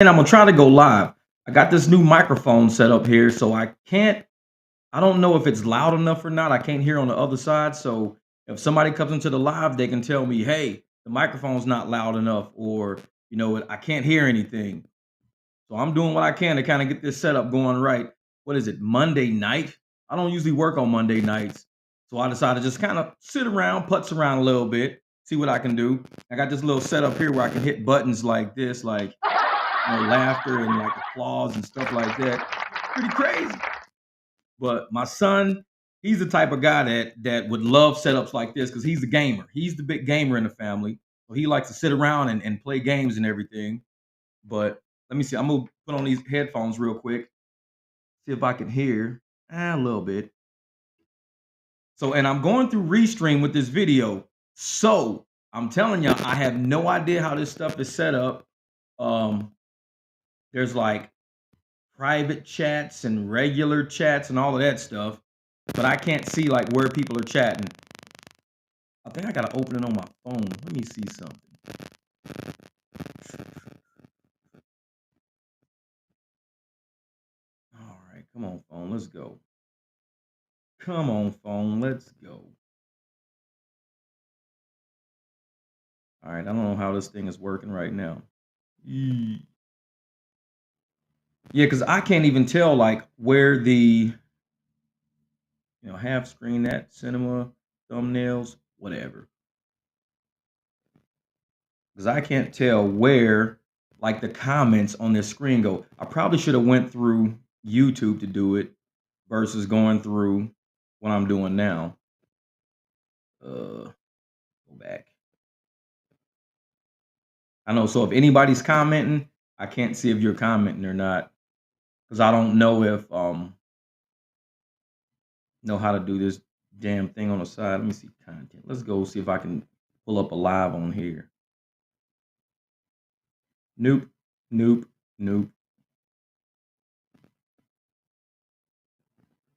And I'm gonna try to go live. I got this new microphone set up here, so I don't know if it's loud enough or not. I can't hear on the other side. So if somebody comes into the live, they can tell me, hey, the microphone's not loud enough, or I can't hear anything. So I'm doing what I can to kind of get this setup going right. What is it, Monday night? I don't usually work on Monday nights. So I decided to just kind of sit around, putz around a little bit, see what I can do. I got this little setup here where I can hit buttons like this, like laughter and like applause and stuff like that. Pretty crazy. But my son, he's the type of guy that would love setups like this because he's a gamer. He's the big gamer in the family. So he likes to sit around and play games and everything. But let me see. I'm gonna put on these headphones real quick, see if I can hear a little bit. So, and I'm going through Restream with this video. So I'm telling y'all, I have no idea how this stuff is set up. Um, there's like private chats and regular chats and all of that stuff, but I can't see like where people are chatting. I think I gotta open it on my phone. Let me see something. All right, come on, phone, let's go. Come on, phone, let's go. All right, I don't know how this thing is working right now. Yeah, because I can't even tell like where the half screen, that cinema, thumbnails, whatever. Because I can't tell where like the comments on this screen go. I probably should have went through YouTube to do it versus going through what I'm doing now. Go back. I know. So if anybody's commenting, I can't see if you're commenting or not because I don't know if know how to do this damn thing on the side. Let me see content. Let's go see if I can pull up a live on here. Nope, nope, nope.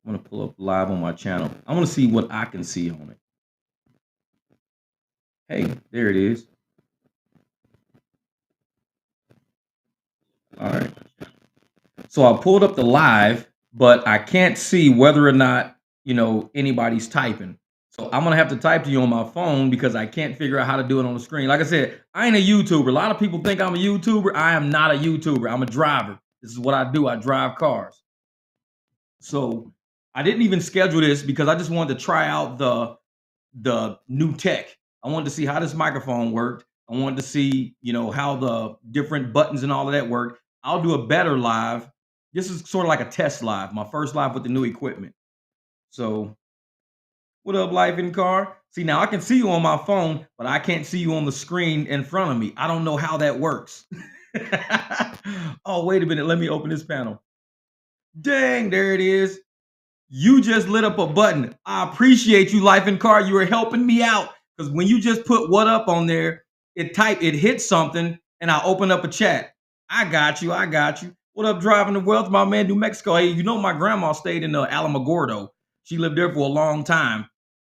I'm gonna pull up live on my channel. I want to see what I can see on it. Hey, there it is. All right. So I pulled up the live, but I can't see whether or not anybody's typing. So I'm gonna have to type to you on my phone because I can't figure out how to do it on the screen. Like I said, I ain't a YouTuber. A lot of people think I'm a YouTuber. I am not a YouTuber. I'm a driver. This is what I do. I drive cars. So I didn't even schedule this because I just wanted to try out the new tech. I wanted to see how this microphone worked. I wanted to see, how the different buttons and all of that work. I'll do a better live. This is sort of like a test live, my first live with the new equipment. So, what up, life in car? See, now I can see you on my phone, but I can't see you on the screen in front of me. I don't know how that works. Oh, wait a minute. Let me open this panel. Dang, there it is. You just lit up a button. I appreciate you, Life in Car. You are helping me out because when you just put what up on there, it hits something, and I open up a chat. I got you. I got you. What up, driving the wealth, my man, New Mexico? Hey, my grandma stayed in Alamogordo. She lived there for a long time.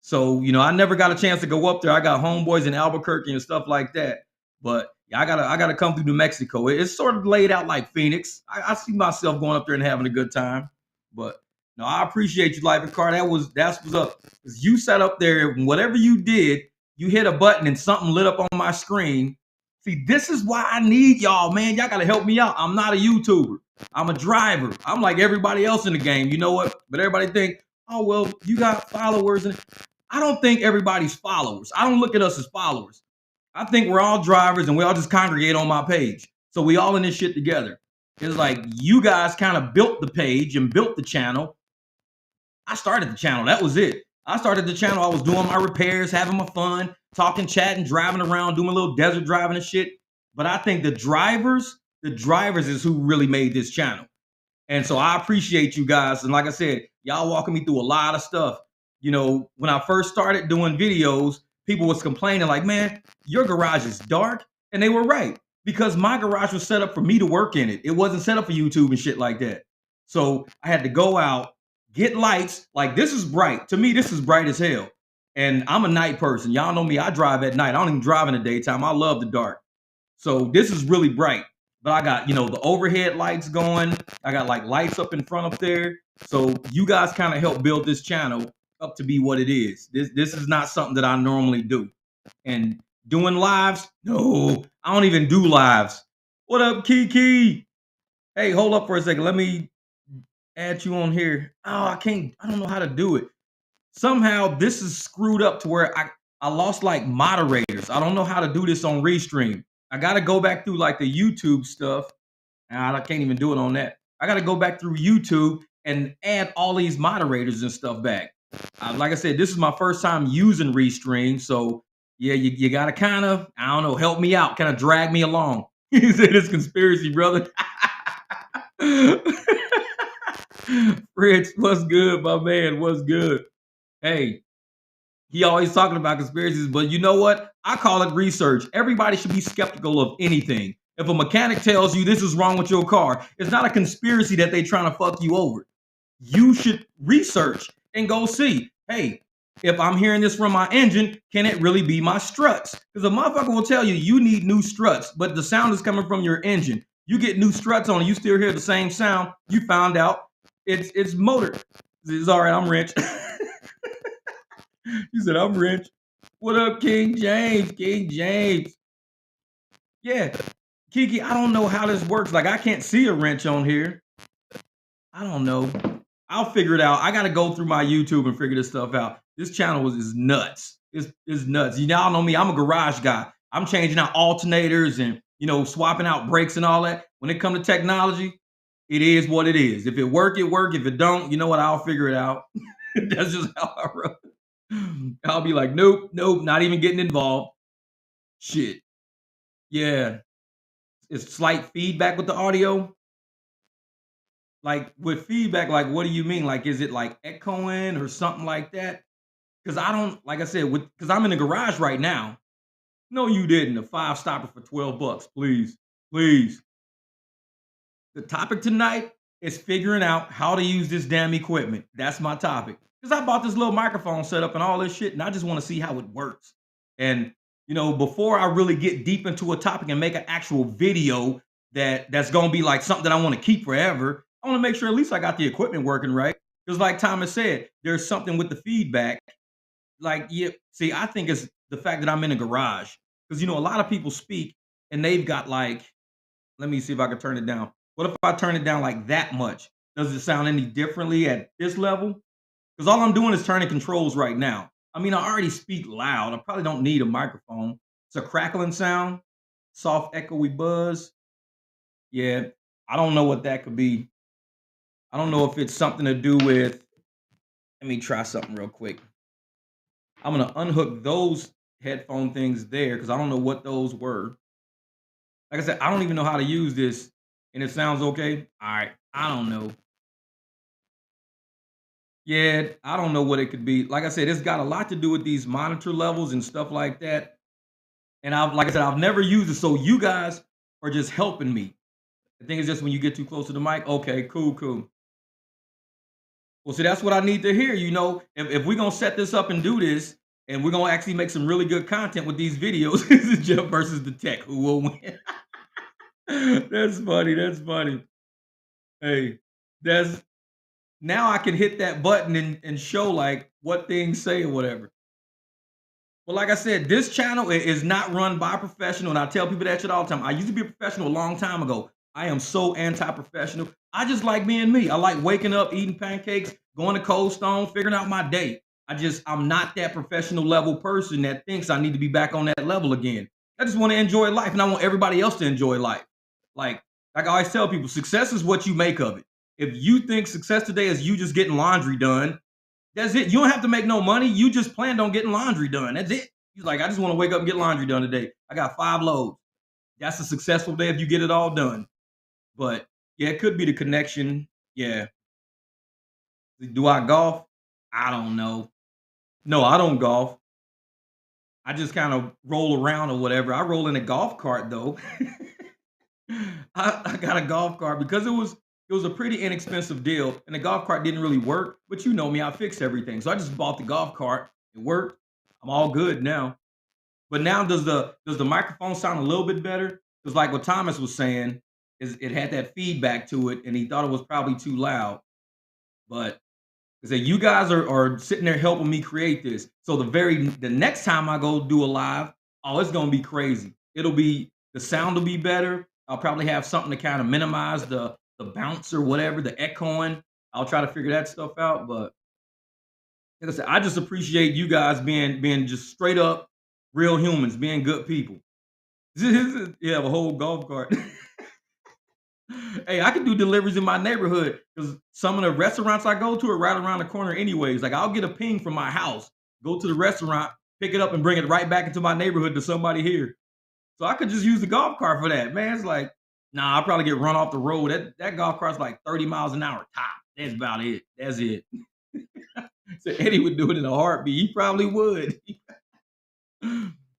So, I never got a chance to go up there. I got homeboys in Albuquerque and stuff like that. But yeah, I gotta come through New Mexico. It's sort of laid out like Phoenix. I see myself going up there and having a good time. But no, I appreciate you, Life and Car. That's what's up. Because you sat up there, and whatever you did, you hit a button and something lit up on my screen. See, this is why I need y'all, man. Y'all gotta help me out. I'm not a YouTuber. I'm a driver. I'm like everybody else in the game. You know what? But everybody think, oh well, you got followers, and I don't think everybody's followers. I don't look at us as followers. I think we're all drivers and we all just congregate on my page. So we all in this shit together. It's like you guys kind of built the page and built the channel. I started the channel. That was it. I started the channel. I was doing my repairs, having my fun, talking, chatting, driving around, doing a little desert driving and shit. But I think the drivers is who really made this channel. And so I appreciate you guys. And like I said, y'all walking me through a lot of stuff. When I first started doing videos, people was complaining like, man, your garage is dark. And they were right because my garage was set up for me to work in it. It wasn't set up for YouTube and shit like that. So I had to go out, get lights. Like this is bright. To me, this is bright as hell. And I'm a night person. Y'all know me. I drive at night. I don't even drive in the daytime. I love the dark. So this is really bright. but I got, the overhead lights going. I got like lights up in front up there. So you guys kind of help build this channel up to be what it is. This is not something that I normally do. And doing lives, no, I don't even do lives. What up, Kiki? Hey, hold up for a second. Let me add you on here. Oh, I can't. I don't know how to do it. Somehow this is screwed up to where I lost like moderators. I don't know how to do this on Restream. I got to go back through like the YouTube stuff. And I can't even do it on that. I got to go back through YouTube and add all these moderators and stuff back. Like I said, this is my first time using Restream, so yeah, you got to kind of, I don't know, help me out, kind of drag me along. He said it's conspiracy, brother. Fritz, what's good, my man? What's good? Hey, he always talking about conspiracies, but you know what? I call it research. Everybody should be skeptical of anything. If a mechanic tells you this is wrong with your car, it's not a conspiracy that they trying to fuck you over. You should research and go see, hey, if I'm hearing this from my engine, can it really be my struts? Because a motherfucker will tell you you need new struts, but the sound is coming from your engine. You get new struts on, you still hear the same sound. You found out it's motor. It's all right, I'm rich. He said, I'm rich. What up, King James? King James. Yeah. Kiki, I don't know how this works. Like, I can't see a wrench on here. I don't know. I'll figure it out. I got to go through my YouTube and figure this stuff out. This channel is nuts. It's nuts. You all know me. I'm a garage guy. I'm changing out alternators and, swapping out brakes and all that. When it comes to technology, it is what it is. If it work, it work. If it don't, you know what? I'll figure it out. That's just how I roll. I'll be like, nope, nope, not even getting involved. Shit. Yeah. It's slight feedback with the audio. Like with feedback, like what do you mean? Like, is it like echoing or something like that? Because I don't, like I said, because I'm in the garage right now. No, you didn't. A five stopper for $12, please, please. The topic tonight is figuring out how to use this damn equipment. That's my topic. Because I bought this little microphone setup and all this shit, and I just want to see how it works. And before I really get deep into a topic and make an actual video that's gonna be like something that I want to keep forever, I want to make sure at least I got the equipment working right. Because like Thomas said, there's something with the feedback. Like, yeah, see, I think it's the fact that I'm in a garage. Because a lot of people speak and they've got like, let me see if I can turn it down. What if I turn it down like that much? Does it sound any differently at this level? Because all I'm doing is turning controls right now. I mean, I already speak loud. I probably don't need a microphone. It's a crackling sound, soft, echoey buzz. Yeah, I don't know what that could be. I don't know if it's something to do with. Let me try something real quick. I'm gonna unhook those headphone things there because I don't know what those were. Like I said, I don't even know how to use this, and it sounds okay. All right, I don't know. Yeah, I don't know what it could be. Like I said, it's got a lot to do with these monitor levels and stuff like that. And like I said, I've never used it, so you guys are just helping me. The thing is just when you get too close to the mic, okay, cool, cool. Well, see, that's what I need to hear. If we're gonna set this up and do this, and we're gonna actually make some really good content with these videos, this is Jeff versus the tech. Who will win? That's funny. That's funny. Hey, that's now I can hit that button and show like what things say or whatever. Well, like I said, this channel is not run by a professional, and I tell people that shit all the time. I used to be a professional a long time ago. I am so anti-professional. I just like being me. I like waking up, eating pancakes, going to Cold Stone, figuring out my day. I'm not that professional level person that thinks I need to be back on that level again. I just want to enjoy life, and I want everybody else to enjoy life. Like, like I always tell people, success is what you make of it. If you think success today is you just getting laundry done, that's it. You don't have to make no money. You just planned on getting laundry done. That's it. He's like, I just want to wake up and get laundry done today. I got 5 loads. That's a successful day if you get it all done. But yeah, it could be the connection. Yeah. Do I golf? I don't know. No, I don't golf. I just kind of roll around or whatever. I roll in a golf cart though. I got a golf cart because it was a pretty inexpensive deal, and the golf cart didn't really work. But you know me, I fixed everything, so I just bought the golf cart. It worked. I'm all good now. But now, does the microphone sound a little bit better? Because like what Thomas was saying, it had that feedback to it, and he thought it was probably too loud. But I said, you guys are sitting there helping me create this. So the next time I go do a live, oh, it's gonna be crazy. It'll be the sound will be better. I'll probably have something to kind of minimize the bounce or whatever, the echoing. I'll try to figure that stuff out. But like I said, I just appreciate you guys being just straight up real humans, being good people. Yeah, a whole golf cart. Hey, I can do deliveries in my neighborhood because some of the restaurants I go to are right around the corner anyways. Like, I'll get a ping from my house, go to the restaurant, pick it up, and bring it right back into my neighborhood to somebody here. So I could just use the golf cart for that. Man, it's like, nah, I'll probably get run off the road. That golf cart's like 30 miles an hour top. That's about it. That's it. So Eddie would do it in a heartbeat. He probably would.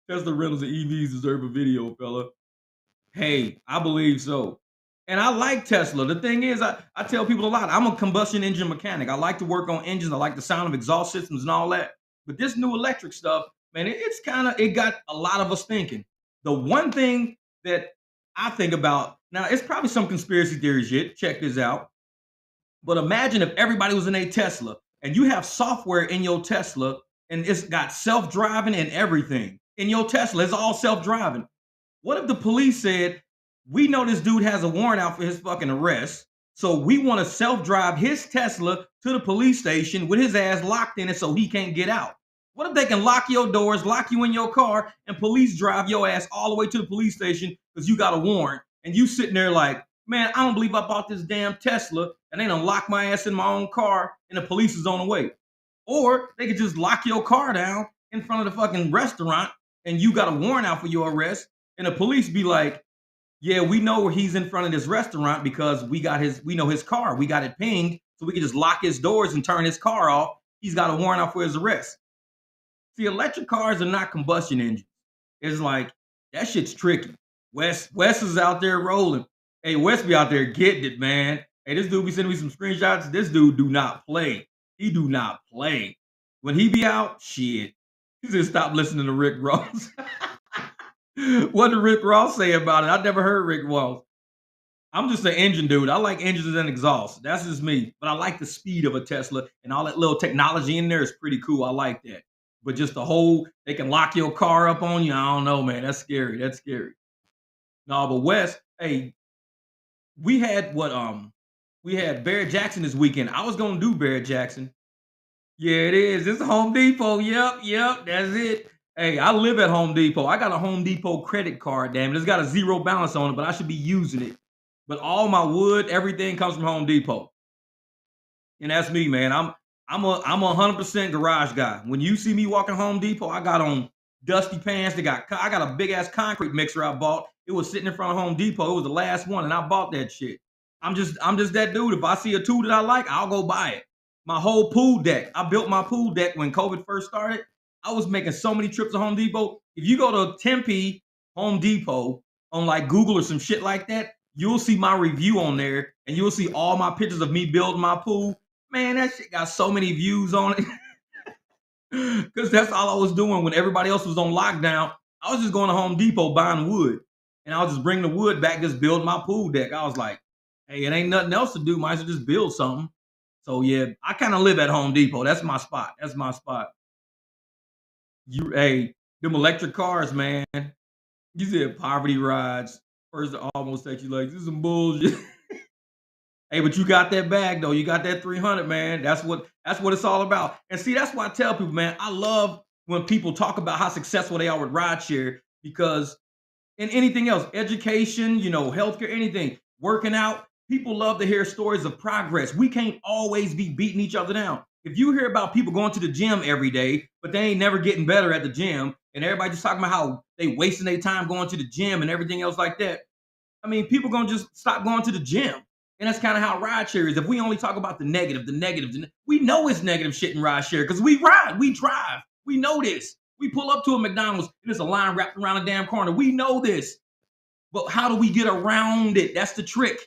Tesla rentals and EVs deserve a video, fella. Hey, I believe so. And I like Tesla. The thing is, I tell people a lot, I'm a combustion engine mechanic. I like to work on engines. I like the sound of exhaust systems and all that. But this new electric stuff, man, it's kind of, it got a lot of us thinking. The one thing that I think about, now it's probably some conspiracy theory shit. Check this out. But imagine if everybody was in a Tesla and you have software in your Tesla and it's got self-driving and everything. In your Tesla, it's all self-driving. What if the police said, we know this dude has a warrant out for his fucking arrest, so we want to self-drive his Tesla to the police station with his ass locked in it so he can't get out? What if they can lock your doors, lock you in your car, and police drive your ass all the way to the police station because you got a warrant, and you sitting there like, man, I don't believe I bought this damn Tesla, and they done lock my ass in my own car, and the police is on the way. Or they could just lock your car down in front of the fucking restaurant, and you got a warrant out for your arrest, and the police be like, yeah, we know where he's in front of this restaurant because we know his car. We got it pinged, so we can just lock his doors and turn his car off. He's got a warrant out for his arrest. See, electric cars are not combustion engines. It's like that shit's tricky. Wes is out there rolling. Hey, Wes be out there getting it, man. Hey, this dude be sending me some screenshots. This dude do not play. He do not play. When he be out, shit. He just stop listening to Rick Ross. What did Rick Ross say about it? I never heard Rick Ross. I'm just an engine dude. I like engines and exhaust. That's just me. But I like the speed of a Tesla and all that little technology in there is pretty cool. I like that. But just the whole, they can lock your car up on you. I don't know, man. That's scary. That's scary. No, but Wes, hey, we had we had Barrett Jackson this weekend. I was gonna do Barrett Jackson. Yeah, it is. It's Home Depot. Yep, that's it. Hey, I live at Home Depot. I got a Home Depot credit card, damn it. It's got a zero balance on it, but I should be using it. But all my wood, everything comes from Home Depot. And that's me, man. I'm a 100% garage guy. When you see me walking Home Depot, I got on dusty pants. I got a big ass concrete mixer I bought. It was sitting in front of Home Depot. It was the last one, and I bought that shit. I'm just that dude. If I see a tool that I like, I'll go buy it. My whole pool deck. I built my pool deck when COVID first started. I was making so many trips to Home Depot. If you go to Tempe Home Depot on like Google or some shit like that, you'll see my review on there, and you'll see all my pictures of me building my pool. Man, that shit got so many views on it. Because that's all I was doing when everybody else was on lockdown. I was just going to Home Depot buying wood. And I was just bringing the wood back, just building my pool deck. I was like, hey, it ain't nothing else to do. Might as well just build something. So yeah, I kind of live at Home Depot. That's my spot. That's my spot. Hey, them electric cars, man. You said poverty rides. First almost takes you like, this is some bullshit. Hey, but you got that bag though. You got that 300, man. That's what it's all about. And see, that's why I tell people, man, I love when people talk about how successful they are with rideshare because in anything else, education, healthcare, anything, working out, people love to hear stories of progress. We can't always be beating each other down. If you hear about people going to the gym every day, but they ain't never getting better at the gym, and everybody just talking about how they wasting their time going to the gym and everything else like that, I mean, people gonna just stop going to the gym. And that's kind of how rideshare is. If we only talk about the negative, we know it's negative shit in rideshare because we ride, we drive. We know this. We pull up to a McDonald's and there's a line wrapped around a damn corner. We know this. But how do we get around it? That's the trick.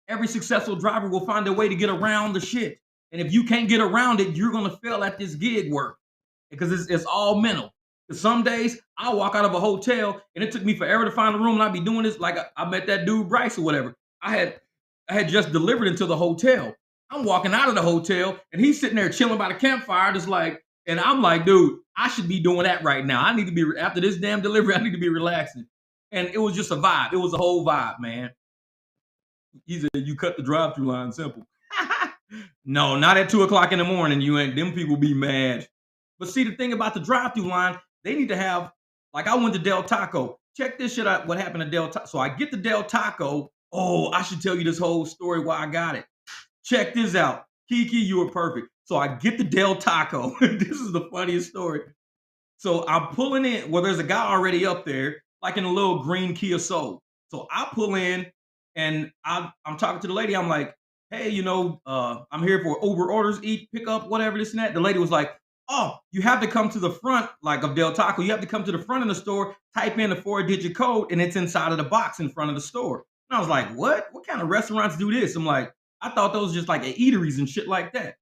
Every successful driver will find a way to get around the shit. And if you can't get around it, you're gonna fail at this gig work because it's all mental. Some days I'll walk out of a hotel and it took me forever to find a room, and I'd be doing this like I met that dude Bryce or whatever. I had I had just delivered into the hotel. I'm walking out of the hotel and he's sitting there chilling by the campfire, just like, and I'm like, dude, I should be doing that right now. I need to be after this damn delivery. I need to be relaxing. And it was just a vibe. It was a whole vibe, man. He said, "You cut the drive-through line simple." No, not at 2 o'clock in the morning. You ain't. Them people be mad. But see, the thing about the drive-through line, they need to have. Like I went to Del Taco. Check this shit out. What happened to Del Taco? So I get the Del Taco. Oh, I should tell you this whole story why I got it. Check this out, Kiki. You were perfect. So I get the Del Taco. This is the funniest story. So I'm pulling in. Well, there's a guy already up there, like in a little green Kia Soul. So I pull in and I'm talking to the lady. I'm like, hey, I'm here for Uber orders, eat, pick up, whatever, this and that. The lady was like, oh, you have to come to the front, like of Del Taco. You have to come to the front of the store, type in the 4-digit code, and it's inside of the box in front of the store. And I was like, what? What kind of restaurants do this? I'm like, I thought those just like eateries and shit like that.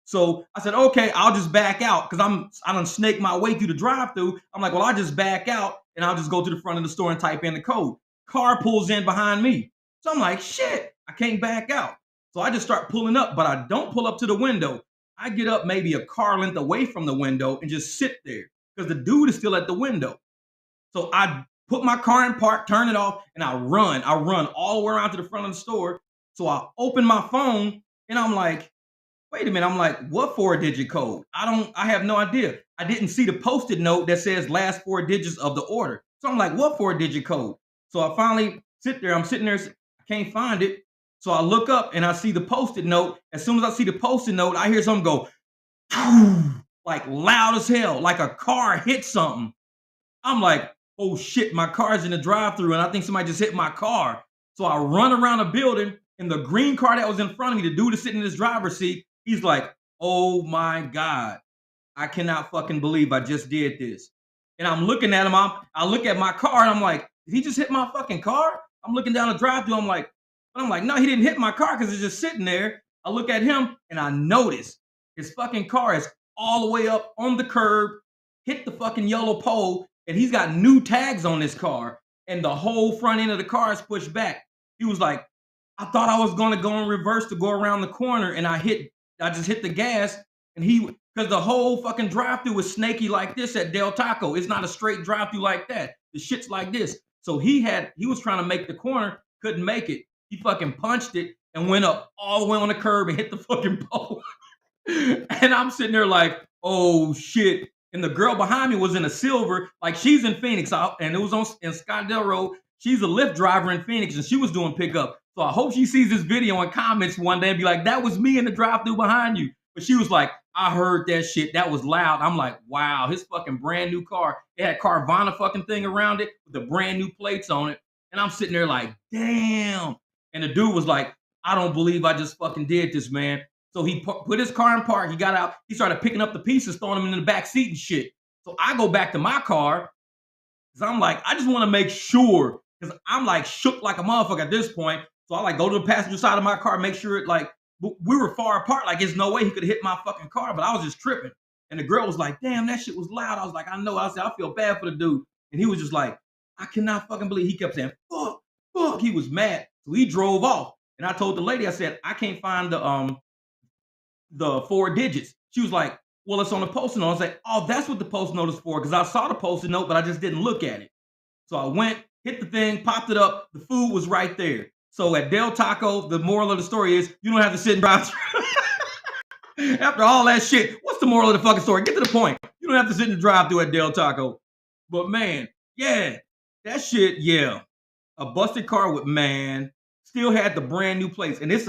So I said, okay, I'll just back out because I done snake my way through the drive-through. I'm like, well, I'll just back out and I'll just go to the front of the store and type in the code. Car pulls in behind me. So I'm like, shit, I can't back out. So I just start pulling up, but I don't pull up to the window. I get up maybe a car length away from the window and just sit there because the dude is still at the window. So I put my car in park, turn it off, and I run. I run all the way around to the front of the store. So I open my phone and I'm like, wait a minute. I'm like, what 4-digit code? I have no idea. I didn't see the posted note that says last 4 digits of the order. So I'm like, what 4-digit code? So I finally sit there. I'm sitting there. I can't find it. So I look up and I see the posted note. As soon as I see the posted note, I hear something go, like loud as hell, like a car hit something. I'm like, oh shit, my car's in the drive-through, and I think somebody just hit my car. So I run around the building, and the green car that was in front of me, the dude is sitting in his driver's seat, he's like, oh my God, I cannot fucking believe I just did this. And I'm looking at him, I look at my car, and I'm like, did he just hit my fucking car? I'm looking down the drive-through, I'm like, no, he didn't hit my car because it's just sitting there. I look at him, and I notice his fucking car is all the way up on the curb, hit the fucking yellow pole, and he's got new tags on this car, and the whole front end of the car is pushed back. He was like, I thought I was gonna go in reverse to go around the corner, and I just hit the gas, and because the whole fucking drive-through was snaky like this at Del Taco. It's not a straight drive-through like that. The shit's like this. So he was trying to make the corner, couldn't make it. He fucking punched it and went up all the way on the curb and hit the fucking pole. And I'm sitting there like, oh shit. And the girl behind me was in a silver, like she's in Phoenix, and it was on in Scottsdale Road. She's a Lyft driver in Phoenix, and she was doing pickup. So I hope she sees this video and comments one day and be like, that was me in the drive-through behind you. But she was like, I heard that shit. That was loud. I'm like, wow, his fucking brand new car. It had Carvana fucking thing around it with the brand new plates on it. And I'm sitting there like, damn. And the dude was like, I don't believe I just fucking did this, man. So he put his car in park. He got out. He started picking up the pieces, throwing them in the back seat and shit. So I go back to my car because I'm like, I just want to make sure because I'm like shook like a motherfucker at this point. So I like go to the passenger side of my car, make sure it like we were far apart. Like there's no way he could hit my fucking car, but I was just tripping. And the girl was like, damn, that shit was loud. I was like, I know. I said, I feel bad for the dude. And he was just like, I cannot fucking believe. He kept saying, fuck, fuck. He was mad. So he drove off. And I told the lady, I said, I can't find the 4 digits. She was like, well, it's on the post-it note. I was like, oh, that's what the post note is for. Because I saw the post-it note, but I just didn't look at it. So I went, hit the thing, popped it up. The food was right there. So at Del Taco, the moral of the story is you don't have to sit and drive. After all that shit, what's the moral of the fucking story? Get to the point. You don't have to sit in the drive-thru at Del Taco. But man, yeah, that shit, yeah. A busted car with man still had the brand new plates, and it's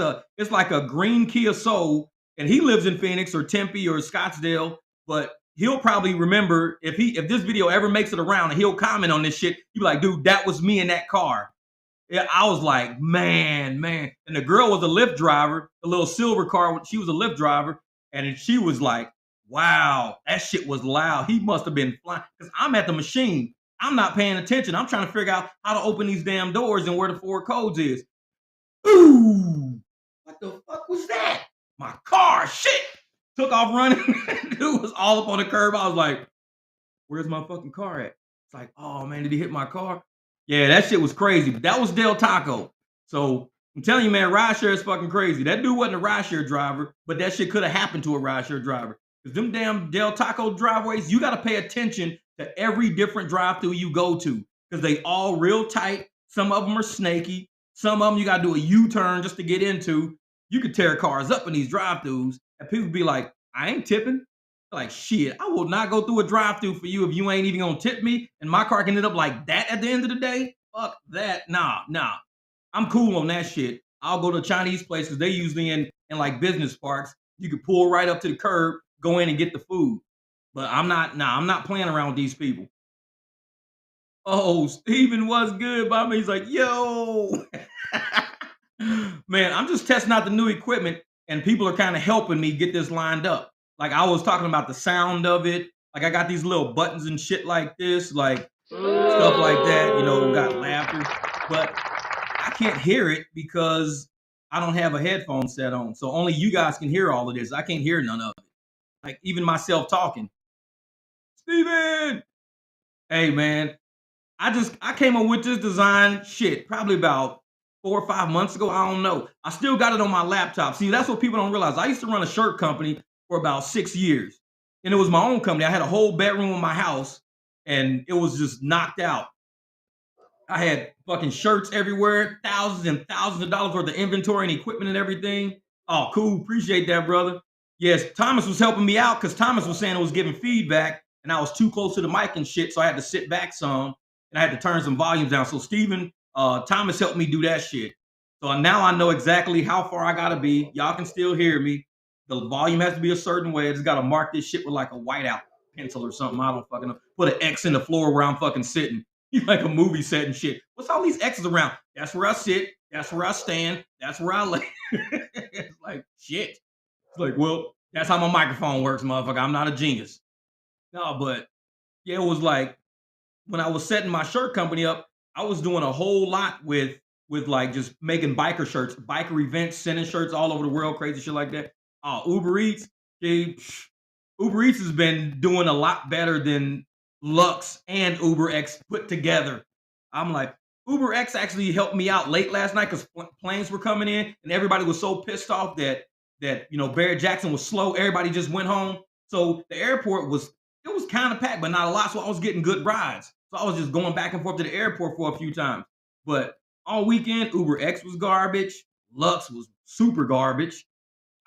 like a green Kia Soul, and he lives in Phoenix or Tempe or Scottsdale, but he'll probably remember if this video ever makes it around and he'll comment on this shit. He'll be like, dude, that was me in that car. Yeah, I was like, man. And the girl was a Lyft driver, the little silver car. She was a Lyft driver, and she was like, wow, that shit was loud. He must have been flying because I'm at the machine. I'm not paying attention. I'm trying to figure out how to open these damn doors and where the 4 codes is. Ooh, what the fuck was that? My car, shit. Took off running. Dude was all up on the curb. I was like, Where's my fucking car at? It's like, oh man, did he hit my car? Yeah, that shit was crazy. But that was Del Taco. So I'm telling you, man, rideshare is fucking crazy. That dude wasn't a rideshare driver, but that shit could have happened to a rideshare driver. Because them damn Del Taco driveways, you got to pay attention to every different drive-through you go to because they all real tight. Some of them are snaky. Some of them you got to do a U-turn just to get into. You could tear cars up in these drive-throughs, and people be like, "I ain't tipping." Like shit, I will not go through a drive-through for you if you ain't even gonna tip me, and my car can end up like that at the end of the day. Fuck that. Nah, nah. I'm cool on that shit. I'll go to Chinese places. They usually in like business parks. You can pull right up to the curb, go in and get the food. But I'm not. Nah, I'm not playing around with these people. Oh, Steven was good by me. He's like, yo, man, I'm just testing out the new equipment, and people are kind of helping me get this lined up. Like I was talking about the sound of it. Like I got these little buttons and shit like this, like stuff like that. Got laughter, but I can't hear it because I don't have a headphone set on. So only you guys can hear all of this. I can't hear none of it. Like even myself talking. Steven! Hey man, I came up with this design shit probably about 4 or 5 months ago. I don't know. I still got it on my laptop. See, that's what people don't realize. I used to run a shirt company for about 6 years, and it was my own company. I had a whole bedroom in my house, and it was just knocked out. I had fucking shirts everywhere, thousands and thousands of dollars worth of inventory and equipment and everything. Oh, cool. Appreciate that, brother. Yes, Thomas was helping me out because Thomas was saying it was giving feedback and I was too close to the mic and shit. So I had to sit back some and I had to turn some volumes down. So Steven, Thomas helped me do that shit. So now I know exactly how far I gotta be. Y'all can still hear me. The volume has to be a certain way. I just gotta mark this shit with like a whiteout pencil or something. I don't fucking know. Put an X in the floor where I'm fucking sitting. Like a movie set and shit. What's all these X's around? That's where I sit. That's where I stand. That's where I lay. It's like shit. It's like, well, that's how my microphone works, motherfucker. I'm not a genius. No, but yeah, it was like when I was setting my shirt company up, I was doing a whole lot with like just making biker shirts, biker events, sending shirts all over the world, crazy shit like that. Uber Eats, they, Uber Eats has been doing a lot better than Lux and Uber X put together. I'm like, Uber X actually helped me out late last night because planes were coming in and everybody was so pissed off that Barrett Jackson was slow. Everybody just went home. So the airport was kind of packed, but not a lot. So I was getting good rides. So I was just going back and forth to the airport for a few times. But all weekend, Uber X was garbage. Lux was super garbage.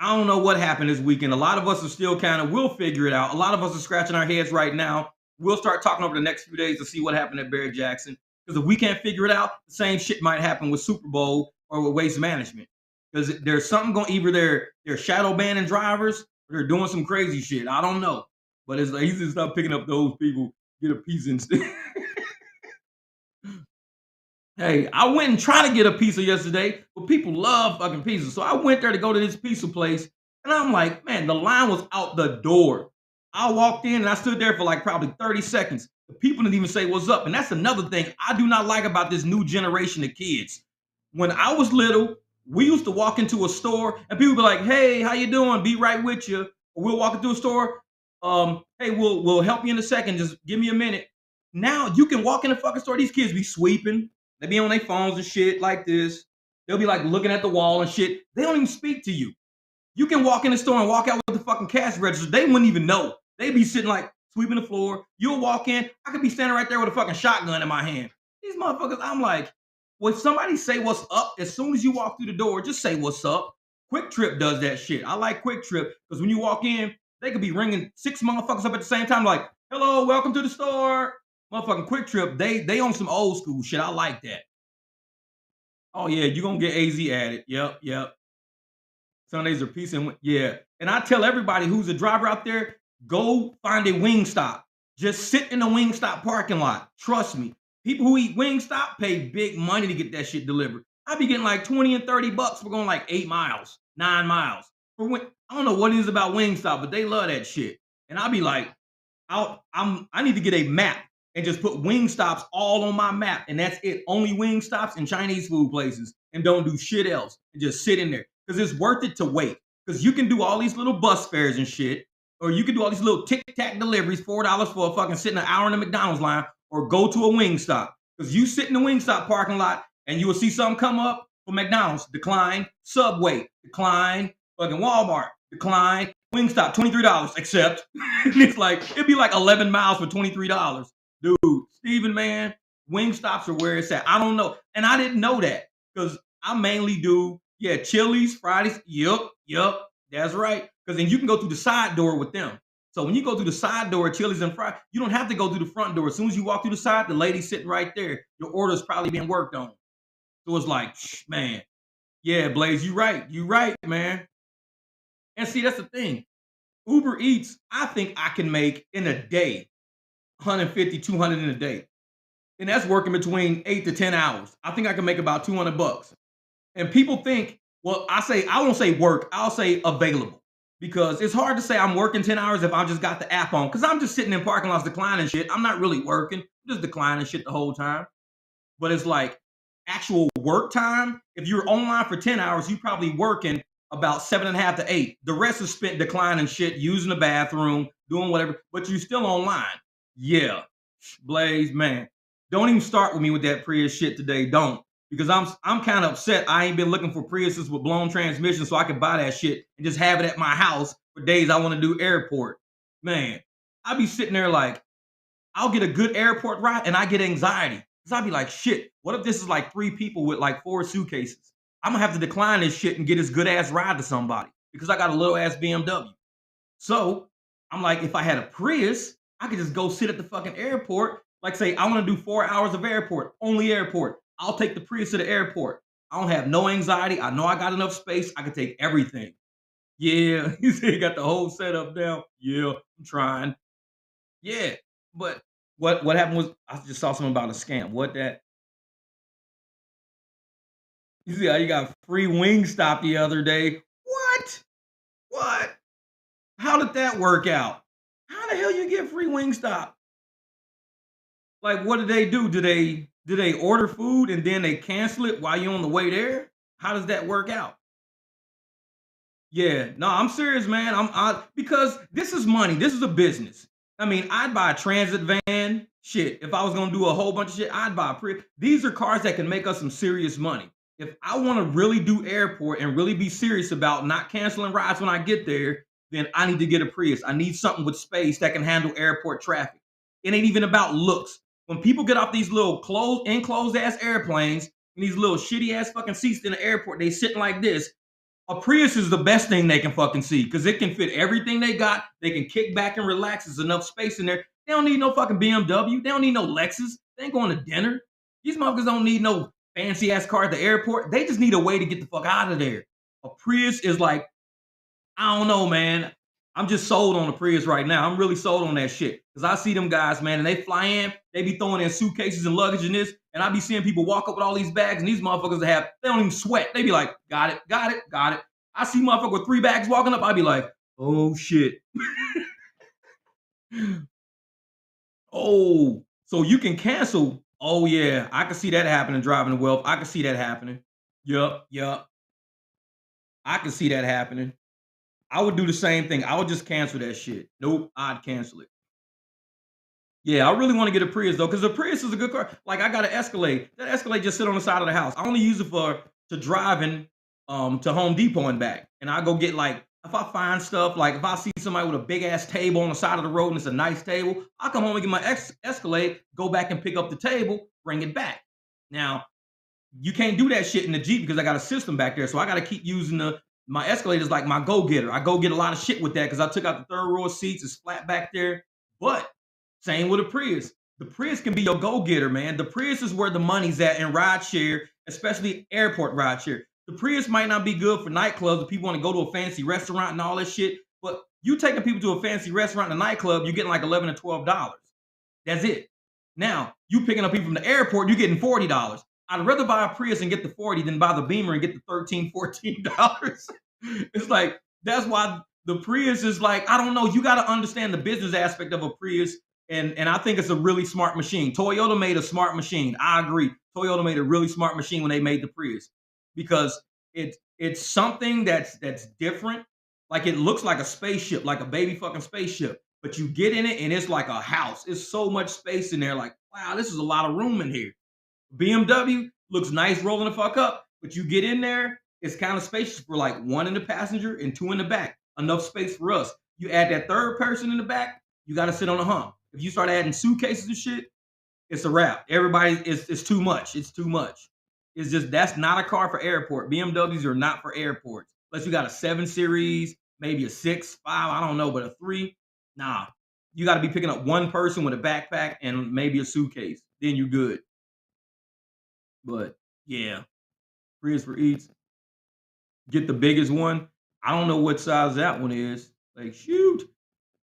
I don't know what happened this weekend. A lot of us are still we'll figure it out. A lot of us are scratching our heads right now. We'll start talking over the next few days to see what happened at Barrett Jackson. Because if we can't figure it out, the same shit might happen with Super Bowl or with Waste Management. Because there's something going, either they're shadow banning drivers or they're doing some crazy shit. I don't know. But it's like easy to stop picking up those people, get a piece instead. Hey, I went and tried to get a pizza yesterday, but people love fucking pizza. So I went there to go to this pizza place, and I'm like, man, the line was out the door. I walked in and I stood there for like probably 30 seconds. The people didn't even say what's up. And that's another thing I do not like about this new generation of kids. When I was little, we used to walk into a store and people be like, hey, how you doing? Be right with you. Or we'll walk into a store. Hey, we'll help you in a second. Just give me a minute. Now you can walk in the fucking store. These kids be sweeping. They be on their phones and shit like this. They'll be like looking at the wall and shit. They don't even speak to you. You can walk in the store and walk out with the fucking cash register. They wouldn't even know. They'd be sitting like sweeping the floor. You'll walk in. I could be standing right there with a fucking shotgun in my hand. These motherfuckers, I'm like, would somebody say what's up as soon as you walk through the door? Just say what's up. Quick Trip does that shit. I like Quick Trip because when you walk in, they could be ringing 6 motherfuckers up at the same time, like, hello, welcome to the store. Motherfucking Quick Trip, they on some old school shit. I like that. Oh yeah, you gonna get AZ at it. Yep, yep. Sundays are peace and yeah. And I tell everybody who's a driver out there, go find a wing stop. Just sit in the wing stop parking lot. Trust me. People who eat wing stop pay big money to get that shit delivered. I be getting like 20 and 30 bucks for going like 8 miles, 9 miles. I don't know what it is about Wingstop, but they love that shit. And I'll be like, I need to get a map and just put wing stops all on my map, and that's it. Only wing stops and Chinese food places, and don't do shit else, and just sit in there because it's worth it to wait. Because you can do all these little bus fares and shit. Or you can do all these little tic tac deliveries, $4 for a fucking sitting an hour in the McDonald's line, or go to a wing stop. Because you sit in the wing stop parking lot and you will see something come up for McDonald's, decline, Subway, decline, fucking Walmart, decline, wing stop, $23, accept. And it's like, it'd be like 11 miles for $23. Dude, Steven, man, wing stops are where it's at. I don't know. And I didn't know that because I mainly do, yeah, Chili's, Fridays. Yup, that's right. Because then you can go through the side door with them. So when you go through the side door at Chili's and Fridays, you don't have to go through the front door. As soon as you walk through the side, the lady's sitting right there. Your order's probably being worked on. So it's like, man, yeah, Blaze, you right. You right, man. And see, that's the thing. Uber Eats, I think I can make in a day 150, 200 in a day. And that's working between 8 to 10 hours. I think I can make about $200. And people think, well, I won't say work, I'll say available. Because it's hard to say I'm working 10 hours if I just got the app on. Because I'm just sitting in parking lots declining shit. I'm not really working, I'm just declining shit the whole time. But it's like actual work time. If you're online for 10 hours, you probably working about 7.5 to 8. The rest is spent declining shit, using the bathroom, doing whatever, but you're still online. Yeah. Blaze, man. Don't even start with me with that Prius shit today. Don't. Because I'm kind of upset. I ain't been looking for Priuses with blown transmissions so I could buy that shit and just have it at my house for days I want to do airport. Man, I be sitting there like, I'll get a good airport ride and I get anxiety. Because I'll be like, shit, what if this is like 3 people with like 4 suitcases? I'm gonna have to decline this shit and get this good ass ride to somebody because I got a little ass BMW. So I'm like, if I had a Prius, I could just go sit at the fucking airport. Like, say, I want to do 4 hours of airport, only airport. I'll take the Prius to the airport. I don't have no anxiety. I know I got enough space. I can take everything. Yeah, he said he got the whole setup down. Yeah, I'm trying. Yeah, but what happened was I just saw something about a scam. What that? You see how you got free Wingstop the other day? What? What? How did that work out? How the hell you get free Wingstop? Like, what did they do? Do they order food and then they cancel it while you're on the way there? How does that work out? Yeah, no, I'm serious, man. Because this is money. This is a business. I mean, I'd buy a transit van. Shit, if I was gonna do a whole bunch of shit, I'd buy a Prius. These are cars that can make us some serious money. If I want to really do airport and really be serious about not canceling rides when I get there, then I need to get a Prius. I need something with space that can handle airport traffic. It ain't even about looks. When people get off these little closed, enclosed ass airplanes and these little shitty ass fucking seats in the airport, they sitting like this. A Prius is the best thing they can fucking see because it can fit everything they got. They can kick back and relax. There's enough space in there. They don't need no fucking BMW. They don't need no Lexus. They ain't going to dinner. These motherfuckers don't need no fancy ass car at the airport. They just need a way to get the fuck out of there. A Prius is like, I don't know, man. I'm just sold on the Prius right now. I'm really sold on that shit. Cause I see them guys, man, and they fly in, they be throwing in suitcases and luggage and this, and I be seeing people walk up with all these bags, and these motherfuckers they don't even sweat. They be like, got it, got it, got it. I see motherfucker with 3 bags walking up, I be like, oh shit. Oh, so you can cancel. Oh yeah, I can see that happening driving the wealth. I can see that happening. Yup, yup. I can see that happening. I would do the same thing. I would just cancel that shit. Nope, I'd cancel it. Yeah, I really want to get a Prius though, because the Prius is a good car. Like I got an Escalade. That Escalade just sit on the side of the house. I only use it for to driving to Home Depot and back. And I go get like if I find stuff, like if I see somebody with a big ass table on the side of the road and it's a nice table, I'll come home and get my Escalade, go back and pick up the table, bring it back. Now you can't do that shit in the Jeep because I got a system back there. So I got to keep using my Escalator's like my go getter. I go get a lot of shit with that because I took out the third row of seats. It's flat back there. But same with a Prius. The Prius can be your go getter, man. The Prius is where the money's at in ride share, especially airport ride share. The Prius might not be good for nightclubs if people want to go to a fancy restaurant and all that shit. But you taking people to a fancy restaurant and a nightclub, you're getting like $11 to $12. That's it. Now, you picking up people from the airport, you're getting $40. I'd rather buy a Prius and get the 40 than buy the Beamer and get the 13, $14. It's like, that's why the Prius is like, I don't know, you got to understand the business aspect of a Prius. And I think it's a really smart machine. Toyota made a smart machine. I agree. Toyota made a really smart machine when they made the Prius because it's something that's different. Like it looks like a spaceship, like a baby fucking spaceship. But you get in it and it's like a house. It's so much space in there. Like, wow, this is a lot of room in here. BMW looks nice rolling the fuck up, but you get in there, it's kind of spacious for like one in the passenger and two in the back. Enough space for us. You add that third person in the back, you got to sit on the hump. If you start adding suitcases and shit, it's a wrap. Everybody, it's too much. It's too much. It's just that's not a car for airport. BMWs are not for airports. Unless you got a 7 Series, maybe a 6, 5, I don't know, but a 3, nah. You got to be picking up one person with a backpack and maybe a suitcase. Then you're good. But yeah, Prius for Eats, get the biggest one. I don't know what size that one is. Like, shoot.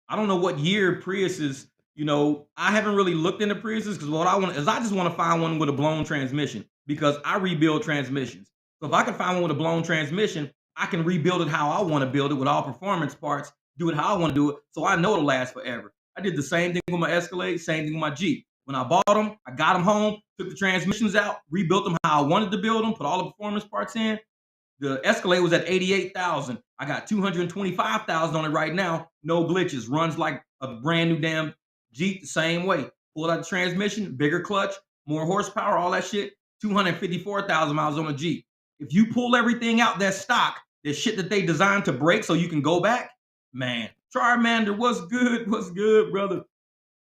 I don't know what year Prius is. I haven't really looked into Priuses because what I want is I just want to find one with a blown transmission because I rebuild transmissions. So if I can find one with a blown transmission, I can rebuild it how I want to build it with all performance parts, do it how I want to do it. So I know it'll last forever. I did the same thing with my Escalade, same thing with my Jeep. When I bought them, I got them home, took the transmissions out, rebuilt them how I wanted to build them, put all the performance parts in, the Escalade was at 88,000. I got 225,000 on it right now. No glitches. Runs like a brand new damn Jeep the same way. Pull out the transmission, bigger clutch, more horsepower, all that shit. 254,000 miles on a Jeep. If you pull everything out that stock, that shit that they designed to break so you can go back, man, Charmander, what's good, brother?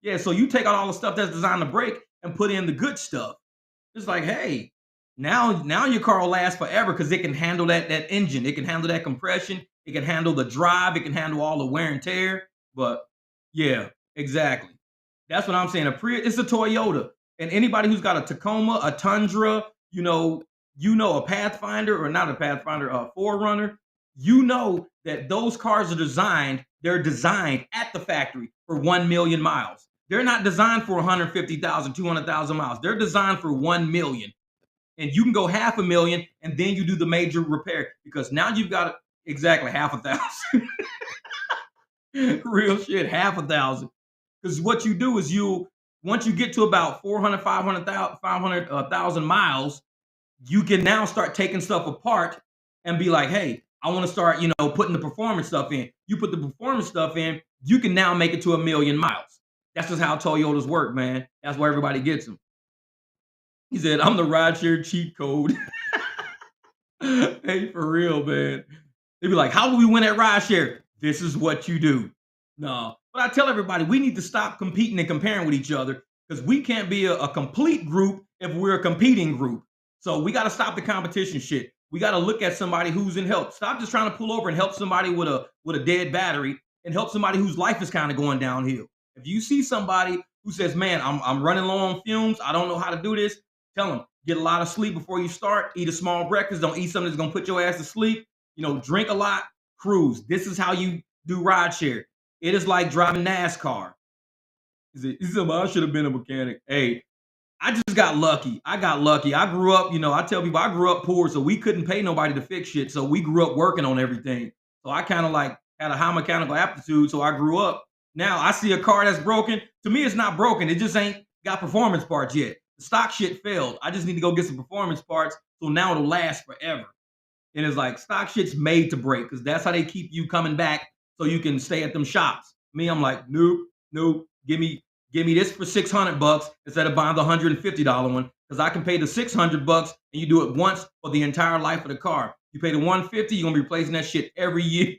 Yeah, so you take out all the stuff that's designed to break and put in the good stuff. It's like, hey, now your car will last forever because it can handle that engine, it can handle that compression, it can handle the drive, it can handle all the wear and tear. But yeah, exactly. That's what I'm saying. A Prius, it's a Toyota, and anybody who's got a Tacoma, a Tundra, a Pathfinder or not a Pathfinder, a Forerunner, you know that those cars are designed. They're designed at the factory for 1 million miles. They're not designed for 150,000, 200,000 miles. They're designed for 1 million, and you can go half a million, and then you do the major repair because now you've got exactly half a thousand. Real shit, half a thousand. Because what you do is you once you get to about 400, 500,000 miles, you can now start taking stuff apart and be like, hey, I want to start, putting the performance stuff in. You put the performance stuff in, you can now make it to 1 million miles. That's just how Toyotas work, man. That's why everybody gets them. He said, I'm the rideshare cheat code. Hey, for real, man. They'd be like, how do we win at rideshare? This is what you do. No. But I tell everybody, we need to stop competing and comparing with each other because we can't be a complete group if we're a competing group. So we got to stop the competition shit. We got to look at somebody who's in help. Stop just trying to pull over and help somebody with a dead battery and help somebody whose life is kind of going downhill. If you see somebody who says, man, I'm running low on fumes, I don't know how to do this, tell them, get a lot of sleep before you start, eat a small breakfast, don't eat something that's going to put your ass to sleep, drink a lot, cruise. This is how you do rideshare. It is like driving NASCAR. He said, well, I should have been a mechanic. Hey, I just got lucky. I got lucky. I grew up, I tell people I grew up poor, so we couldn't pay nobody to fix shit. So we grew up working on everything. So I kind of like had a high mechanical aptitude. So I grew up. Now I see a car that's broken. To me, it's not broken. It just ain't got performance parts yet. The stock shit failed. I just need to go get some performance parts. So now it'll last forever. And it's like stock shit's made to break because that's how they keep you coming back so you can stay at them shops. Me, I'm like, nope, nope. Give me this for $600 instead of buying the $150 one because I can pay the $600 and you do it once for the entire life of the car. You pay the $150, you're gonna be replacing that shit every year.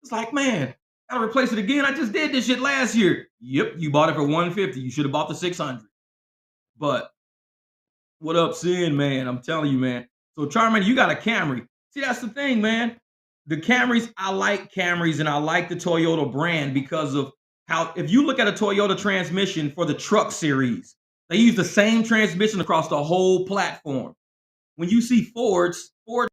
It's like, man, I gotta replace it again. I just did this shit last year. Yep, you bought it for $150. You should have bought the $600. But what up, Sin, man? I'm telling you, man. So, Charmander, you got a Camry. See, that's the thing, man. The Camrys, I like Camrys and I like the Toyota brand because of how, if you look at a Toyota transmission for the truck series, they use the same transmission across the whole platform. When you see Ford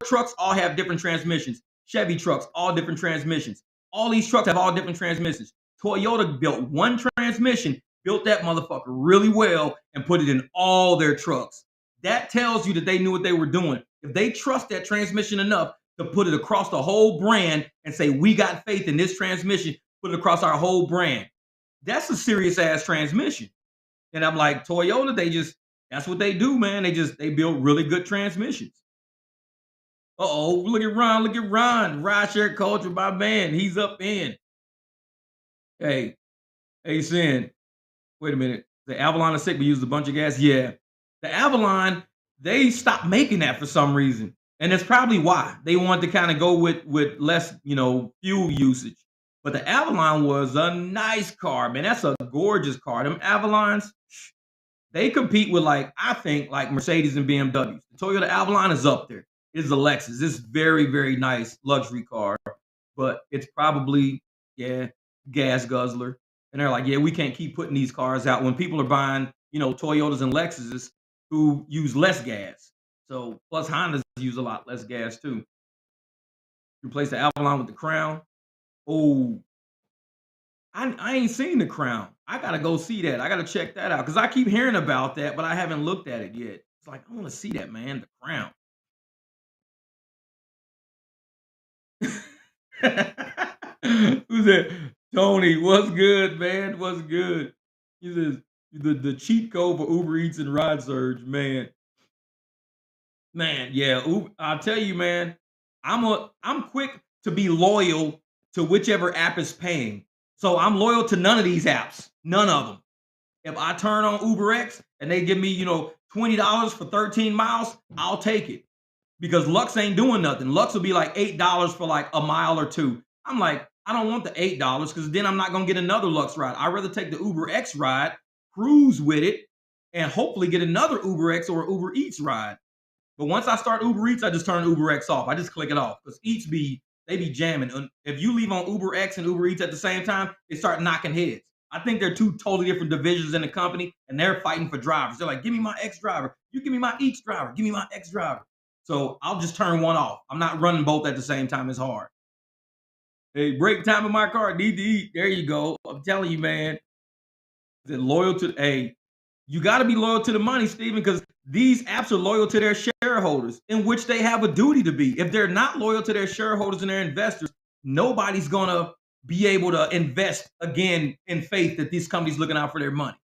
trucks all have different transmissions. Chevy trucks, all different transmissions. All these trucks have all different transmissions. Toyota built one transmission, built that motherfucker really well, and put it in all their trucks. That tells you that they knew what they were doing. If they trust that transmission enough to put it across the whole brand and say, we got faith in this transmission, put it across our whole brand. That's a serious ass transmission. And I'm like, Toyota, that's what they do, man. They build really good transmissions. Uh-oh, look at Ron. Rideshare culture, my man. He's up in. Hey, hey, Sin. Wait a minute. The Avalon is sick. We used a bunch of gas. Yeah. The Avalon, they stopped making that for some reason. And that's probably why. They wanted to kind of go with less, fuel usage. But the Avalon was a nice car, man. That's a gorgeous car. Them Avalons, they compete with like I think like Mercedes and BMWs. The Toyota Avalon is up there. It's a Lexus. It's very very nice luxury car, but it's probably yeah gas guzzler. And they're like, yeah, we can't keep putting these cars out when people are buying Toyotas and Lexuses who use less gas. So plus Hondas use a lot less gas too. Replace the Avalon with the Crown. Oh, I ain't seen The Crown. I gotta go see that. I gotta check that out because I keep hearing about that, but I haven't looked at it yet. It's like I want to see that, man. The Crown. Who's that? Tony, what's good, man? What's good? He says the cheat code for Uber Eats and Ride Surge, man. Man, yeah. I'll tell you, man. I'm quick to be loyal to whichever app is paying. So I'm loyal to none of these apps. None of them. If I turn on UberX and they give me, $20 for 13 miles, I'll take it because Lux ain't doing nothing. Lux will be like $8 for like a mile or two. I'm like, I don't want the $8 because then I'm not gonna get another Lux ride. I'd rather take the UberX ride, cruise with it, and hopefully get another UberX or Uber Eats ride. But once I start Uber Eats, I just turn UberX off. I just click it off because Eats they be jamming. And if you leave on UberX and Uber Eats at the same time, they start knocking heads. I think they're two totally different divisions in the company, and they're fighting for drivers. They're like, "Give me my X driver. You give me my Eats driver. Give me my X driver." So I'll just turn one off. I'm not running both at the same time. It's hard. Hey, break time in my car. Need to eat. There you go. I'm telling you, man. The loyal to you got to be loyal to the money, Steven, because these apps are loyal to their shareholders, in which they have a duty to be. If they're not loyal to their shareholders and their investors, nobody's gonna be able to invest again in faith that these companies looking out for their money.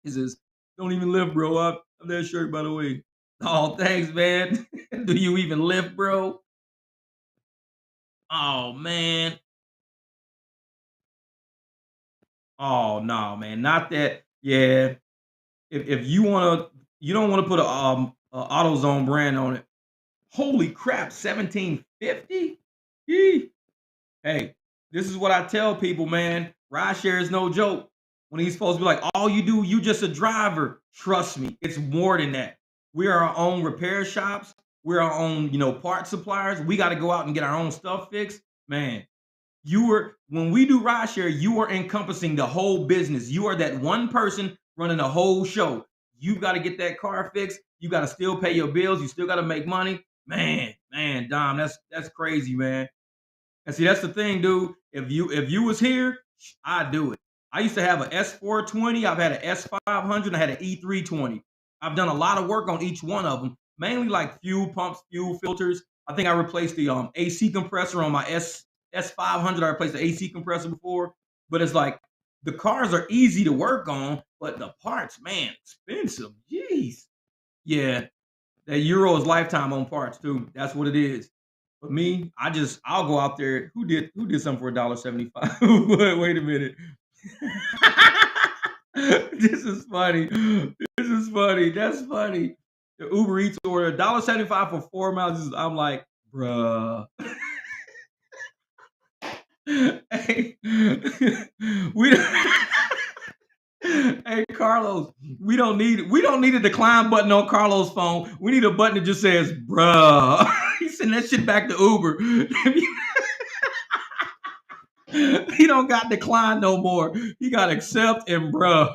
He says, "Don't even lift, bro. I'm that shirt, by the way." Oh, thanks, man. Do you even lift, bro? Oh man. Oh no, man. Not that. Yeah. If you don't want to put a AutoZone brand on it. Holy crap, 1750? Yee. Hey, this is what I tell people, man. Rideshare is no joke. When he's supposed to be like, all you do, you just a driver. Trust me, it's more than that. We are our own repair shops. We're our own, part suppliers. We got to go out and get our own stuff fixed. Man, when we do rideshare, you are encompassing the whole business. You are that one person running the whole show. You got to get that car fixed. You got to still pay your bills. You still got to make money. Man, Dom, that's crazy, man. And see, that's the thing, dude. If you was here, I'd do it. I used to have a S420. I've had an S500. I had an E320. I've done a lot of work on each one of them, mainly like fuel pumps, fuel filters. I think I replaced the AC compressor on my S500. I replaced the AC compressor before, but it's like the cars are easy to work on, but the parts, man, expensive. Jeez. Yeah, that Euro is lifetime on parts too. That's what it is. But me, I'll go out there. Who did something for $1.75? Wait a minute. This is funny. This is funny. That's funny. The Uber Eats order $1.75 for 4 miles. I'm like, bruh. Hey, we hey Carlos, we don't need a decline button on Carlos' phone. We need a button that just says, bruh. He send that shit back to Uber. He don't got decline no more. He got accept and bruh.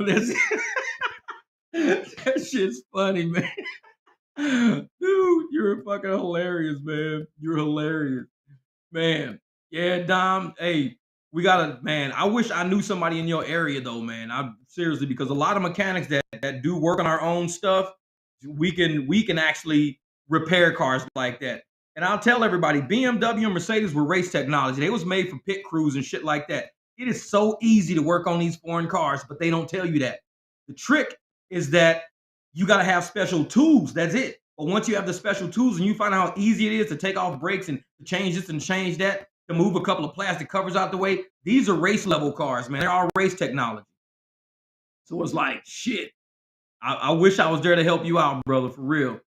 That shit's funny, man. Dude, you're fucking hilarious, man. You're hilarious. Man, yeah, Dom. Hey, we gotta, man. I wish I knew somebody in your area though, man. I seriously because a lot of mechanics that do work on our own stuff, we can actually repair cars like that. And I'll tell everybody, BMW and Mercedes were race technology. They was made for pit crews and shit like that. It is so easy to work on these foreign cars, but they don't tell you that. The trick is that you got to have special tools. That's it. But once you have the special tools and you find out how easy it is to take off brakes and to change this and change that, to move a couple of plastic covers out the way, these are race level cars, man. They're all race technology. So it's like, shit. I wish I was there to help you out, brother, for real.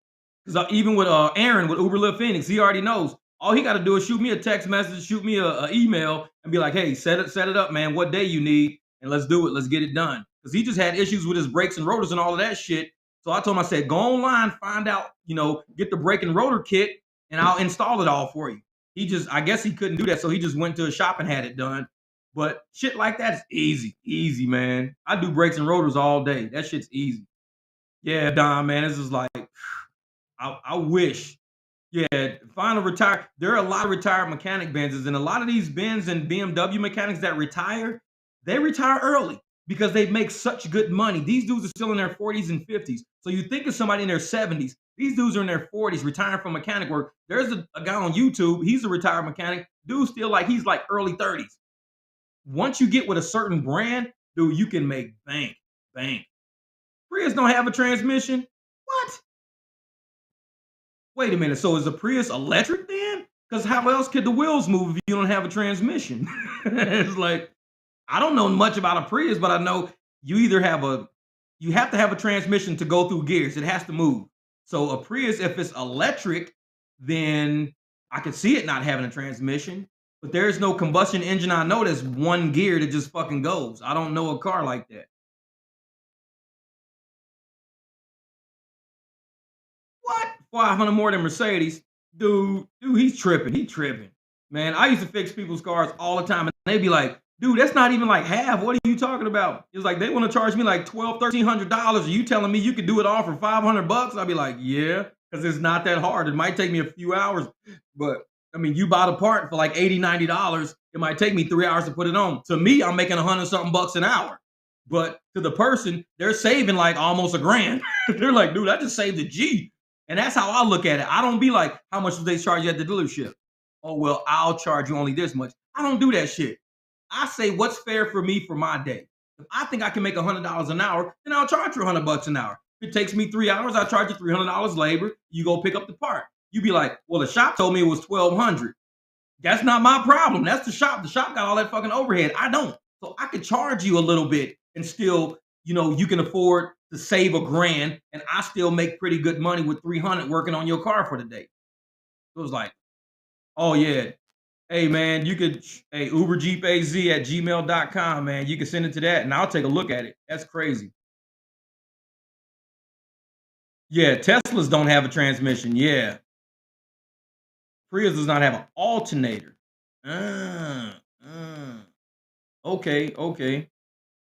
Because even with Aaron with Uber Lyft Phoenix, he already knows. All he got to do is shoot me a text message, shoot me a email, and be like, "Hey, set it up, man. What day you need, and let's do it. Let's get it done." Because he just had issues with his brakes and rotors and all of that shit. So I told him, I said, "Go online, find out, get the brake and rotor kit, and I'll install it all for you." I guess he couldn't do that, so he just went to a shop and had it done. But shit like that is easy, easy, man. I do brakes and rotors all day. That shit's easy. Yeah, Don, man. This is like I wish. Yeah, find a retire. There are a lot of retired mechanic Benzes, and a lot of these Benz and BMW mechanics that retire, they retire early because they make such good money. These dudes are still in their 40s and 50s. So you think of somebody in their 70s. These dudes are in their 40s retiring from mechanic work. There's a guy on YouTube, he's a retired mechanic. Dude still like he's like early 30s. Once you get with a certain brand, dude, you can make bank, bank. Prius don't have a transmission. What? Wait a minute. So is the Prius electric then? Because how else could the wheels move if you don't have a transmission? It's like I don't know much about a Prius, but I know you have to have a transmission to go through gears. It has to move. So a Prius, if it's electric, then I could see it not having a transmission. But there's no combustion engine I know that's one gear that just fucking goes. I don't know a car like that. What? 500 more than Mercedes? Dude, he's tripping. He tripping. Man, I used to fix people's cars all the time, and they'd be like, dude, that's not even like half. What are you talking about? It's like they want to charge me like $1,200, $1,300. Are you telling me you could do it all for 500 bucks? I'd be like, yeah, because it's not that hard. It might take me a few hours, but I mean, you buy the part for like $80, $90. It might take me 3 hours to put it on. To me, I'm making 100 something bucks an hour. But to the person, they're saving like almost a grand. They're like, dude, I just saved a G. And that's how I look at it. I don't be like, how much do they charge you at the dealership? Oh, well, I'll charge you only this much. I don't do that shit. I say what's fair for me for my day. If I think I can make $100 an hour, then I'll charge you 100 bucks an hour. If it takes me 3 hours, I charge you $300 labor. You go pick up the part. You be like, well, the shop told me it was 1,200. That's not my problem. That's the shop. The shop got all that fucking overhead. I don't. So I could charge you a little bit and still, you can afford to save a grand and I still make pretty good money with 300 working on your car for the day. So it was like, oh yeah. Hey man, you could hey UberJeepAZ at gmail.com, man. You can send it to that and I'll take a look at it. That's crazy. Yeah, Teslas don't have a transmission. Yeah. Prius does not have an alternator. Uh, uh. Okay, okay.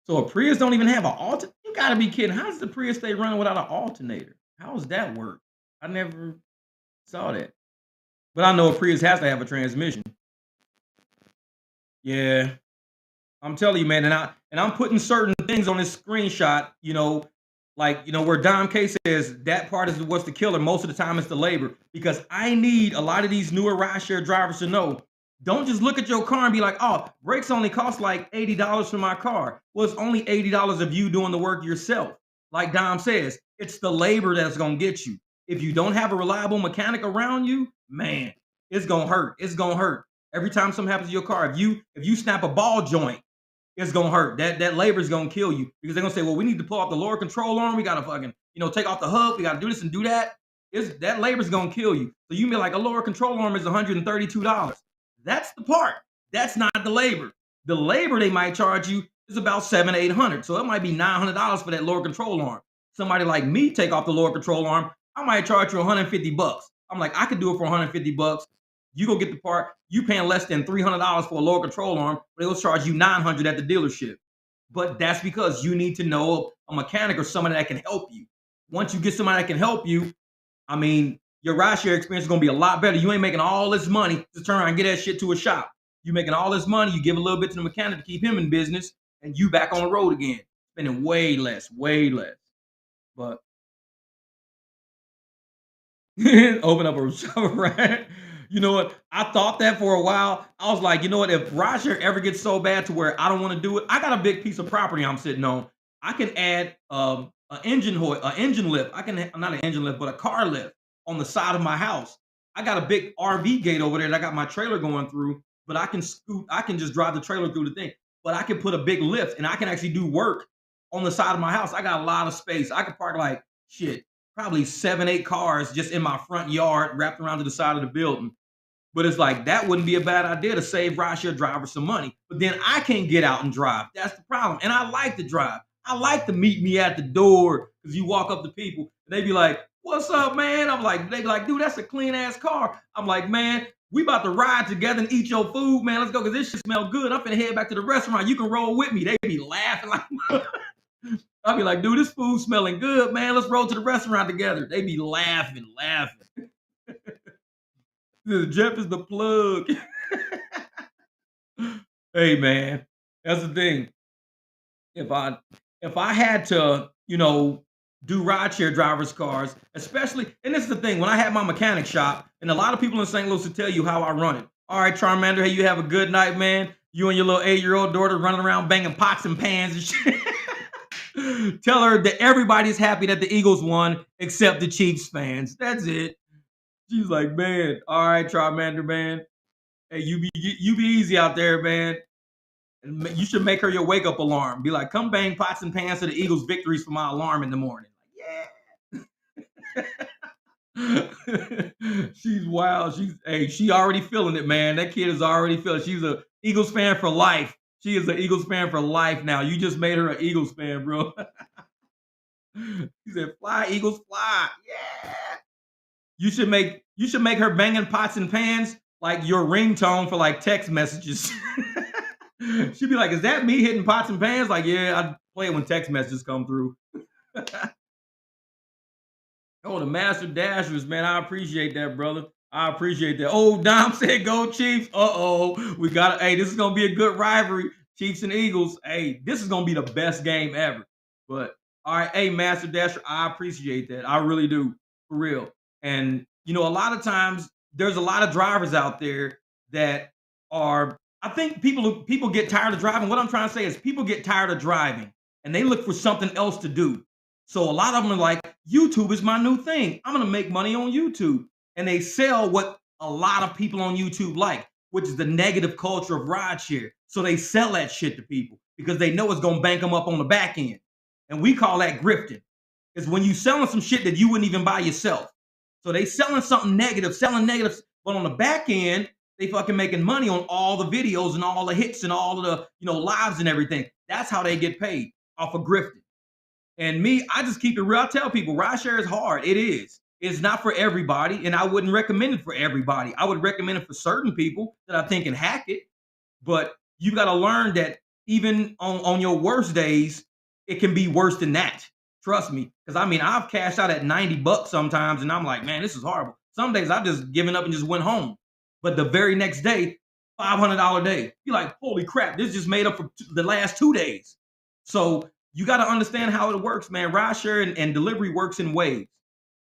So a Prius don't even have an alter. You gotta be kidding. How does the Prius stay running without an alternator? How does that work? I never saw that. But I know a Prius has to have a transmission. Yeah. I'm telling you, man, and I'm putting certain things on this screenshot, like where Dom K says that part is what's the killer. Most of the time, it's the labor because I need a lot of these newer rideshare drivers to know. Don't just look at your car and be like, "Oh, brakes only cost like $80 for my car." Well, it's only $80 of you doing the work yourself. Like Dom says, it's the labor that's gonna get you. If you don't have a reliable mechanic around you, man, it's gonna hurt. It's gonna hurt. Every time something happens to your car, if you snap a ball joint, it's gonna hurt. That labor is gonna kill you because they're gonna say, "Well, we need to pull off the lower control arm. We gotta fucking, take off the hub. We gotta do this and do that." That labor is gonna kill you. So you mean like a lower control arm is $132. That's the part. That's not the labor. The labor they might charge you is about 700, 800. So it might be $900 for that lower control arm. Somebody like me take off the lower control arm, I might charge you 150 bucks. I'm like, I could do it for 150 bucks. You go get the part. You paying less than $300 for a lower control arm, but they'll charge you 900 at the dealership. But that's because you need to know a mechanic or somebody that can help you. Once you get somebody that can help you, I mean, your rideshare experience is gonna be a lot better. You ain't making all this money to turn around and get that shit to a shop. You making all this money, you give a little bit to the mechanic to keep him in business, and you back on the road again, spending way less, way less. But open up a shop, right? You know what? I thought that for a while. I was like, you know what? If rideshare ever gets so bad to where I don't want to do it, I got a big piece of property I'm sitting on. I can add an engine lift. I can not an engine lift, but a car lift. on the side of my house. I got a big RV gate over there that I got my trailer going through, but I can just drive the trailer through the thing. But I can put a big lift and I can actually do work on the side of my house. I got a lot of space. I could park like shit, probably 7, 8 cars just in my front yard wrapped around to the side of the building. But it's like that wouldn't be a bad idea to save rideshare drivers some money. But then I can't get out and drive. That's the problem. And I like to drive. I like to meet me at the door because you walk up to people and they be like, "What's up, man?" I'm like, they be like, "Dude, that's a clean ass car." I'm like, "Man, we about to ride together and eat your food, man. Let's go because this shit smell good. I'm finna head back to the restaurant. You can roll with me." They be laughing like, I'll be like, "Dude, this food smelling good, man. Let's roll to the restaurant together." They be laughing, laughing. Jeff is the plug. Hey man, that's the thing. If I if I had to, do rideshare drivers' cars, especially, and this is the thing, when I had my mechanic shop, and a lot of people in St. Louis will tell you how I run it. All right, Charmander, hey, you have a good night, man. You and your little 8-year-old daughter running around banging pots and pans and shit. Tell her that everybody's happy that the Eagles won except the Chiefs fans. That's it. She's like, man, all right, Charmander, man. Hey, you be easy out there, man. And you should make her your wake up alarm. Be like, come bang pots and pans to the Eagles' victories for my alarm in the morning. Like, yeah. She's wild. She already feeling it, man. That kid is already feeling. She's a Eagles fan for life. She is an Eagles fan for life now. You just made her an Eagles fan, bro. He said, "Fly, Eagles, fly." Yeah. You should make her banging pots and pans like your ringtone for like text messages. She'd be like, "Is that me hitting pots and pans?" Like, yeah, I play it when text messages come through. Oh, the Master Dashers, man. I appreciate that, brother. I appreciate that. Oh, Dom said go Chiefs. Uh-oh. We got hey, this is gonna be a good rivalry. Chiefs and Eagles. Hey, this is gonna be the best game ever. But all right, hey, Master Dasher, I appreciate that. I really do, for real. And a lot of times there's a lot of drivers out there that are I think people get tired of driving. What I'm trying to say is people get tired of driving and they look for something else to do. So a lot of them are like, YouTube is my new thing. I'm gonna make money on YouTube. And they sell what a lot of people on YouTube like, which is the negative culture of rideshare. So they sell that shit to people because they know it's gonna bank them up on the back end. And we call that grifting. It's when you selling some shit that you wouldn't even buy yourself. So they selling something negative, selling negative, but on the back end, they fucking making money on all the videos and all the hits and all of the lives and everything. That's how they get paid, off of grifting. And me, I just keep it real. I tell people, rideshare is hard. It is. It's not for everybody, and I wouldn't recommend it for everybody. I would recommend it for certain people that I think can hack it. But you got to learn that even on your worst days, it can be worse than that. Trust me. Because I mean, I've cashed out at $90 sometimes, and I'm like, man, this is horrible. Some days I've just given up and just went home. But the very next day, $500 day. You're like, holy crap, this just made up for the last 2 days. So you got to understand how it works, man. Rideshare and delivery works in waves.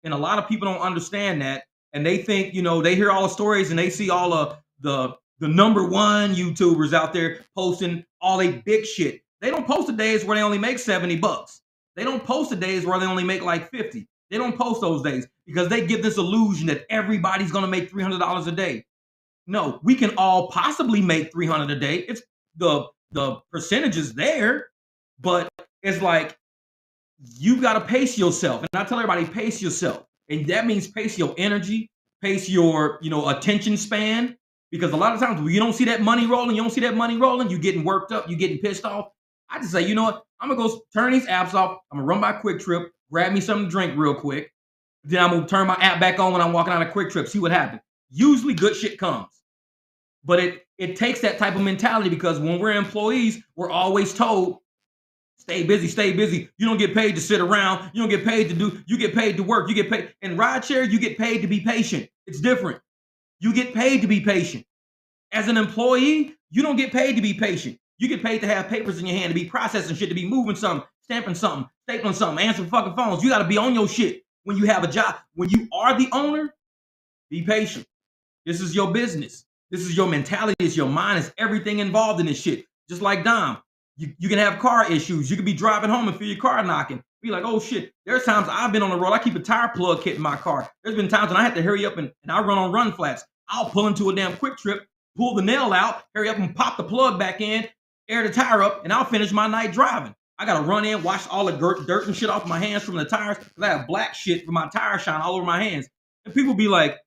And a lot of people don't understand that. And they think, they hear all the stories and they see all of the number one YouTubers out there posting all they big shit. They don't post the days where they only make $70. They don't post the days where they only make like 50. They don't post those days because they give this illusion that everybody's gonna make $300 a day. No, we can all possibly make 300 a day. It's the percentage is there, but it's like you got to pace yourself. And I tell everybody, pace yourself. And that means pace your energy, pace your, attention span. Because a lot of times when you don't see that money rolling, you getting worked up, you getting pissed off. I just say, you know what? I'm going to go turn these apps off. I'm going to run by Quick Trip, grab me something to drink real quick. Then I'm going to turn my app back on when I'm walking out of Quick Trip, see what happens. Usually good shit comes. But it takes that type of mentality because when we're employees, we're always told, stay busy, stay busy. You don't get paid to sit around. You don't get paid you get paid to work. You get paid. In rideshare, you get paid to be patient. It's different. You get paid to be patient. As an employee, you don't get paid to be patient. You get paid to have papers in your hand, to be processing shit, to be moving something, stamping something, stapling something, answering fucking phones. You got to be on your shit when you have a job. When you are the owner, be patient. This is your business. This is your mentality. It's your mind. It's everything involved in this shit. Just like Dom. You can have car issues. You could be driving home and feel your car knocking. Be like, oh shit. There's times I've been on the road. I keep a tire plug kit in my car. There's been times when I had to hurry up and I run on run flats. I'll pull into a damn quick trip, pull the nail out, hurry up and pop the plug back in, air the tire up, and I'll finish my night driving. I gotta run in, wash all the dirt and shit off my hands from the tires because I have black shit from my tire shine all over my hands. And people be like,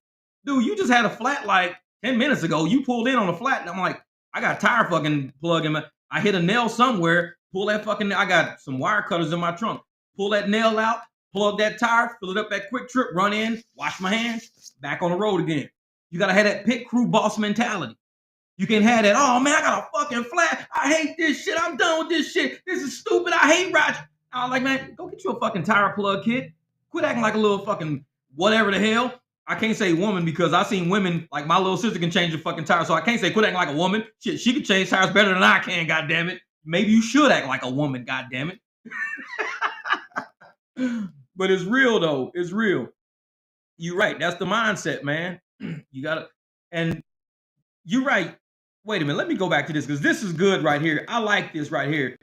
dude, you just had a flat like 10 minutes ago. You pulled in on a flat. And I'm like, I got a tire fucking plug in my, I hit a nail somewhere, pull that fucking, I got some wire cutters in my trunk. Pull that nail out, plug that tire, fill it up that quick trip, run in, wash my hands, back on the road again. You gotta have that pit crew boss mentality. You can have that, oh man, I got a fucking flat. I hate this shit. I'm done with this shit. This is stupid. I hate rides. I was like, man, go get you a fucking tire plug kit. Quit acting like a little fucking whatever the hell. I can't say woman because I seen women, like my little sister can change a fucking tire. So I can't say quit acting like a woman. Shit, she can change tires better than I can, goddamn it. Maybe you should act like a woman, goddamn it. But it's real though. It's real. You're right. That's the mindset, man. You gotta, and you're right. Wait a minute. Let me go back to this because this is good right here. I like this right here.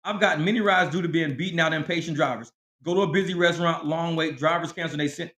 I've gotten many rides due to being beaten out impatient drivers. Go to a busy restaurant, long wait, drivers cancel. They sent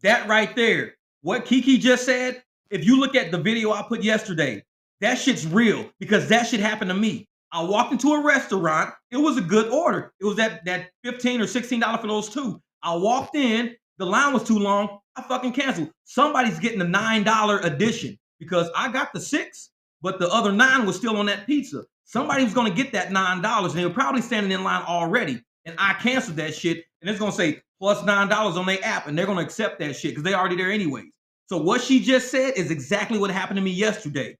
that right there. What Kiki just said. If you look at the video I put yesterday, that shit's real because that shit happened to me. I walked into a restaurant. It was a good order. It was that $15 or $16 for those two. I walked in. The line was too long. I fucking canceled. Somebody's getting the $9 edition because I got the 6, but the other 9 was still on that pizza. Somebody was going to get that $9, and they were probably standing in line already. And I canceled that shit, and it's going to say plus $9 on their app, and they're going to accept that shit because they're already there anyways. So what she just said is exactly what happened to me yesterday.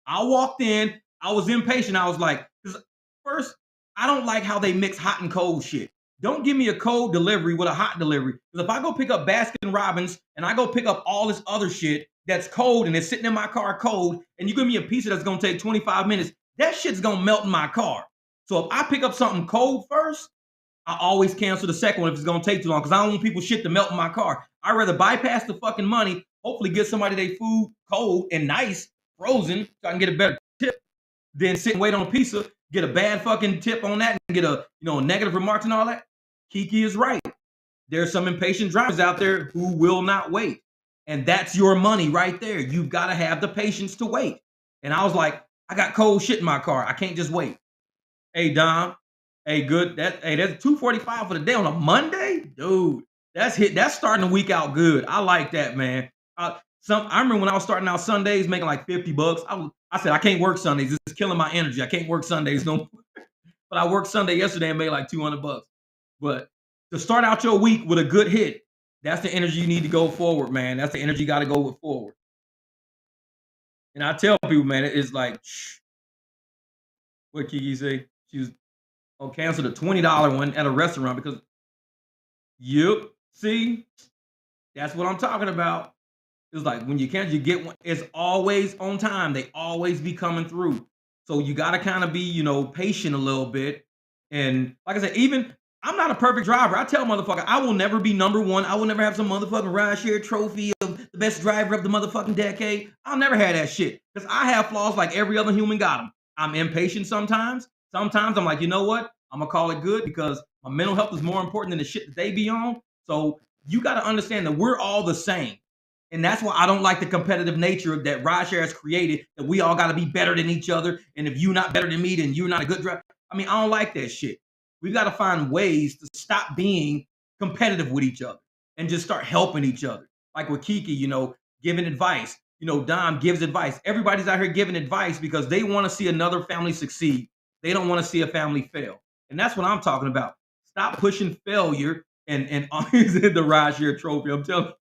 I walked in. I was impatient. I was like, because first, I don't like how they mix hot and cold shit. Don't give me a cold delivery with a hot delivery. Because if I go pick up Baskin Robbins and I go pick up all this other shit that's cold and it's sitting in my car cold, and you give me a pizza that's going to take 25 minutes, that shit's going to melt in my car. So if I pick up something cold first, I always cancel the second one if it's going to take too long because I don't want people's shit to melt in my car. I'd rather bypass the fucking money, hopefully get somebody their food cold and nice, frozen, so I can get a better tip, than sit and wait on a pizza, get a bad fucking tip on that, and get a negative remarks and all that. Kiki is right. There's some impatient drivers out there who will not wait. And that's your money right there. You've got to have the patience to wait. And I was like, I got cold shit in my car. I can't just wait. Hey, Dom. Hey, good. That's $2.45 for the day on a Monday? Dude, that's starting the week out good. I like that, man. I remember when I was starting out Sundays making like $50. I said, I can't work Sundays. This is killing my energy. I can't work Sundays no more. But I worked Sunday yesterday and made like $200. But to start out your week with a good hit, that's the energy you need to go forward, man. That's the energy you got to go with forward. And I tell people, man, it's like, shh. What Kiki say? She was cancel the $20 one at a restaurant because, yep, see, that's what I'm talking about. It's like when you cancel, you get one. It's always on time. They always be coming through. So you got to kind of be, patient a little bit. And like I said, even I'm not a perfect driver. I tell motherfucker, I will never be number one. I will never have some motherfucking rideshare trophy of the best driver of the motherfucking decade. I'll never have that shit because I have flaws like every other human got them. I'm impatient sometimes. Sometimes I'm like, you know what? I'm gonna call it good because my mental health is more important than the shit that they be on. So you got to understand that we're all the same. And that's why I don't like the competitive nature that rideshare has created, that we all got to be better than each other. And if you're not better than me, then you're not a good driver. I mean, I don't like that shit. We've got to find ways to stop being competitive with each other and just start helping each other. Like with Kiki, giving advice. Dom gives advice. Everybody's out here giving advice because they want to see another family succeed. They don't want to see a family fail. And that's what I'm talking about. Stop pushing failure and always in the rideshare trophy. I'm telling you.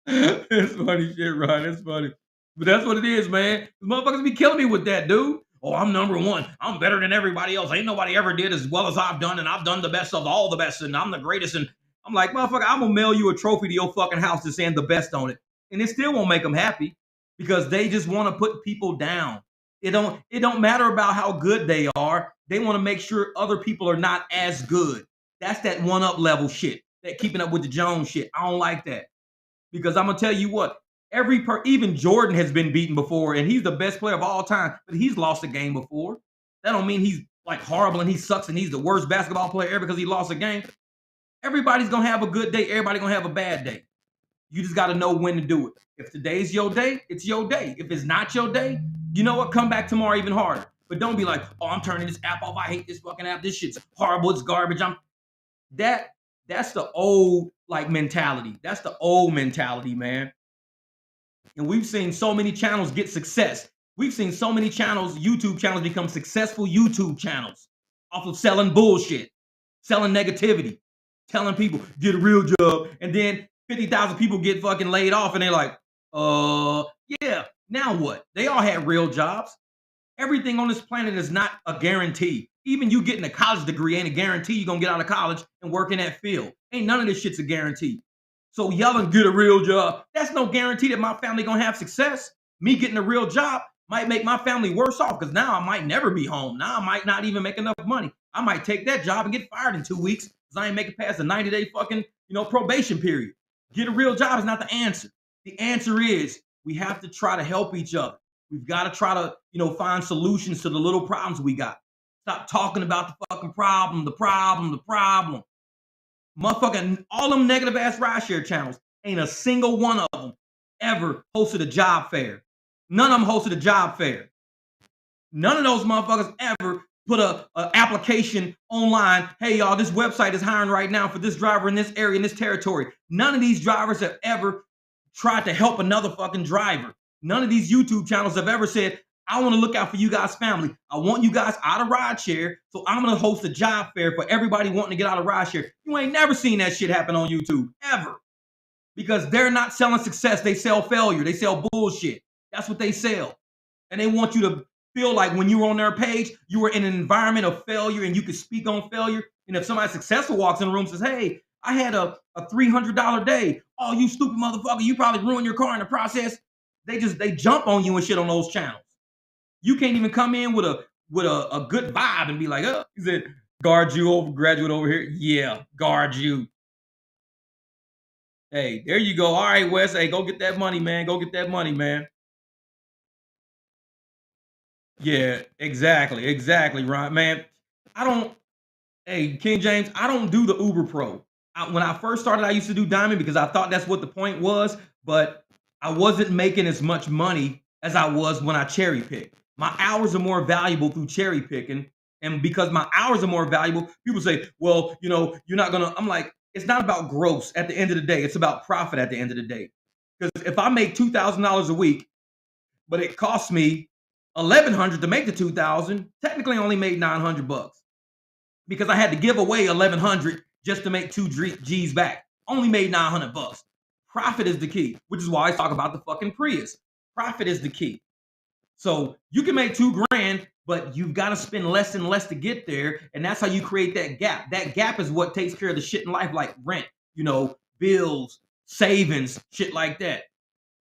It's funny shit, Ron. It's funny. But that's what it is, man. The motherfuckers be killing me with that, dude. Oh, I'm number one. I'm better than everybody else. Ain't nobody ever did as well as I've done, and I've done the best of all the best, and I'm the greatest. And I'm like, motherfucker, I'm gonna mail you a trophy to your fucking house just saying the best on it. And it still won't make them happy because they just want to put people down. It don't matter about how good they are. They want to make sure other people are not as good. That's that one-up level shit. That keeping up with the Jones shit. I don't like that. Because I'm gonna tell you what, even Jordan has been beaten before, and he's the best player of all time, but he's lost a game before. That don't mean he's like horrible and he sucks and he's the worst basketball player ever because he lost a game. Everybody's gonna have a good day. Everybody's gonna have a bad day. You just got to know when to do it. If today's your day, it's your day. If it's not your day, you know what? Come back tomorrow even harder. But don't be like, oh, I'm turning this app off. I hate this fucking app. This shit's horrible. It's garbage. That that's the old like mentality. That's the old mentality, man. And we've seen so many channels get success. We've seen so many channels, YouTube channels, become successful YouTube channels off of selling bullshit, selling negativity, telling people get a real job, and then 50,000 people get fucking laid off, and they're like, yeah, now what? They all had real jobs. Everything on this planet is not a guarantee. Even you getting a college degree ain't a guarantee you're gonna get out of college and work in that field. Ain't none of this shit's a guarantee. So yelling, get a real job. That's no guarantee that my family gonna have success. Me getting a real job might make my family worse off because now I might never be home. Now I might not even make enough money. I might take that job and get fired in 2 weeks because I ain't making past the 90-day fucking probation period. Get a real job is not the answer. The answer is we have to try to help each other. We've got to try to, find solutions to the little problems we got. Stop talking about the fucking problem, the problem, the problem. Motherfucking all them negative ass rideshare channels, ain't a single one of them ever hosted a job fair. None of them hosted a job fair. None of those motherfuckers ever put a application online. Hey, y'all, this website is hiring right now for this driver in this area, in this territory. None of these drivers have ever tried to help another fucking driver. None of these YouTube channels have ever said, I want to look out for you guys' family. I want you guys out of rideshare, so I'm going to host a job fair for everybody wanting to get out of rideshare. You ain't never seen that shit happen on YouTube, ever. Because they're not selling success. They sell failure. They sell bullshit. That's what they sell. And they want you to feel like when you were on their page, you were in an environment of failure and you could speak on failure. And if somebody successful walks in the room and says, hey, I had a $300 day. Oh, you stupid motherfucker. You probably ruined your car in the process. They jump on you and shit on those channels. You can't even come in with a good vibe and be like, oh, he said, guard you over, graduate over here. Yeah, guard you. Hey, there you go. All right, Wes. Hey, go get that money, man. Go get that money, man. Yeah, exactly, Ron. Man, I don't. Hey, King James, I don't do the Uber Pro. When I first started, I used to do Diamond because I thought that's what the point was, but I wasn't making as much money as I was when I cherry picked. My hours are more valuable through cherry picking. And because my hours are more valuable, people say, well, you're not going to. I'm like, it's not about gross at the end of the day. It's about profit at the end of the day. Because if I make $2,000 a week, but it cost me 1,100 to make the 2,000, technically I only made 900 bucks because I had to give away 1,100 just to make 2 G's back. Only made 900 bucks. Profit is the key, which is why I talk about the fucking Prius. Profit is the key. So you can make 2 grand, but you've got to spend less and less to get there. And that's how you create that gap. That gap is what takes care of the shit in life, like rent, bills, savings, shit like that.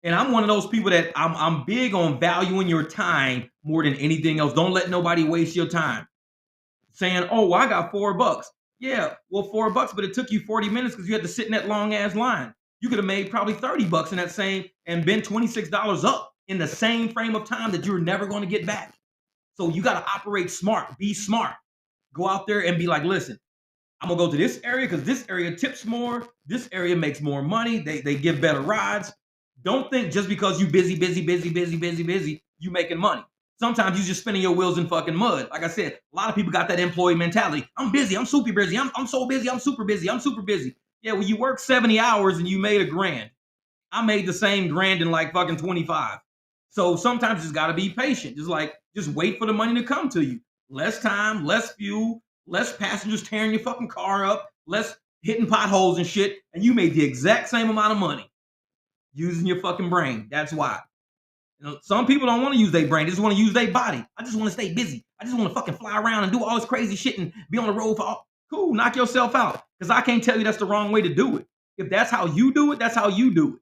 And I'm one of those people that I'm big on valuing your time more than anything else. Don't let nobody waste your time. Saying, oh, well, I got $4. Yeah, well, $4, but it took you 40 minutes because you had to sit in that long ass line. You could have made probably $30 in that same and been $26 up in the same frame of time that you're never going to get back. So you got to operate smart, be smart. Go out there and be like, listen, I'm gonna go to this area because this area tips more. This area makes more money. They give better rides. Don't think just because you busy, you making money. Sometimes you just spinning your wheels in fucking mud. Like I said, a lot of people got that employee mentality. I'm busy. I'm super busy. I'm so busy. I'm super busy. I'm super busy. Yeah, well, you work 70 hours and you made a grand. I made the same grand in like fucking 25. So sometimes you just gotta be patient. Just wait for the money to come to you. Less time, less fuel, less passengers tearing your fucking car up, less hitting potholes and shit, and you made the exact same amount of money using your fucking brain. That's why. Some people don't want to use their brain. They just want to use their body. I just want to stay busy. I just want to fucking fly around and do all this crazy shit and be on the road for all. Cool, knock yourself out. Because I can't tell you that's the wrong way to do it. If that's how you do it, that's how you do it.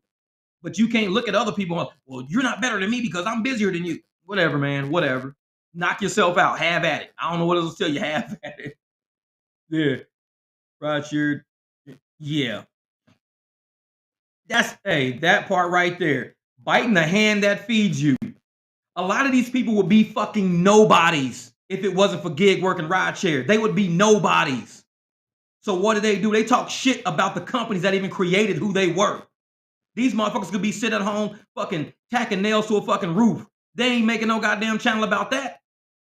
But you can't look at other people and, well, you're not better than me because I'm busier than you. Whatever, man, whatever. Knock yourself out. Have at it. I don't know what else to tell you. Have at it. Yeah. Right, sure. Yeah. That part right there. Biting the hand that feeds you. A lot of these people would be fucking nobodies if it wasn't for gig work and rideshare. They would be nobodies. So what do? They talk shit about the companies that even created who they were. These motherfuckers could be sitting at home fucking tacking nails to a fucking roof. They ain't making no goddamn channel about that.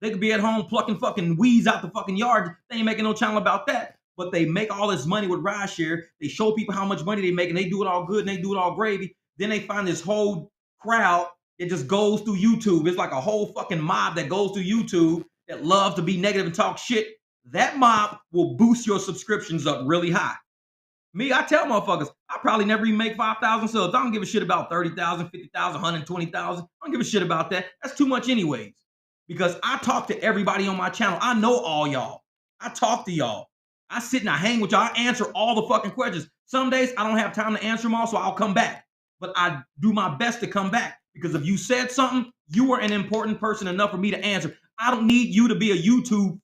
They could be at home plucking fucking weeds out the fucking yard. They ain't making no channel about that. But they make all this money with rideshare. They show people how much money they make, and they do it all good and they do it all gravy. Then they find this whole crowd that just goes through YouTube. It's like a whole fucking mob that goes through YouTube that loves to be negative and talk shit. That mob will boost your subscriptions up really high. Me, I tell motherfuckers, I probably never even make 5,000 subs. I don't give a shit about 30,000, 50,000, 120,000. I don't give a shit about that. That's too much anyways. Because I talk to everybody on my channel. I know all y'all. I talk to y'all. I sit and I hang with y'all. I answer all the fucking questions. Some days I don't have time to answer them all, so I'll come back. But I do my best to come back. Because if you said something, you were an important person enough for me to answer. I don't need you to be a YouTuber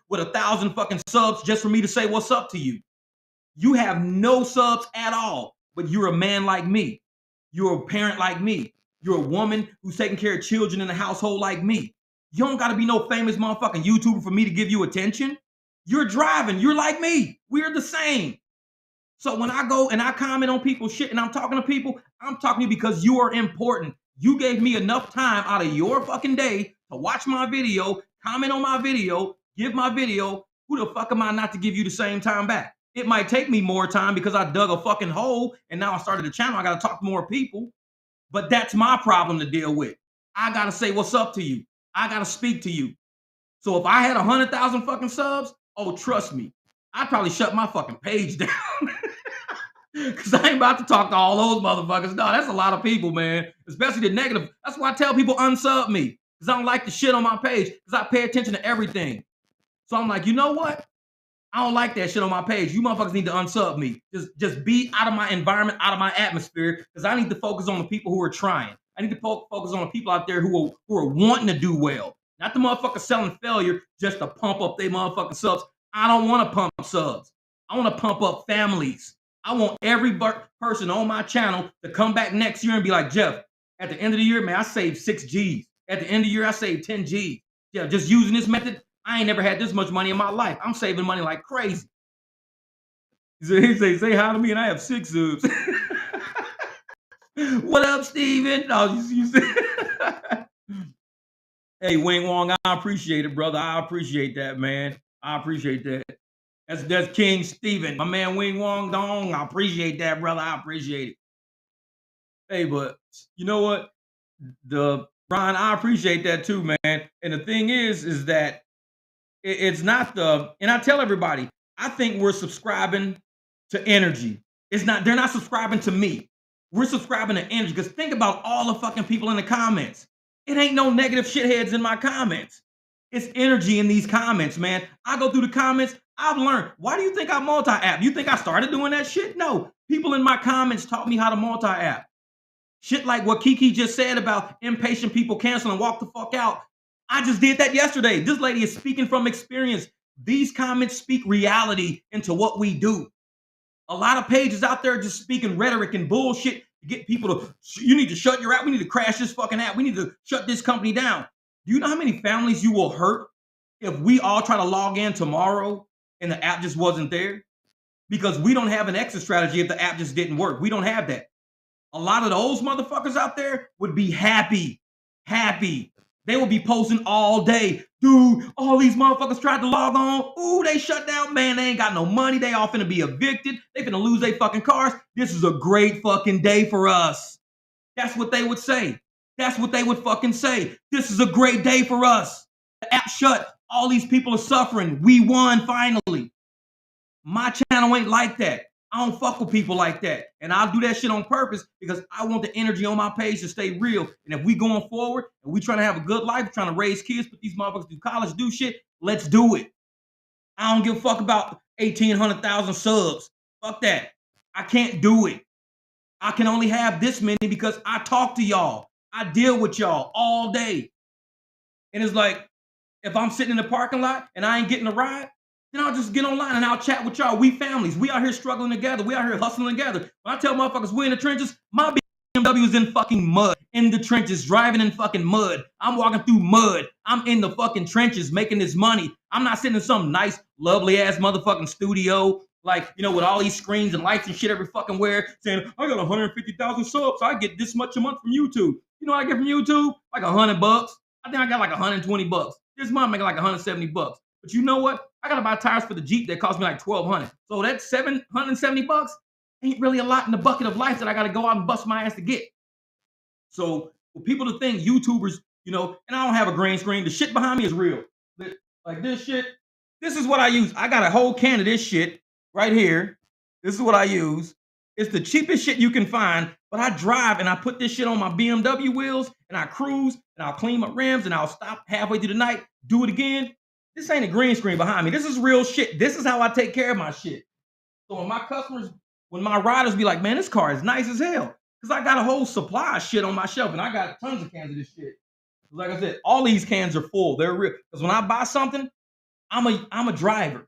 with 1,000 fucking subs just for me to say what's up to you. You have no subs at all, but you're a man like me. You're a parent like me. You're a woman who's taking care of children in the household like me. You don't got to be no famous motherfucking YouTuber for me to give you attention. You're driving. You're like me. We're the same. So when I go and I comment on people's shit and I'm talking to people, I'm talking to you because you are important. You gave me enough time out of your fucking day to watch my video, comment on my video, give my video. Who the fuck am I not to give you the same time back? It might take me more time because I dug a fucking hole and now I started a channel. I got to talk to more people. But that's my problem to deal with. I got to say what's up to you. I got to speak to you. So if I had 100,000 fucking subs, oh, trust me, I'd probably shut my fucking page down. Because I ain't about to talk to all those motherfuckers. No, that's a lot of people, man. Especially the negative. That's why I tell people unsub me. Because I don't like the shit on my page. Because I pay attention to everything. So I'm like, you know what? I don't like that shit on my page. You motherfuckers need to unsub me. Just be out of my environment, out of my atmosphere, because I need to focus on the people who are trying. I need to focus on the people out there who are wanting to do well. Not the motherfuckers selling failure just to pump up their motherfucking subs. I don't want to pump subs. I want to pump up families. I want every person on my channel to come back next year and be like, Jeff, at the end of the year, man, I saved 6 G's. At the end of the year, I saved 10 G's. Yeah, just using this method, I ain't never had this much money in my life. I'm saving money like crazy. He say hi to me, and I have 6 subs. What up, Steven? No, you Hey, Wing Wong, I appreciate it, brother. I appreciate that, man. I appreciate that. That's King Steven. My man Wing Wong Dong. I appreciate that, brother. I appreciate it. Hey, but you know what? Brian, I appreciate that too, man. And the thing is that it's not and I tell everybody, I think we're subscribing to energy. They're not subscribing to me. We're subscribing to energy. Because think about all the fucking people in the comments. It ain't no negative shitheads in my comments. It's energy in these comments, man. I go through the comments. I've learned. Why do you think I multi-app? You think I started doing that shit? No. People in my comments taught me how to multi-app. Shit like what Kiki just said about impatient people cancel and walk the fuck out. I just did that yesterday. This lady is speaking from experience. These comments speak reality into what we do. A lot of pages out there just speaking rhetoric and bullshit to get people to, you need to shut your app. We need to crash this fucking app. We need to shut this company down. Do you know how many families you will hurt if we all try to log in tomorrow and the app just wasn't there? Because we don't have an exit strategy if the app just didn't work. We don't have that. A lot of those motherfuckers out there would be happy. They will be posting all day. Dude, all these motherfuckers tried to log on. Ooh, they shut down. Man, they ain't got no money. They all finna be evicted. They finna lose their fucking cars. This is a great fucking day for us. That's what they would say. That's what they would fucking say. This is a great day for us. The app shut. All these people are suffering. We won finally. My channel ain't like that. I don't fuck with people like that. And I'll do that shit on purpose because I want the energy on my page to stay real. And if we going forward and we trying to have a good life, trying to raise kids, put these motherfuckers through college, do shit, let's do it. I don't give a fuck about 1,800,000 subs. Fuck that. I can't do it. I can only have this many because I talk to y'all. I deal with y'all all day. And it's like, if I'm sitting in the parking lot and I ain't getting a ride, then I'll just get online and I'll chat with y'all. We families. We out here struggling together. We out here hustling together. When I tell motherfuckers we in the trenches, my BMW is in fucking mud, in the trenches, driving in fucking mud. I'm walking through mud. I'm in the fucking trenches making this money. I'm not sitting in some nice, lovely ass motherfucking studio, like, with all these screens and lights and shit every fucking where, saying, I got 150,000 subs. So I get this much a month from YouTube. You know what I get from YouTube? Like $100. I think I got like $120. This month I'm making like $170. But you know what? I gotta buy tires for the Jeep that cost me like $1,200. So that's $770 ain't really a lot in the bucket of life that I gotta go out and bust my ass to get. So for people to think YouTubers, and I don't have a green screen. The shit behind me is real. Like this shit, this is what I use. I got a whole can of this shit right here. This is what I use. It's the cheapest shit you can find, but I drive and I put this shit on my BMW wheels and I cruise and I'll clean my rims and I'll stop halfway through the night, do it again. This ain't a green screen behind me. This is real shit. This is how I take care of my shit. So when my riders be like, man, this car is nice as hell. Because I got a whole supply of shit on my shelf and I got tons of cans of this shit. Like I said, all these cans are full. They're real. Because when I buy something, I'm a driver.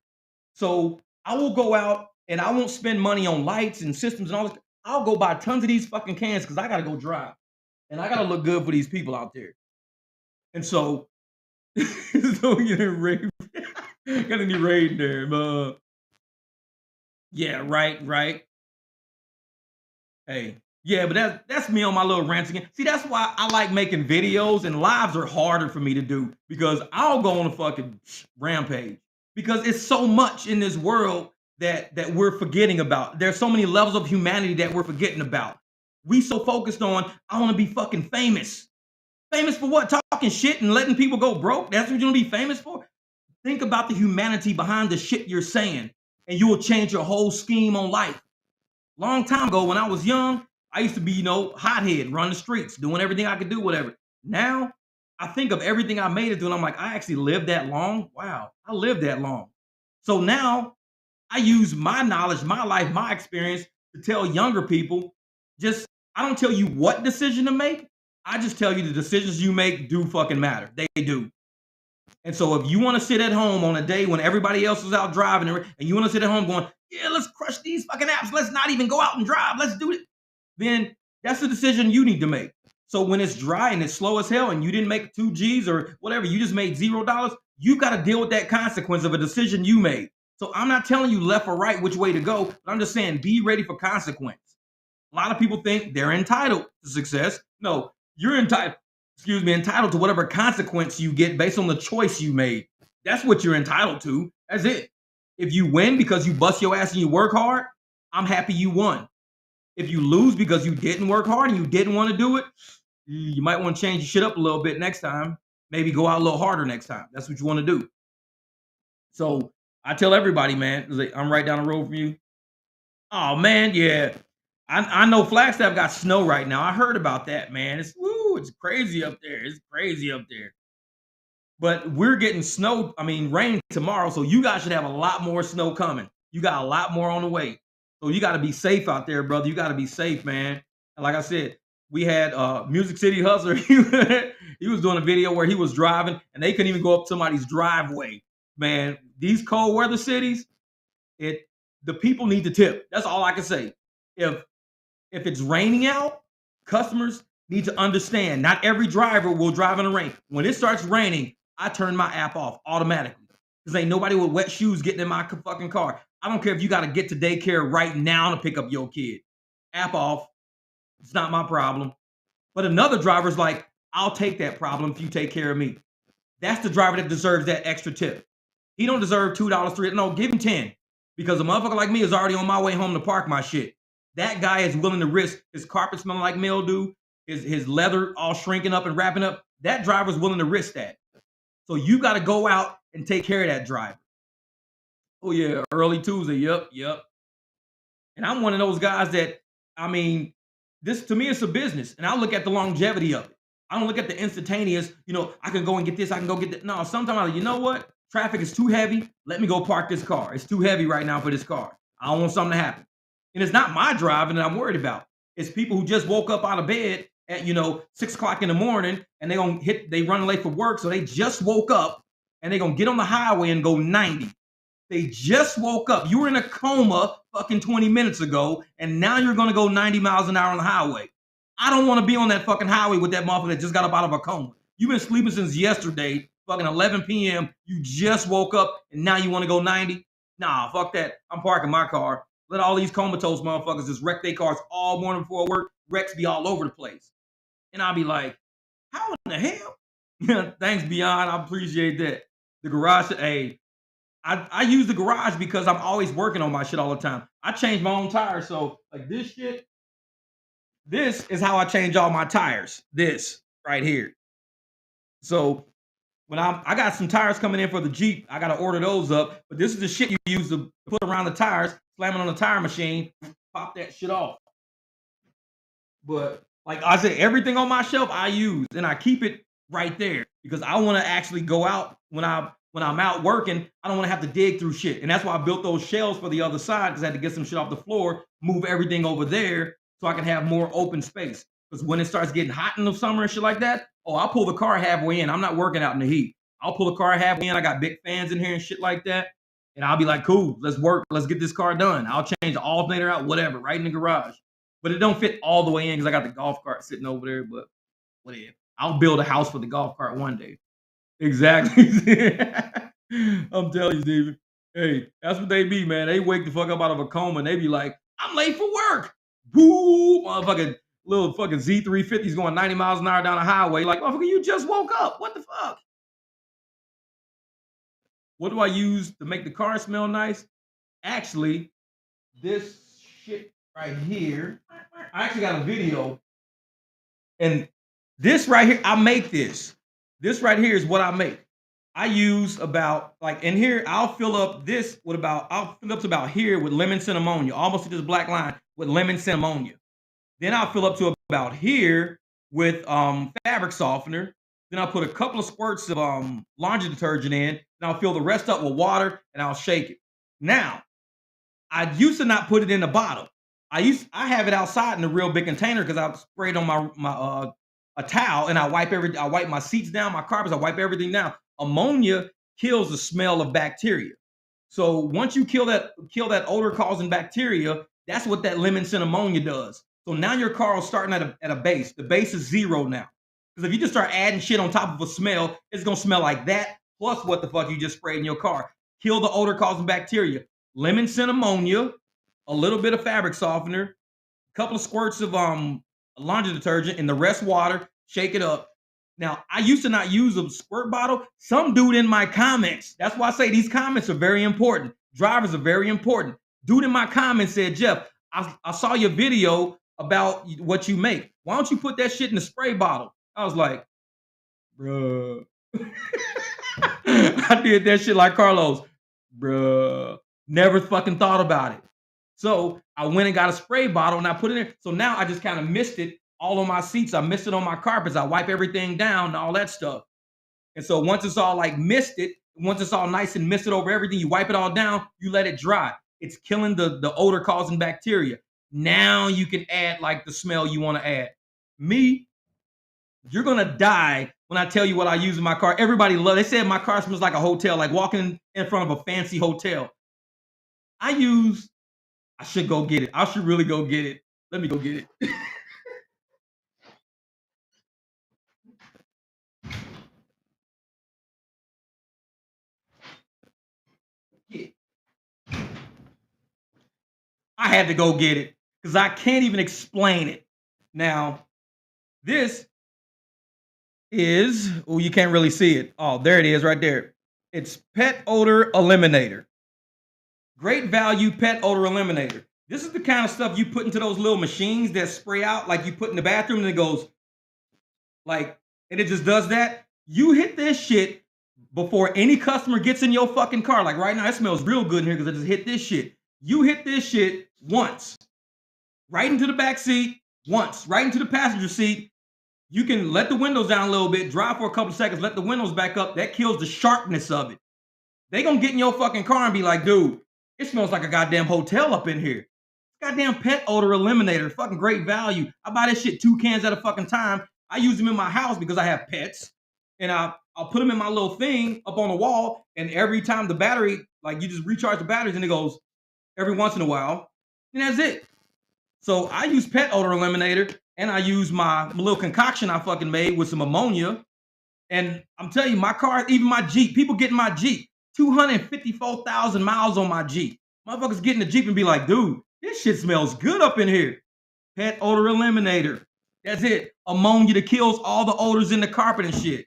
So I will go out and I won't spend money on lights and systems and all this. I'll go buy tons of these fucking cans because I gotta go drive. And I gotta look good for these people out there. And so, so you know, got any raid there, yeah, right. Hey, yeah, but that's me on my little rants again. See, that's why I like making videos, and lives are harder for me to do because I'll go on a fucking rampage because it's so much in this world that we're forgetting about. There's so many levels of humanity that we're forgetting about. We so focused on I want to be fucking famous. Famous for what? Talking shit and letting people go broke? That's what you want to be famous for? Think about the humanity behind the shit you're saying, and you will change your whole scheme on life. Long time ago, when I was young, I used to be, hothead, run the streets, doing everything I could do, whatever. Now, I think of everything I made it through, and I'm like, I actually lived that long. Wow, I lived that long. So now I use my knowledge, my life, my experience to tell younger people, I don't tell you what decision to make. I just tell you the decisions you make do fucking matter. They do. And so if you want to sit at home on a day when everybody else is out driving and you want to sit at home going, yeah, let's crush these fucking apps. Let's not even go out and drive. Let's do it. Then that's the decision you need to make. So when it's dry and it's slow as hell and you didn't make 2Gs or whatever, you just made $0, you've got to deal with that consequence of a decision you made. So I'm not telling you left or right which way to go, but I'm just saying be ready for consequence. A lot of people think they're entitled to success. No, you're entitled to whatever consequence you get based on the choice you made. That's what you're entitled to. That's it. If you win because you bust your ass and you work hard, I'm happy you won. If you lose because you didn't work hard and you didn't want to do it, you might want to change your shit up a little bit next time. Maybe go out a little harder next time. That's what you want to do. So I tell everybody, man, I'm right down the road from you. Oh man, yeah. I know Flagstaff got snow right now. I heard about that, man. It's crazy up there. It's crazy up there. But we're getting rain tomorrow, so you guys should have a lot more snow coming. You got a lot more on the way. So you got to be safe out there, brother. You got to be safe, man. And like I said, we had Music City Hustler. He was doing a video where he was driving, and they couldn't even go up somebody's driveway. Man, these cold weather cities, the people need to tip. That's all I can say. If it's raining out, customers need to understand not every driver will drive in the rain. When it starts raining, I turn my app off automatically because ain't nobody with wet shoes getting in my fucking car. I don't care if you got to get to daycare right now to pick up your kid. App off. It's not my problem. But another driver's like, I'll take that problem if you take care of me. That's the driver that deserves that extra tip. He don't deserve $2, $3. No, give him 10 because a motherfucker like me is already on my way home to park my shit. That guy is willing to risk his carpet smelling like mildew, his leather all shrinking up and wrapping up. That driver's willing to risk that. So you got to go out and take care of that driver. Oh yeah, early Tuesday. Yep. And I'm one of those guys that, this to me it's a business, and I look at the longevity of it. I don't look at the instantaneous. I can go and get this. I can go get that. No, sometimes I'm like, you know what? Traffic is too heavy. Let me go park this car. It's too heavy right now for this car. I don't want something to happen. And it's not my driving that I'm worried about. It's people who just woke up out of bed at 6 o'clock in the morning and they run late for work, so they just woke up and they're gonna get on the highway and go 90. They just woke up. You were in a coma fucking 20 minutes ago, and now you're gonna go 90 miles an hour on the highway. I don't want to be on that fucking highway with that motherfucker that just got up out of a coma. You've been sleeping since yesterday, fucking 11 p.m. You just woke up and now you want to go 90? Nah, fuck that. I'm parking my car. Let all these comatose motherfuckers just wreck their cars all morning before work. Wrecks be all over the place. And I'll be like, how in the hell? Thanks, Beyond. I appreciate that. The garage, hey, I use the garage because I'm always working on my shit all the time. I change my own tires. So, like this shit, this is how I change all my tires. This right here. So when I got some tires coming in for the Jeep, I gotta order those up. But this is the shit you use to put around the tires, slam it on the tire machine, pop that shit off. But like I said, everything on my shelf I use and I keep it right there because I want to actually go out when I'm out working. I don't want to have to dig through shit, and that's why I built those shelves for the other side because I had to get some shit off the floor, move everything over there so I can have more open space. Because when it starts getting hot in the summer and shit like that, oh, I'll pull the car halfway in. I'm not working out in the heat. I'll pull the car halfway in. I got big fans in here and shit like that. And I'll be like, cool, let's work. Let's get this car done. I'll change the alternator out, whatever, right in the garage. But it don't fit all the way in because I got the golf cart sitting over there. But whatever. I'll build a house for the golf cart one day. Exactly. I'm telling you, Steven. Hey, that's what they be, man. They wake the fuck up out of a coma and they be like, I'm late for work. Boo, motherfucking little fucking Z350s going 90 miles an hour down the highway. Like, motherfucker, you just woke up. What the fuck? What do I use to make the car smell nice? Actually, this shit right here. I actually got a video. And this right here, I make this. This right here is what I make. I use about like in here, I'll fill up this with about I'll fill up to about here with lemon scent ammonia, almost to this black line with lemon scent ammonia. Then I'll fill up to about here with fabric softener. Then I'll put a couple of squirts of laundry detergent in, and I'll fill the rest up with water and I'll shake it. Now, I used to not put it in the bottle. I have it outside in a real big container because I spray it on my a towel and I wipe my seats down, my carpets, I wipe everything down. Ammonia kills the smell of bacteria. So once you kill that odor causing bacteria, that's what that lemon scent ammonia does. So now your car is starting at a base. The base is zero now. Because if you just start adding shit on top of a smell, it's gonna smell like that plus what the fuck you just sprayed in your car. Kill the odor causing bacteria. Lemon scent ammonia, a little bit of fabric softener, a couple of squirts of laundry detergent, and the rest water. Shake it up. Now, I used to not use a squirt bottle. Some dude in my comments, that's why I say these comments are very important. Drivers are very important. Dude in my comments said, Jeff, I saw your video about what you make. Why don't you put that shit in the spray bottle? I was like, bruh. I did that shit like Carlos. Bruh. Never fucking thought about it. So I went and got a spray bottle and I put it in. So now I just kind of missed it all on my seats. I missed it on my carpets. I wipe everything down and all that stuff. And so once it's all like misted, once it's all nice and misted over everything, you wipe it all down, you let it dry. It's killing the odor causing bacteria. Now you can add like the smell you want to add. Me, you're gonna die when I tell you what I use in my car. Everybody loves. They said my car smells like a hotel, like walking in front of a fancy hotel. I use. I should go get it. I should really go get it. Let me go get it. Yeah. I had to go get it because I can't even explain it. Now, this is, oh, you can't really see it. Oh, there it is right there. It's pet odor eliminator. Great value pet odor eliminator. This is the kind of stuff you put into those little machines that spray out like you put in the bathroom and it goes like, and it just does that. You hit this shit before any customer gets in your fucking car. Like right now, it smells real good in here because I just hit this shit. You hit this shit once, right into the back seat, once, right into the passenger seat. You can let the windows down a little bit, drive for a couple of seconds, let the windows back up. That kills the sharpness of it. They gonna get in your fucking car and be like, dude, it smells like a goddamn hotel up in here. Goddamn pet odor eliminator, fucking great value. I buy this shit 2 cans at a fucking time. I use them in my house because I have pets, and I'll put them in my little thing up on the wall. And every time the battery, like you just recharge the batteries, and it goes every once in a while, and that's it. So I use pet odor eliminator, and I use my little concoction I fucking made with some ammonia. And I'm telling you, my car, even my Jeep, people get in my Jeep, 254,000 miles on my Jeep. Motherfuckers get in the Jeep and be like, dude, this shit smells good up in here. Pet odor eliminator. That's it. Ammonia that kills all the odors in the carpet and shit.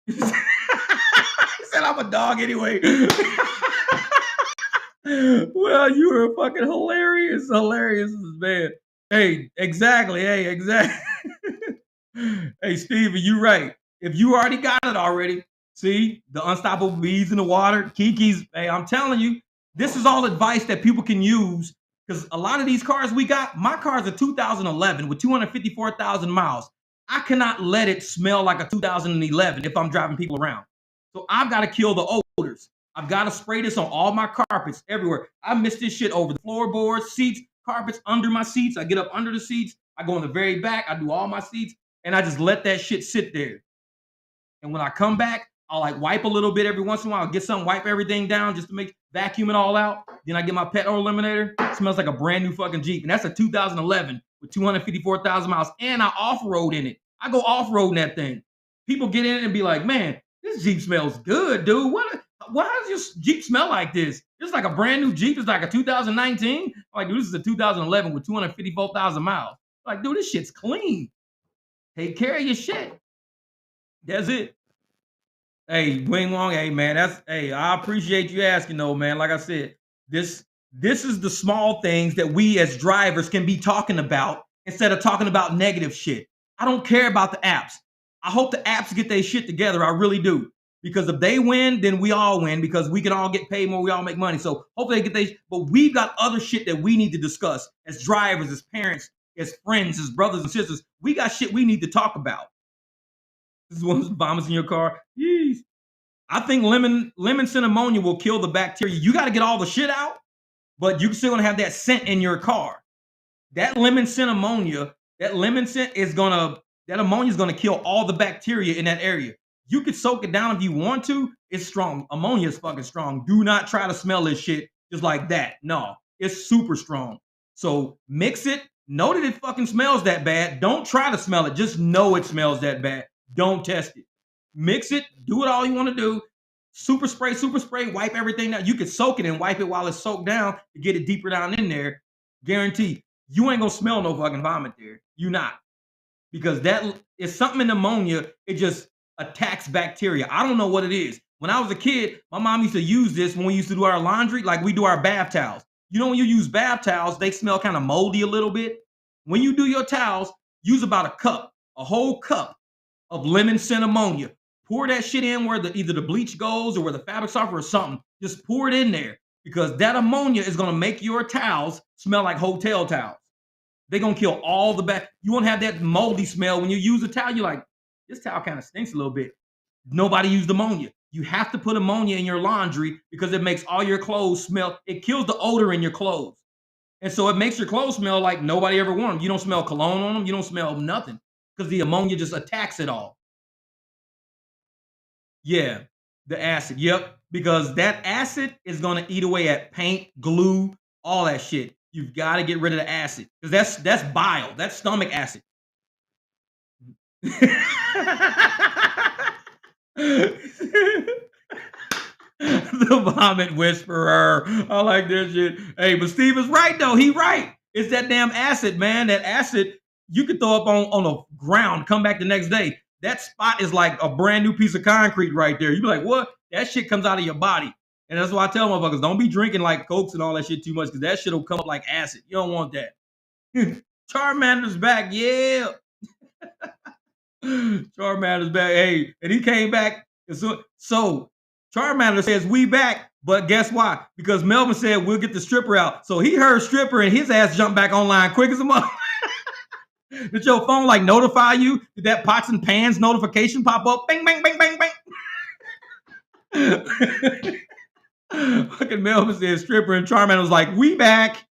He said I'm a dog anyway. Well, you are fucking hilarious. Hilarious, man. Hey, exactly. Hey, exactly. Hey, Steven, you right. If you already got it already, see the unstoppable bees in the water, Kiki's. Hey, I'm telling you, this is all advice that people can use because a lot of these cars we got, my car's a 2011 with 254,000 miles. I cannot let it smell like a 2011 if I'm driving people around. So I've got to kill the odors. I've got to spray this on all my carpets everywhere. I miss this shit over the floorboards, seats, carpets, under my seats. I get up under the seats. I go in the very back. I do all my seats and I just let that shit sit there. And when I come back, I'll like wipe a little bit every once in a while, get something, wipe everything down just to make vacuum it all out. Then I get my pet odor eliminator. It smells like a brand new fucking Jeep. And that's a 2011 with 254,000 miles. And I off-road in it. I go off-road in that thing. People get in it and be like, man, this Jeep smells good, dude. Why does your Jeep smell like this? It's like a brand new Jeep. It's like a 2019. I'm like, dude, this is a 2011 with 254,000 miles. Like, dude, this shit's clean. Take care of your shit. That's it. Hey, Wing Wong, hey man, I appreciate you asking though, man. Like I said, this is the small things that we as drivers can be talking about instead of talking about negative shit. I don't care about the apps. I hope the apps get their shit together. I really do. Because if they win, then we all win because we can all get paid more, we all make money. So hopefully they get they but we've got other shit that we need to discuss as drivers, as parents, as friends, as brothers and sisters. We got shit we need to talk about. This is one of those vomits in your car. Yeesh. I think lemon scent ammonia will kill the bacteria. You got to get all the shit out, but you still gonna have that scent in your car. That lemon scent ammonia, that lemon scent is gonna that ammonia is gonna kill all the bacteria in that area. You could soak it down if you want to. It's strong. Ammonia is fucking strong. Do not try to smell this shit just like that. No, it's super strong. So mix it. Know that it fucking smells that bad. Don't try to smell it. Just know it smells that bad. Don't test it. Mix it. Do it all you want to do. Super spray, wipe everything down. You can soak it and wipe it while it's soaked down to get it deeper down in there. Guarantee you ain't gonna smell no fucking vomit there. You not. Because that is something in ammonia, it just attacks bacteria. I don't know what it is. When I was a kid, my mom used to use this when we used to do our laundry, like we do our bath towels. You know, when you use bath towels, they smell kind of moldy a little bit. When you do your towels, use about a cup, a whole cup of lemon scent ammonia. Pour that shit in where either the bleach goes or where the fabric softener or something. Just pour it in there because that ammonia is going to make your towels smell like hotel towels. They're going to kill all the back. You won't have that moldy smell when you use a towel. You're like, this towel kind of stinks a little bit. Nobody used ammonia. You have to put ammonia in your laundry because it makes all your clothes smell. It kills the odor in your clothes. And so it makes your clothes smell like nobody ever wore them. You don't smell cologne on them. You don't smell nothing because the ammonia just attacks it all. Yeah, the acid. Yep, because that acid is gonna eat away at paint, glue, all that shit. You've got to get rid of the acid because that's bile. That's stomach acid. The vomit whisperer. I like that shit. Hey, but Steve is right though. He right. It's that damn acid, man. That acid you could throw up on the ground, come back the next day. That spot is like a brand new piece of concrete right there. You be like, what? That shit comes out of your body. And that's why I tell motherfuckers, don't be drinking like cokes and all that shit too much because that shit will come up like acid. You don't want that. Charmander's back, yeah. Charmander's back. Hey, and he came back. So Charmander says we back, but guess why? Because Melvin said we'll get the stripper out. So he heard stripper and his ass jumped back online quick as a mother. Did your phone like notify you? Did that pots and pans notification pop up? Bang, bang, bang, bang, bang. Fucking Melvin said stripper and Charmander was like, we back.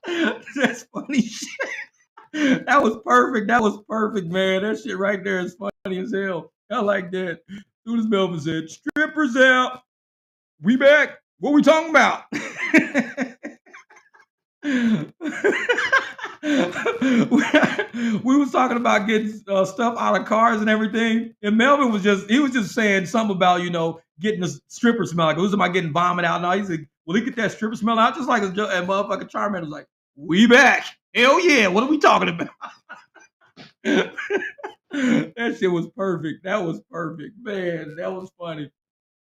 That's funny shit. That was perfect. That was perfect, man. That shit right there is funny as hell. I like that. As soon as Melvin said, strippers out. We back. What we talking about? We was talking about getting stuff out of cars and everything, and Melvin was just saying something about getting the stripper smell. Like it was about getting vomit out. Now he's like, "Will he get that stripper smell out?" Just like and motherfucking Charmander was like, "We back, hell yeah! What are we talking about?" That shit was perfect. That was perfect, man. That was funny.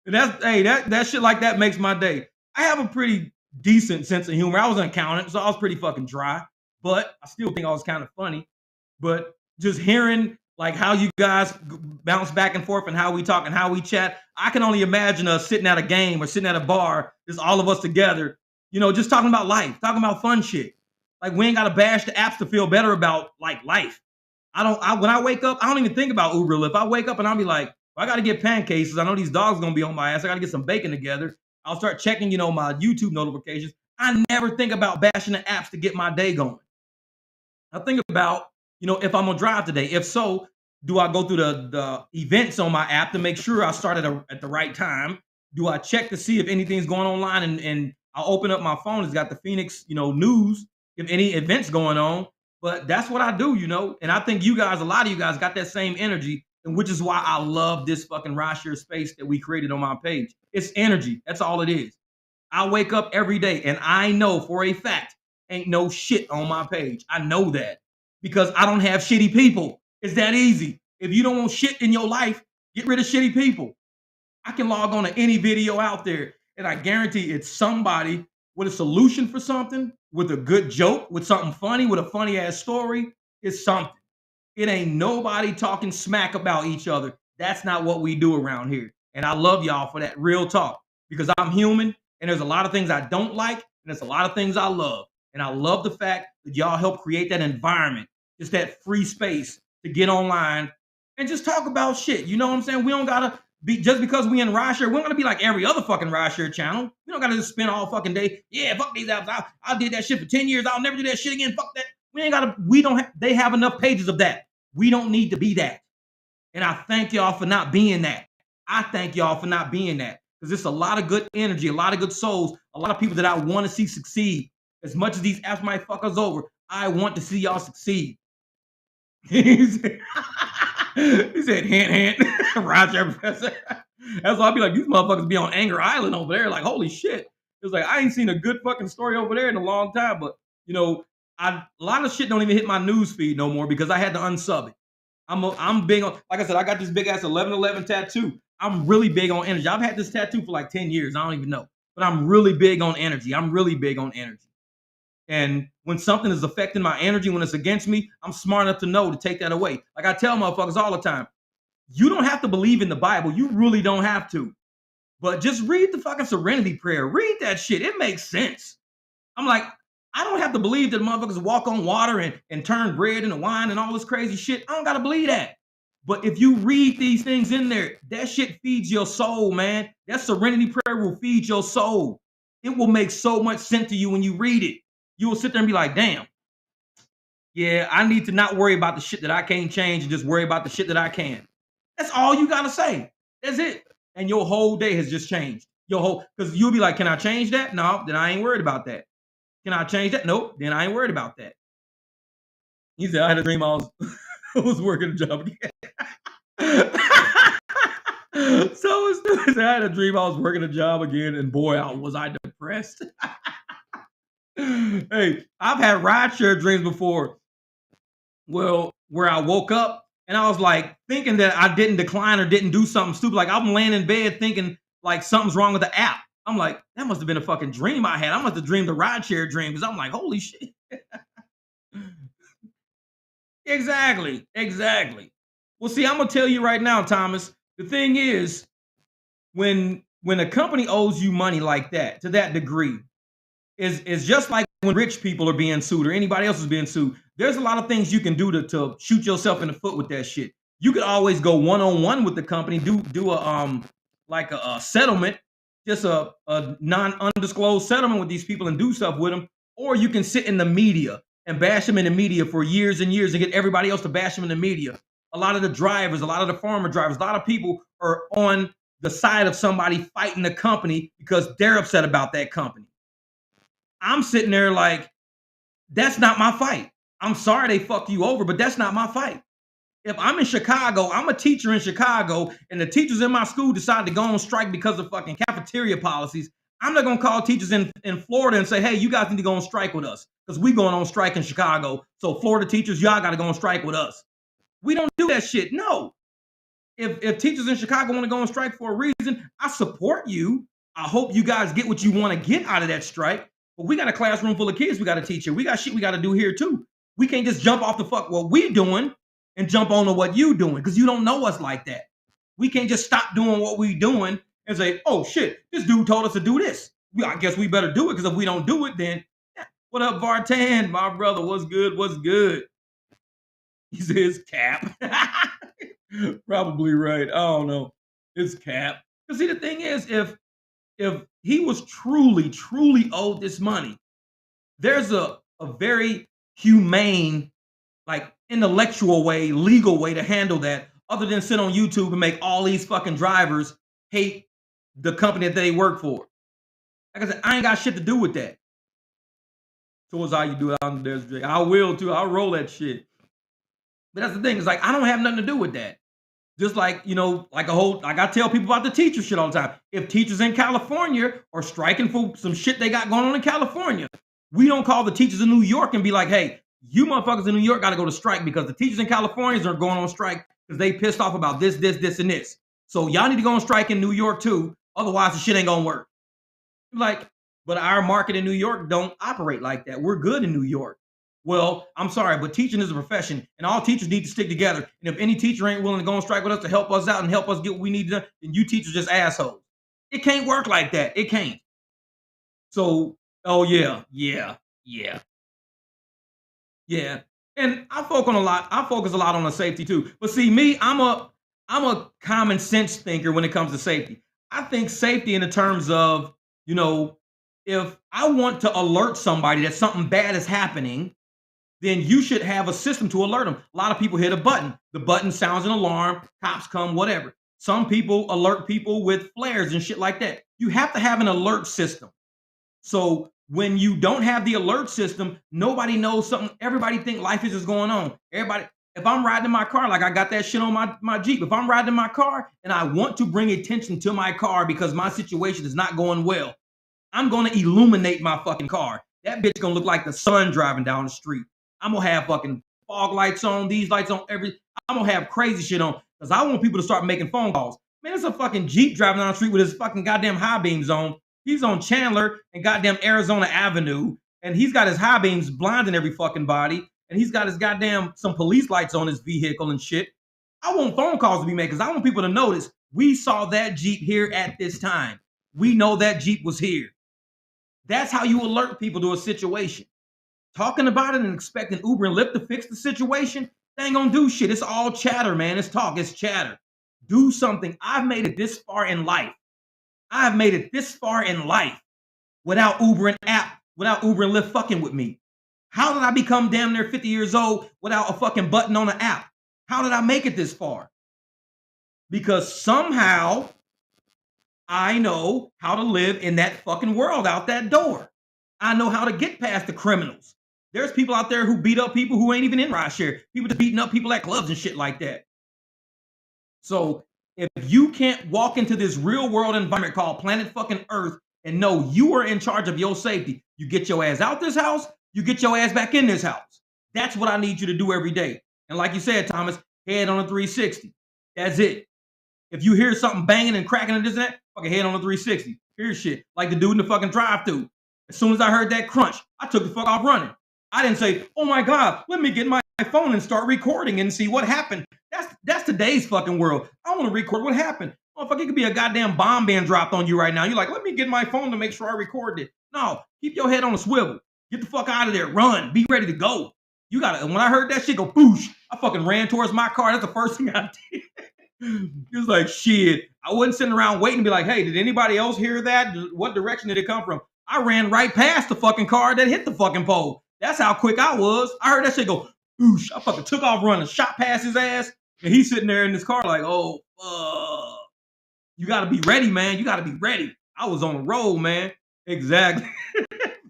And that's hey, that shit like that makes my day. I have a pretty decent sense of humor. I was an accountant, so I was pretty fucking dry, but I still think I was kind of funny. But just hearing like how you guys bounce back and forth and how we talk and how we chat, I can only imagine us sitting at a game or sitting at a bar, just all of us together, just talking about life, talking about fun shit. Like we ain't gotta bash the apps to feel better about like life. When I wake up, I don't even think about Uber Lyft. I wake up and I'll be like, I gotta get pancakes because I know these dogs gonna be on my ass. I gotta get some bacon together. I'll start checking, my YouTube notifications. I never think about bashing the apps to get my day going. I think about, if I'm gonna drive today. If so, do I go through the events on my app to make sure I start at the right time? Do I check to see if anything's going online and I'll open up my phone, it's got the Phoenix, news, if any events going on. But that's what I do, And I think a lot of you guys got that same energy, and which is why I love this fucking Roshare space that we created on my page. It's energy. That's all it is. I wake up every day and I know for a fact ain't no shit on my page. I know that because I don't have shitty people. It's that easy. If you don't want shit in your life, get rid of shitty people. I can log on to any video out there and I guarantee it's somebody with a solution for something, with a good joke, with something funny, with a funny ass story. It's something. It ain't nobody talking smack about each other. That's not what we do around here. And I love y'all for that real talk because I'm human and there's a lot of things I don't like and there's a lot of things I love. And I love the fact that y'all help create that environment, just that free space to get online and just talk about shit. You know what I'm saying? We don't gotta be just because we in rideshare, we don't gotta be like every other fucking rideshare channel. We don't gotta just spend all fucking day. Yeah, fuck these apps. I did that shit for 10 years. I'll never do that shit again. Fuck that. We don't they have enough pages of that. We don't need to be that. And I thank y'all for not being that. I thank y'all for not being that. Because it's a lot of good energy, a lot of good souls, a lot of people that I want to see succeed. As much as these apps might fuck us over, I want to see y'all succeed. he said, hint, hint, Roger, Professor. That's why I'll be like, these motherfuckers be on Anger Island over there. Like, holy shit. It's like, I ain't seen a good fucking story over there in a long time. But, a lot of shit don't even hit my news feed no more because I had to unsub it. I'm big on, like I said, I got this big ass 1111 tattoo. I'm really big on energy. I've had this tattoo for like 10 years. I don't even know. But I'm really big on energy. I'm really big on energy. And when something is affecting my energy, when it's against me, I'm smart enough to know to take that away. Like I tell motherfuckers all the time, you don't have to believe in the Bible. You really don't have to. But just read the fucking serenity prayer. Read that shit. It makes sense. I'm like, I don't have to believe that motherfuckers walk on water and turn bread into wine and all this crazy shit. I don't gotta believe that. But if you read these things in there, that shit feeds your soul, man. That serenity prayer will feed your soul. It will make so much sense to you when you read it. You will sit there and be like, damn, yeah, I need to not worry about the shit that I can't change and just worry about the shit that I can. That's all you gotta say. That's it. And your whole day has just changed. Because you'll be like, can I change that? No, then I ain't worried about that. Can I change that? Nope. Then I ain't worried about that. He said, I had a dream I was, I was working a job again. So stupid. I had a dream I was working a job again, and boy, was I depressed. Hey, I've had rideshare dreams before. Well, where I woke up and I was like thinking that I didn't decline or didn't do something stupid. Like I'm laying in bed thinking like something's wrong with the app. I'm like, that must have been a fucking dream I had. I must have dreamed a rideshare dream because I'm like, holy shit. Exactly. Exactly. Well, see, I'm gonna tell you right now, Thomas. The thing is, when a company owes you money like that to that degree, is just like when rich people are being sued or anybody else is being sued. There's a lot of things you can do to shoot yourself in the foot with that shit. You could always go one on one with the company, do a like a settlement, just a non undisclosed settlement with these people and do stuff with them, or you can sit in the media and bash them in the media for years and years and get everybody else to bash them in the media. A lot of the drivers, a lot of the farmer drivers, a lot of people are on the side of somebody fighting the company because they're upset about that company. I'm sitting there like, that's not my fight. I'm sorry they fucked you over, but that's not my fight. If I'm in Chicago, I'm a teacher in Chicago, and the teachers in my school decide to go on strike because of fucking cafeteria policies, I'm not gonna call teachers in Florida and say, hey, you guys need to go on strike with us because we going on strike in Chicago. So Florida teachers, y'all gotta go on strike with us. We don't do that shit. No. If teachers in Chicago want to go on strike for a reason, I support you. I hope you guys get what you want to get out of that strike. But we got a classroom full of kids we got to teach here. We got shit we got to do here too. We can't just jump off the fuck what we doing and jump on to what you doing because you don't know us like that. We can't just stop doing what we doing and say, oh shit, this dude told us to do this. I guess we better do it because if we don't do it, then what up, Vartan? My brother, what's good? What's good? He says cap. Probably right. I don't know. It's cap. Because see, the thing is, if he was truly owed this money, there's a very humane, like intellectual way, legal way to handle that, other than sit on YouTube and make all these fucking drivers hate the company that they work for. Like I said, I ain't got shit to do with that. So as how you do it on the desert. I will too. I'll roll that shit. But that's the thing. It's like I don't have nothing to do with that. Just like, like like I tell people about the teacher shit all the time. If teachers in California are striking for some shit they got going on in California, we don't call the teachers in New York and be like, hey, you motherfuckers in New York got to go to strike because the teachers in California are going on strike because they pissed off about this, and this. So y'all need to go on strike in New York too. Otherwise, the shit ain't going to work. Like, but our market in New York don't operate like that. We're good in New York. Well, I'm sorry, but teaching is a profession, and all teachers need to stick together. And if any teacher ain't willing to go on strike with us to help us out and help us get what we need to, then you teachers just assholes. It can't work like that. It can't. So, oh yeah. And I focus a lot on the safety too. But see, me, I'm a common sense thinker when it comes to safety. I think safety in the terms of, you know, if I want to alert somebody that something bad is happening, then you should have a system to alert them. A lot of people hit a button. The button sounds an alarm, cops come, whatever. Some people alert people with flares and shit like that. You have to have an alert system. So when you don't have the alert system, nobody knows something. Everybody think life is just going on. Everybody, if I'm riding in my car, like I got that shit on my Jeep, if I'm riding in my car and I want to bring attention to my car because my situation is not going well, I'm gonna illuminate my fucking car. That bitch gonna look like the sun driving down the street. I'm gonna have fucking fog lights on, these lights on, I'm gonna have crazy shit on because I want people to start making phone calls. Man, there's a fucking Jeep driving down the street with his fucking goddamn high beams on. He's on Chandler and goddamn Arizona Avenue, and he's got his high beams blinding every fucking body, and he's got his goddamn some police lights on his vehicle and shit. I want phone calls to be made because I want people to notice we saw that Jeep here at this time. We know that Jeep was here. That's how you alert people to a situation. Talking about it and expecting Uber and Lyft to fix the situation, they ain't gonna do shit. It's all chatter, man. It's talk, it's chatter. Do something. I've made it this far in life. I've made it this far in life without without Uber and Lyft fucking with me. How did I become damn near 50 years old without a fucking button on the app? How did I make it this far? Because somehow I know how to live in that fucking world out that door. I know how to get past the criminals. There's people out there who beat up people who ain't even in rideshare. People just beating up people at clubs and shit like that. So if you can't walk into this real world environment called planet fucking Earth and know you are in charge of your safety, you get your ass out this house, you get your ass back in this house. That's what I need you to do every day. And like you said, Thomas, head on a 360. That's it. If you hear something banging and cracking and this and that, fucking head on a 360. Here's shit. Like the dude in the fucking drive-thru. As soon as I heard that crunch, I took the fuck off running. I didn't say, oh my God, let me get my phone and start recording and see what happened. That's today's fucking world. I want to record what happened. Motherfucker, it could be a goddamn bomb being dropped on you right now. You're like, let me get my phone to make sure I recorded it. No, keep your head on a swivel. Get the fuck out of there. Run. Be ready to go. You gotta, when I heard that shit go boosh, I fucking ran towards my car. That's the first thing I did. It was like, shit. I wasn't sitting around waiting to be like, hey, did anybody else hear that? What direction did it come from? I ran right past the fucking car that hit the fucking pole. That's how quick I was. I heard that shit go, boosh. I fucking took off running, shot past his ass, and he's sitting there in his car like, oh, fuck. You gotta be ready, man. You gotta be ready. I was on the road, man. Exactly.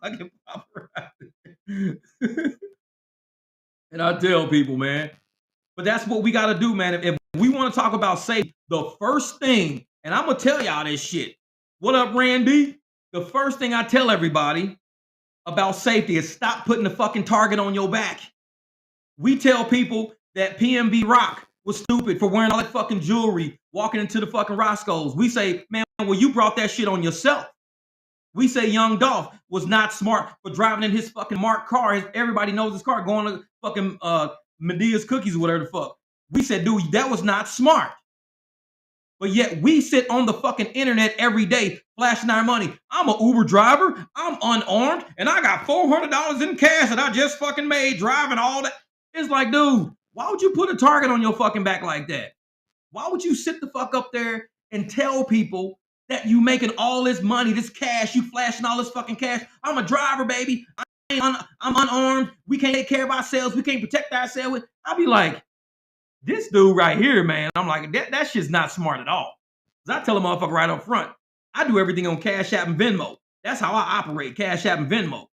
Fucking paparazzi. And I tell people, man, but that's what we got to do, man. If we want to talk about safety, the first thing, and I'm gonna tell y'all this shit. What up, Randy? The first thing I tell everybody about safety is stop putting the fucking target on your back. We tell people that PNB Rock was stupid for wearing all that fucking jewelry, walking into the fucking Roscoe's. We say, man, well, you brought that shit on yourself. We say Young Dolph was not smart for driving in his fucking marked car. Everybody knows his car, going to fucking Medea's Cookies or whatever the fuck. We said, dude, that was not smart. But yet we sit on the fucking internet every day flashing our money. I'm an Uber driver. I'm unarmed. And I got $400 in cash that I just fucking made driving all that. It's like, dude, why would you put a target on your fucking back like that? Why would you sit the fuck up there and tell people that you making all this money, this cash, you flashing all this fucking cash? I'm a driver, baby. I'm unarmed. We can't take care of ourselves. We can't protect ourselves. I'll be like, this dude right here, man, I'm like, that shit's not smart at all. Because I tell a motherfucker right up front, I do everything on Cash App and Venmo. That's how I operate, Cash App and Venmo.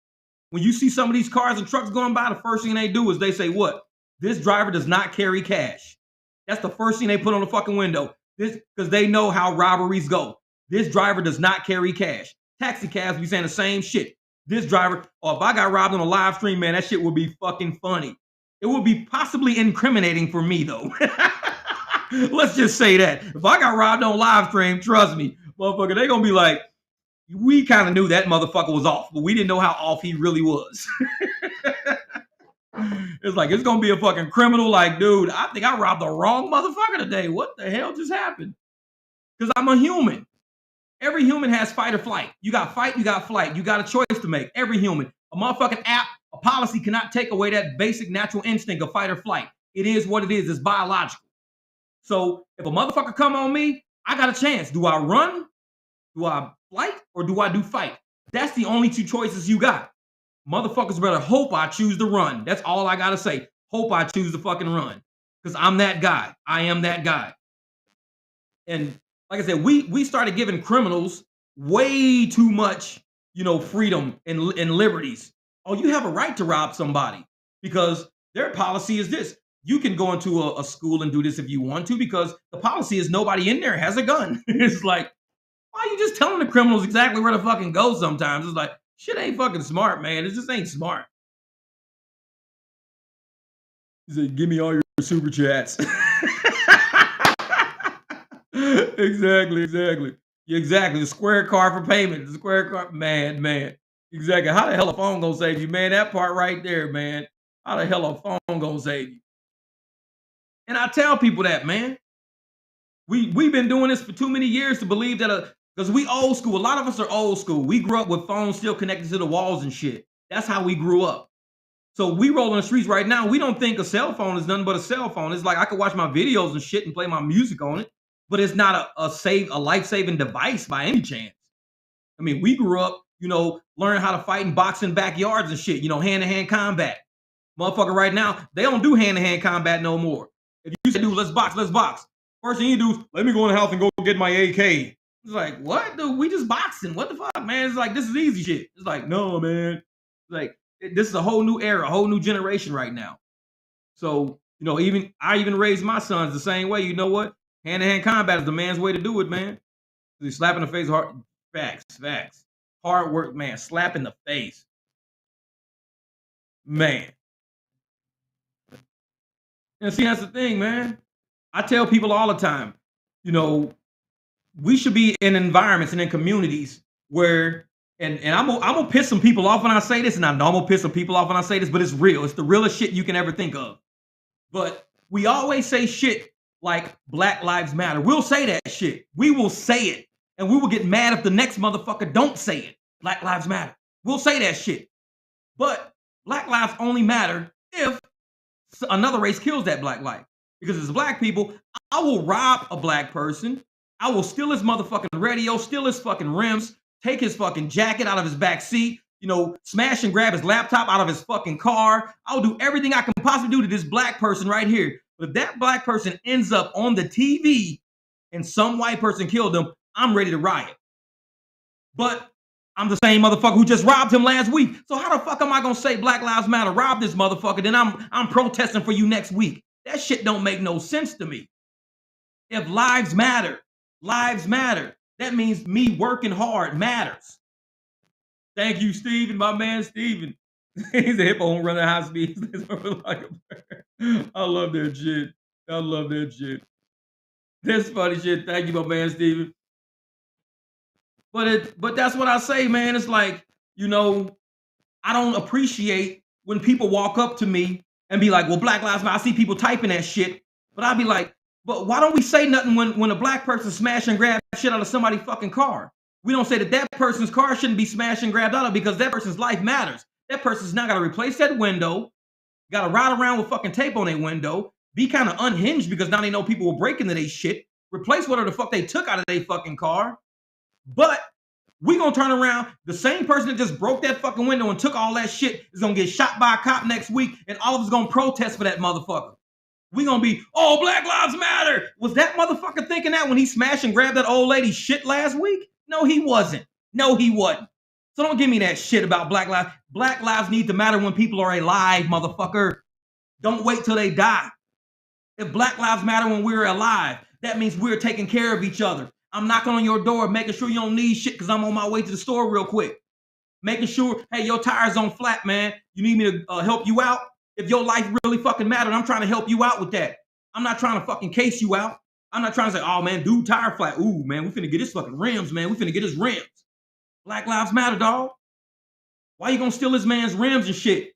When you see some of these cars and trucks going by, the first thing they do is they say, what? This driver does not carry cash. That's the first thing they put on the fucking window. This, because they know how robberies go. This driver does not carry cash. Taxi cabs be saying the same shit. This driver, oh, if I got robbed on a live stream, man, that shit would be fucking funny. It would be possibly incriminating for me, though. Let's just say that. If I got robbed on live stream, trust me, motherfucker, they gonna be like, we kind of knew that motherfucker was off, but we didn't know how off he really was. It's like, it's gonna be a fucking criminal. Like, dude, I think I robbed the wrong motherfucker today. What the hell just happened? Because I'm a human. Every human has fight or flight. You got fight, you got flight. You got a choice to make. Every human. A motherfucking app, a policy cannot take away that basic natural instinct of fight or flight. It is what it is. It's biological. So if a motherfucker come on me, I got a chance. Do I run? Do I flight? Or do I do fight? That's the only two choices you got. Motherfuckers better hope I choose to run. That's all I gotta say. Hope I choose to fucking run. Because I'm that guy. I am that guy. And like I said, we started giving criminals way too much, freedom and liberties. Oh, you have a right to rob somebody because their policy is this. You can go into a school and do this if you want to because the policy is nobody in there has a gun. It's like, why are you just telling the criminals exactly where to fucking go sometimes? It's like, shit ain't fucking smart, man. It just ain't smart. He said, give me all your super chats. Exactly. The square card for payment. The square card, man. Exactly. How the hell a phone gonna save you, man? That part right there, man. How the hell a phone gonna save you? And I tell people that, man. We've been doing this for too many years to believe that because we old school. A lot of us are old school. We grew up with phones still connected to the walls and shit. That's how we grew up. So we roll in the streets right now. We don't think a cell phone is nothing but a cell phone. It's like I could watch my videos and shit and play my music on it, but it's not a life-saving device by any chance. I mean, we grew up, learning how to fight in boxing backyards and shit, hand-to-hand combat. Motherfucker, right now, they don't do hand-to-hand combat no more. If you say, dude, let's box. First thing you do is, let me go in the house and go get my AK. It's like, what? Dude, we just boxing. What the fuck, man? It's like, this is easy shit. It's like, no, man. It's like, this is a whole new era, a whole new generation right now. So, I even raised my sons the same way. You know what? Hand-to-hand combat is the man's way to do it, man. He's slapping the face hard. Facts. Hard work, man. Slap in the face. Man. And see, that's the thing, man. I tell people all the time, we should be in environments and in communities where, and I'm gonna piss some people off when I say this, and I know I'm gonna piss some people off when I say this, but it's real. It's the realest shit you can ever think of. But we always say shit like Black Lives Matter. We'll say that shit. We will say it. And we will get mad if the next motherfucker don't say it. Black Lives Matter. We'll say that shit. But Black lives only matter if another race kills that black life. Because as black people, I will rob a black person. I will steal his motherfucking radio, steal his fucking rims, take his fucking jacket out of his back seat, smash and grab his laptop out of his fucking car. I'll do everything I can possibly do to this black person right here. But if that black person ends up on the TV and some white person killed them, I'm ready to riot. But I'm the same motherfucker who just robbed him last week. So how the fuck am I gonna say Black Lives Matter, rob this motherfucker, then I'm protesting for you next week? That shit don't make no sense to me. If lives matter. That means me working hard matters. Thank you, Steven, my man Steven. He's a hippo on running high speed. I love that shit. I love that shit. That's funny shit. Thank you, my man Steven. But that's what I say, man. It's like, you know, I don't appreciate when people walk up to me and be like, well, Black Lives Matter. I see people typing that shit, but I'll be like, but why don't we say nothing when a black person smash and grab shit out of somebody's fucking car? We don't say that person's car shouldn't be smashed and grabbed out of because that person's life matters. That person's now got to replace that window, got to ride around with fucking tape on their window, be kind of unhinged because now they know people will break into their shit, replace whatever the fuck they took out of their fucking car. But we gonna turn around, the same person that just broke that fucking window and took all that shit is gonna get shot by a cop next week, and all of us gonna protest for that motherfucker. We gonna be, oh, Black Lives Matter. Was that motherfucker thinking that when he smashed and grabbed that old lady's shit last week? No, he wasn't. No, he wasn't. So don't give me that shit about Black Lives. Black lives need to matter when people are alive, motherfucker. Don't wait till they die. If Black Lives matter when we're alive, that means we're taking care of each other. I'm knocking on your door, making sure you don't need shit because I'm on my way to the store real quick. Making sure, hey, your tire's on flat, man. You need me to help you out? If your life really fucking mattered, I'm trying to help you out with that. I'm not trying to fucking case you out. I'm not trying to say, oh, man, dude, tire flat. Ooh, man, we finna get his fucking rims, man. We finna get his rims. Black Lives Matter, dog. Why you gonna steal this man's rims and shit?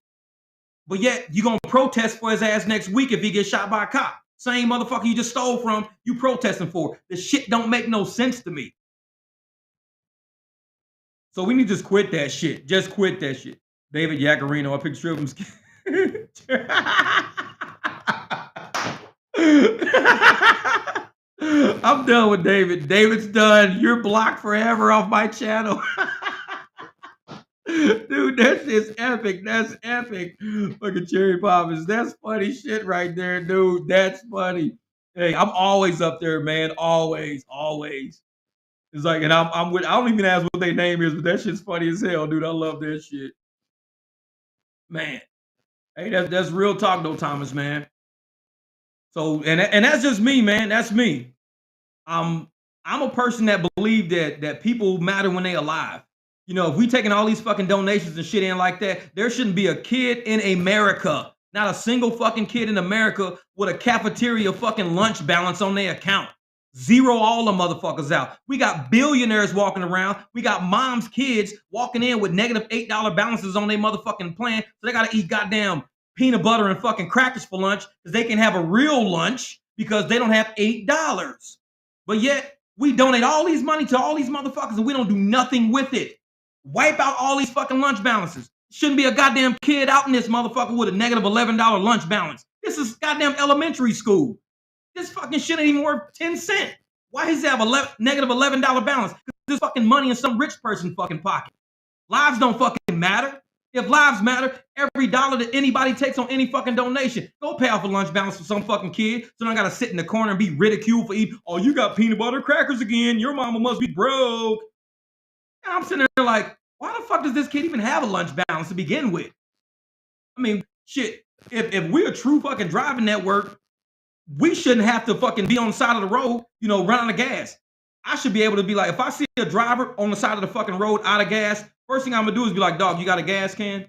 But yet, you gonna protest for his ass next week if he gets shot by a cop. Same motherfucker you just stole from, you protesting for. The shit don't make no sense to me. So we need to just quit that shit. Just quit that shit. David Yacarino, I picture of him. I'm done with David. David's done. You're blocked forever off my channel. Dude, that's just epic. That's epic. Fucking cherry poppers. That's funny shit right there, dude. That's funny. Hey, I'm always up there, man. Always, always. It's like, and I'm with. I don't even ask what their name is, but that shit's funny as hell, dude. I love that shit, man. Hey, that's real talk, though, Thomas, man. So, and that's just me, man. That's me. I'm a person that believe that people matter when they alive. You know, if we taking all these fucking donations and shit in like that, there shouldn't be a kid in America, not a single fucking kid in America with a cafeteria fucking lunch balance on their account. Zero all the motherfuckers out. We got billionaires walking around. We got moms' kids walking in with negative $8 balances on their motherfucking plan. So they got to eat goddamn peanut butter and fucking crackers for lunch because they can have a real lunch because they don't have $8. But yet, we donate all these money to all these motherfuckers and we don't do nothing with it. Wipe out all these fucking lunch balances. Shouldn't be a goddamn kid out in this motherfucker with a negative $11 lunch balance. This is goddamn elementary school. This fucking shit ain't even worth 10 cents. Why does it have a negative $11 balance? Because this fucking money in some rich person's fucking pocket. Lives don't fucking matter. If lives matter, every dollar that anybody takes on any fucking donation, go pay off a lunch balance for some fucking kid. So I gotta sit in the corner and be ridiculed for eating. Oh, you got peanut butter crackers again. Your mama must be broke. And I'm sitting there like, why the fuck does this kid even have a lunch balance to begin with? I mean, shit. If we're a true fucking driving network, we shouldn't have to fucking be on the side of the road, you know, running the gas. I should be able to be like, if I see a driver on the side of the fucking road out of gas, first thing I'm gonna do is be like, dog, you got a gas can?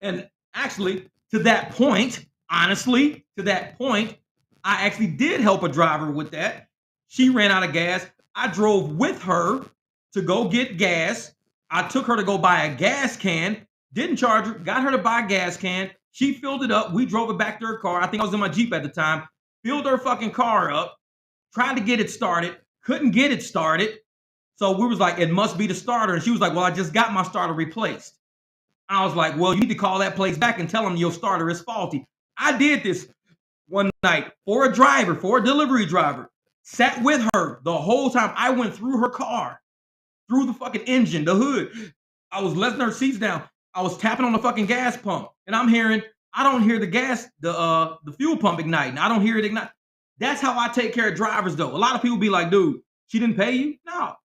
And actually, to that point, honestly, to that point, I actually did help a driver with that. She ran out of gas. I drove with her to go get gas. I took her to go buy a gas can, didn't charge her, got her to buy a gas can. She filled it up. We drove it back to her car. I think I was in my Jeep at the time. Filled her fucking car up, tried to get it started, couldn't get it started. So we was like, it must be the starter. And she was like, well, I just got my starter replaced. I was like, well, you need to call that place back and tell them your starter is faulty. I did this one night for a driver, for a delivery driver. Sat with her the whole time. I went through her car, through the fucking engine, the hood. I was letting her seats down. I was tapping on the fucking gas pump. And I'm hearing, I don't hear the gas, the fuel pump igniting. I don't hear it ignite. That's how I take care of drivers, though. A lot of people be like, dude, she didn't pay you? No.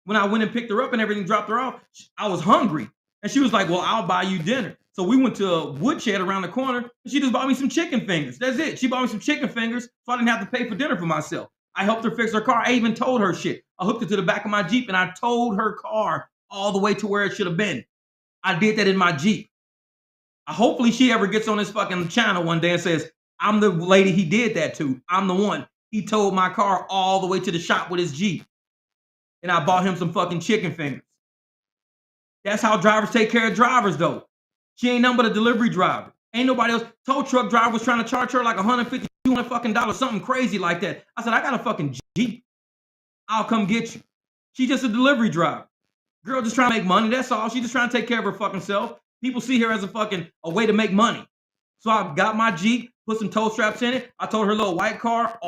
When I went and picked her up and everything, dropped her off, I was hungry. And she was like, well, I'll buy you dinner. So we went to a woodshed around the corner and she just bought me some chicken fingers. That's it. She bought me some chicken fingers so I didn't have to pay for dinner for myself. I helped her fix her car. I even told her shit. I hooked it to the back of my Jeep and I towed her car all the way to where it should have been. I did that in my Jeep. Hopefully she ever gets on this fucking channel one day and says, I'm the lady he did that to. I'm the one. He towed my car all the way to the shop with his Jeep. And I bought him some fucking chicken fingers. That's how drivers take care of drivers, though. She ain't nothing but a delivery driver. Ain't nobody else. Tow truck driver was trying to charge her like $150, $200 fucking dollars, something crazy like that. I said, I got a fucking Jeep. I'll come get you. She just a delivery driver. Girl just trying to make money. That's all. She just trying to take care of her fucking self. People see her as a way to make money. So I got my Jeep, put some tow straps in it. I told her little white car,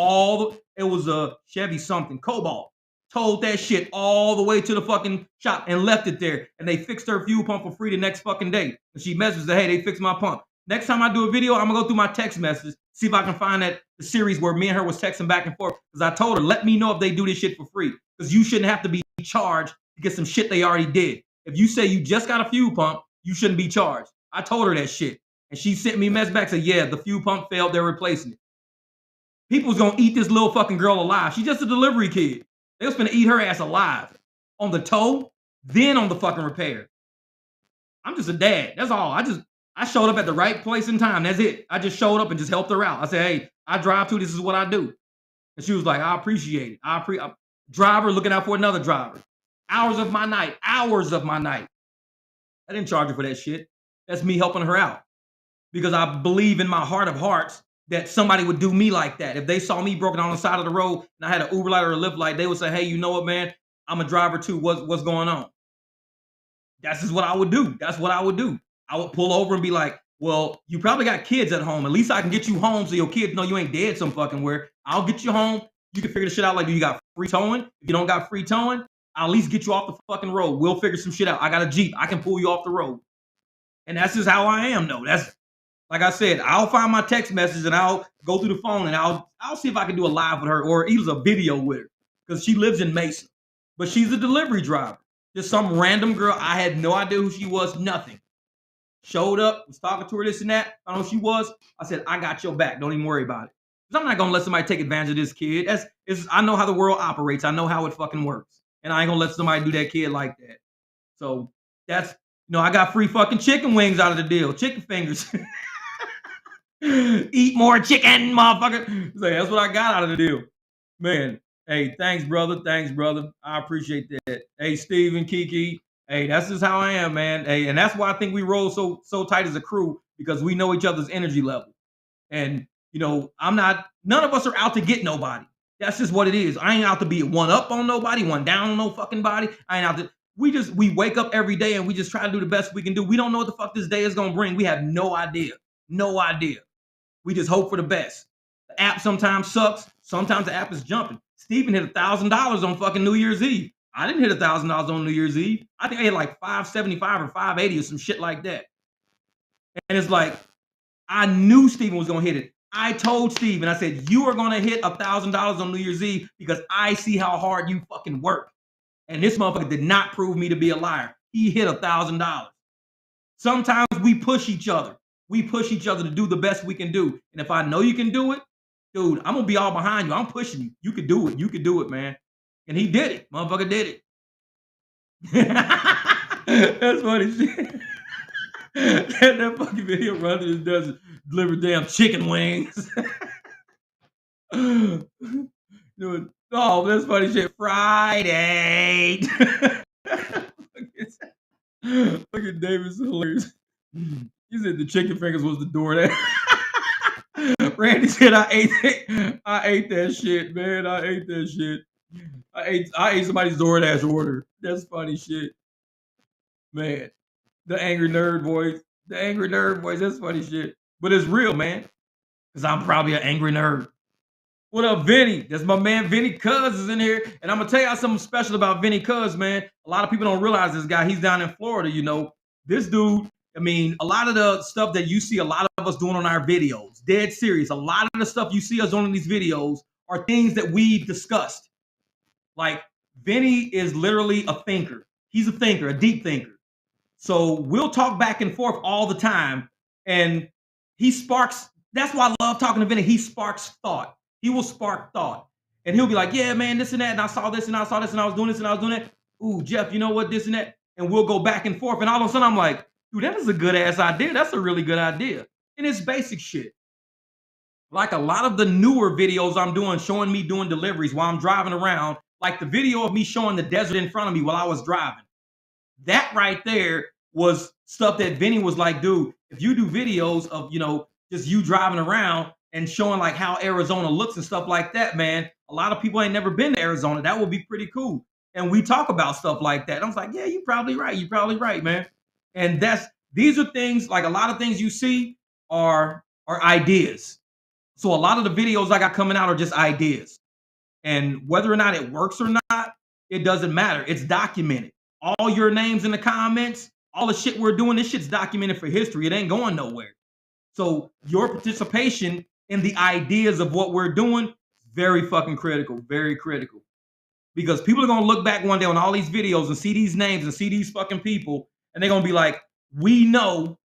it was a Chevy something, Cobalt. Towed that shit all the way to the fucking shop and left it there. And they fixed her fuel pump for free the next fucking day. And she messages, hey, they fixed my pump. Next time I do a video, I'm gonna go through my text messages, see if I can find the series where me and her was texting back and forth. Because I told her, let me know if they do this shit for free. Because you shouldn't have to be charged to get some shit they already did. If you say you just got a fuel pump, you shouldn't be charged. I told her that shit. And she sent me a message back, said, yeah, the fuel pump failed, they're replacing it. People was gonna eat this little fucking girl alive. She's just a delivery kid. They was gonna eat her ass alive. On the tow, then on the fucking repair. I'm just a dad. That's all. I showed up at the right place in time. That's it. I just showed up and just helped her out. I said, hey, I drive too. This is what I do. And she was like, I appreciate it. Driver looking out for another driver. Hours of my night. Hours of my night. I didn't charge her for that shit. That's me helping her out. Because I believe in my heart of hearts that somebody would do me like that. If they saw me broken on the side of the road and I had an Uber light or a Lyft light, they would say, hey, you know what, man? I'm a driver too. What's going on? That's just what I would do. That's what I would do. I would pull over and be like, well, you probably got kids at home. At least I can get you home so your kids know you ain't dead some fucking where. I'll get you home. You can figure the shit out. Like, do you got free towing? If you don't got free towing, I'll at least get you off the fucking road. We'll figure some shit out. I got a Jeep. I can pull you off the road. And that's just how I am, though. That's, like I said, I'll find my text message and I'll go through the phone and I'll see if I can do a live with her or even a video with her. Because she lives in Mesa. But she's a delivery driver. Just some random girl. I had no idea who she was, nothing. Showed up, was talking to her, this and that. I don't know who she was. I said, I got your back. Don't even worry about it. Because I'm not going to let somebody take advantage of this kid. I know how the world operates. I know how it fucking works. And I ain't going to let somebody do that kid like that. So that's, I got free fucking chicken wings out of the deal. Chicken fingers. Eat more chicken, motherfucker. So that's what I got out of the deal. Man, hey, thanks, brother. Thanks, brother. I appreciate that. Hey, Steve and Kiki. Hey, that's just how I am, man. Hey, and that's why I think we roll so tight as a crew, because we know each other's energy level. And, none of us are out to get nobody. That's just what it is. I ain't out to be one up on nobody, one down on no fucking body. I ain't out to, we wake up every day and we just try to do the best we can do. We don't know what the fuck this day is going to bring. We have no idea. No idea. We just hope for the best. The app sometimes sucks. Sometimes the app is jumping. Steven hit $1,000 on fucking New Year's Eve. I didn't hit $1,000 on New Year's Eve. I think I hit like 575 or 580 or some shit like that. And it's like, I knew Steven was going to hit it. I told Steven, I said, you are going to hit $1,000 on New Year's Eve because I see how hard you fucking work. And this motherfucker did not prove me to be a liar. He hit $1,000. Sometimes we push each other. We push each other to do the best we can do. And if I know you can do it, dude, I'm going to be all behind you. I'm pushing you. You could do it. You could do it, man. And he did it. Motherfucker did it. That's funny shit. that fucking video running and does deliver damn chicken wings. Dude, oh, that's funny shit. Friday. Look at David's hilarious. He said the chicken fingers was the door that Randy said I ate that shit, man. I ate that shit. I ate somebody's DoorDash order. That's funny shit. Man. The angry nerd voice. The angry nerd voice. That's funny shit. But it's real, man. Because I'm probably an angry nerd. What up, Vinny? That's my man Vinny Cuz is in here. And I'm going to tell y'all something special about Vinny Cuz, man. A lot of people don't realize this guy. He's down in Florida, This dude, a lot of the stuff that you see a lot of us doing on our videos, dead serious. A lot of the stuff you see us doing in these videos are things that we've discussed. Like Vinny is literally a thinker. He's a thinker, a deep thinker. So we'll talk back and forth all the time. And he sparks, that's why I love talking to Vinny. He sparks thought. He will spark thought. And he'll be like, yeah, man, this and that. And I saw this and I saw this and I was doing this and I was doing that. Ooh, Jeff, you know what? This and that. And we'll go back and forth. And all of a sudden I'm like, dude, that is a good ass idea. That's a really good idea. And it's basic shit. Like a lot of the newer videos I'm doing, showing me doing deliveries while I'm driving around, like the video of me showing the desert in front of me while I was driving. That right there was stuff that Vinny was like, dude, if you do videos of, just you driving around and showing like how Arizona looks and stuff like that, man, a lot of people ain't never been to Arizona. That would be pretty cool. And we talk about stuff like that. I was like, yeah, you're probably right. You're probably right, man. And these are things like a lot of things you see are ideas. So a lot of the videos I got coming out are just ideas. And whether or not it works or not, it doesn't matter. It's documented. All your names in the comments, all the shit we're doing, this shit's documented for history. It ain't going nowhere. So your participation in the ideas of what we're doing is very fucking critical, very critical. Because people are gonna look back one day on all these videos and see these names and see these fucking people, and they're gonna be like, we know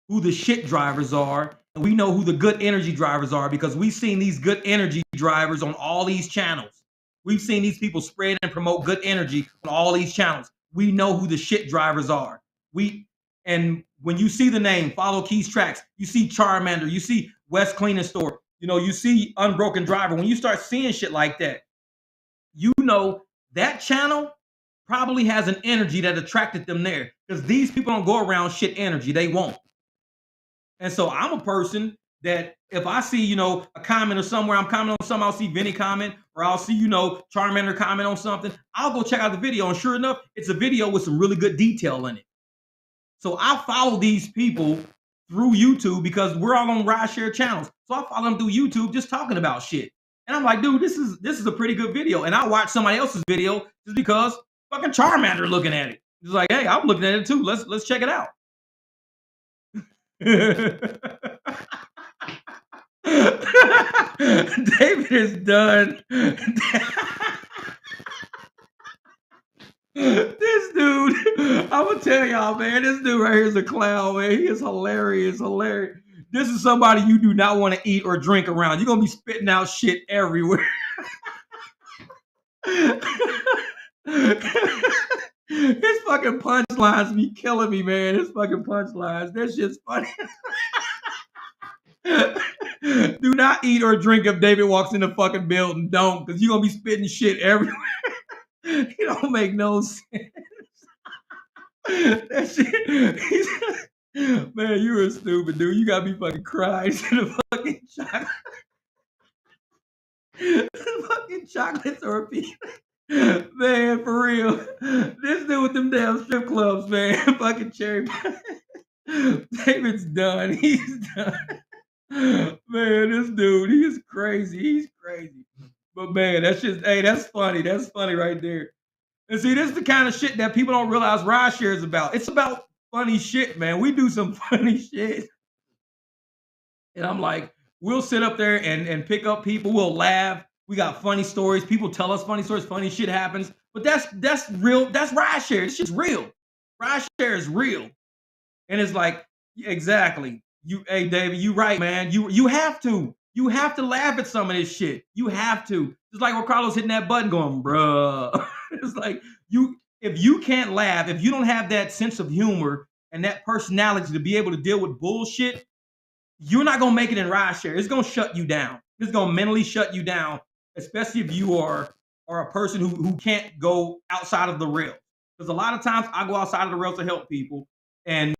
who the shit drivers are, and we know who the good energy drivers are because we've seen these good energy drivers on all these channels. We've seen these people spread and promote good energy on all these channels. We know who the shit drivers are. And when you see the name Follow Keys Tracks, you see Charmander, you see West Cleaning Store, you see Unbroken Driver. When you start seeing shit like that, you know that channel probably has an energy that attracted them there because these people don't go around shit energy. They won't. And so I'm a person that if I see, a comment or somewhere, I'm commenting on something, I'll see Vinny comment, or I'll see, Charmander comment on something. I'll go check out the video. And sure enough, it's a video with some really good detail in it. So I follow these people through YouTube because we're all on rideshare channels. So I follow them through YouTube just talking about shit. And I'm like, dude, this is a pretty good video. And I watch somebody else's video just because fucking Charmander looking at it. It's like, hey, I'm looking at it too. Let's check it out. David is done. This dude, I'm gonna tell y'all, man, this dude right here is a clown, man. He is hilarious, hilarious. This is somebody you do not want to eat or drink around. You're gonna be spitting out shit everywhere. His fucking punchlines be killing me, man. His fucking punchlines. That shit's funny. Do not eat or drink if David walks in the fucking building. Don't, because you're gonna be spitting shit everywhere. It don't make no sense. That shit. Man, you're a stupid dude. You gotta be fucking crying to the fucking chocolate. Fucking chocolates or a piece. Man, for real. This dude with them damn strip clubs, man. Fucking cherry pie. David's done. He's done. Man, this dude, he is crazy. He's crazy. But man, that's just, hey, that's funny. That's funny right there. And see, this is the kind of shit that people don't realize rideshare is about. It's about funny shit, man. We do some funny shit. And I'm like, we'll sit up there and pick up people. We'll laugh. We got funny stories. People tell us funny stories. Funny shit happens. But that's real. That's rideshare. This shit's real. Rideshare is real. And it's like, exactly. Hey David, you right, man. You have to. You have to laugh at some of this shit. You have to. Just like when Carlos hitting that button going, bruh. It's like if you can't laugh, if you don't have that sense of humor and that personality to be able to deal with bullshit, you're not gonna make it in rideshare. It's gonna shut you down. It's gonna mentally shut you down, especially if you are a person who can't go outside of the rails. Because a lot of times I go outside of the rails to help people, and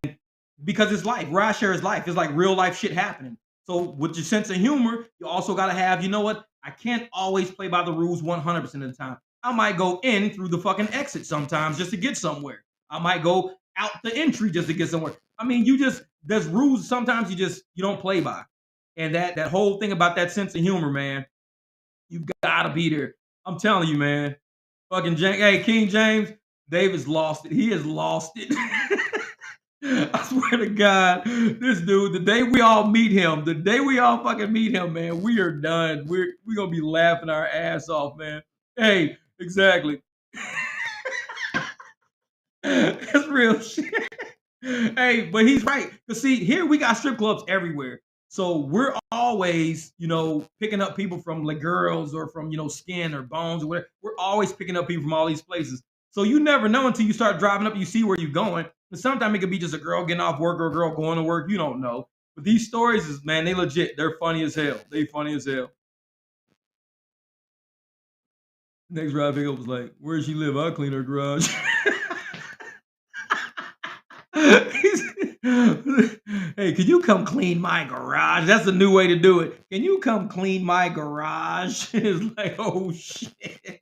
because it's life. Rideshare is life. It's like real life shit happening. So with your sense of humor, you also got to have, you know what? I can't always play by the rules 100% of the time. I might go in through the fucking exit sometimes just to get somewhere. I might go out the entry just to get somewhere. I mean, there's rules sometimes you don't play by. And that whole thing about that sense of humor, man, you gotta be there. I'm telling you, man. Fucking hey, King James, David's lost it. He has lost it. I swear to God, this dude, the day we all meet him, man, we are done. We're gonna be laughing our ass off, man. Hey, exactly. That's real shit. Hey, but he's right. Cause see, here we got strip clubs everywhere. So we're always, picking up people from the girls or from, skin or bones or whatever. We're always picking up people from all these places. So you never know until you start driving up, you see where you're going. And sometimes it could be just a girl getting off work or a girl going to work. You don't know. But these stories is, man, they legit. They're funny as hell. They funny as hell. Next ride pickup was like, where does she live? I'll clean her garage. Hey, can you come clean my garage? That's a new way to do it. Can you come clean my garage? It's like, oh shit.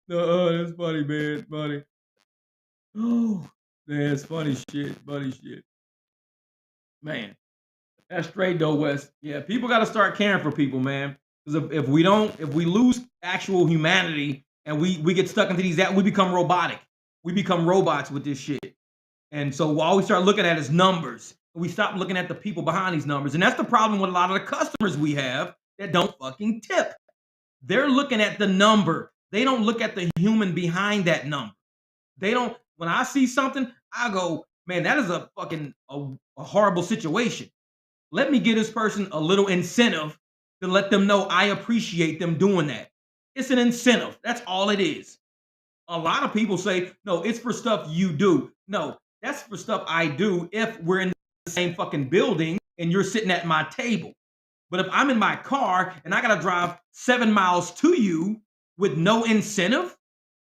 That's funny, man. Funny. Oh, man, it's funny shit. Funny shit. Man, that's straight though, West. Yeah, people got to start caring for people, man. Because if we don't, if we lose actual humanity and we get stuck into these, that we become robotic. We become robots with this shit. And so all we start looking at is numbers. We stop looking at the people behind these numbers. And that's the problem with a lot of the customers we have that don't fucking tip. They're looking at the number. They don't look at the human behind that number. They don't, when I see something, I go, man, that is a fucking a horrible situation. Let me give this person a little incentive to let them know I appreciate them doing that. It's an incentive. That's all it is. A lot of people say, no, it's for stuff you do. No, that's for stuff I do if we're in the same fucking building and you're sitting at my table. But if I'm in my car and I gotta drive 7 miles to you with no incentive,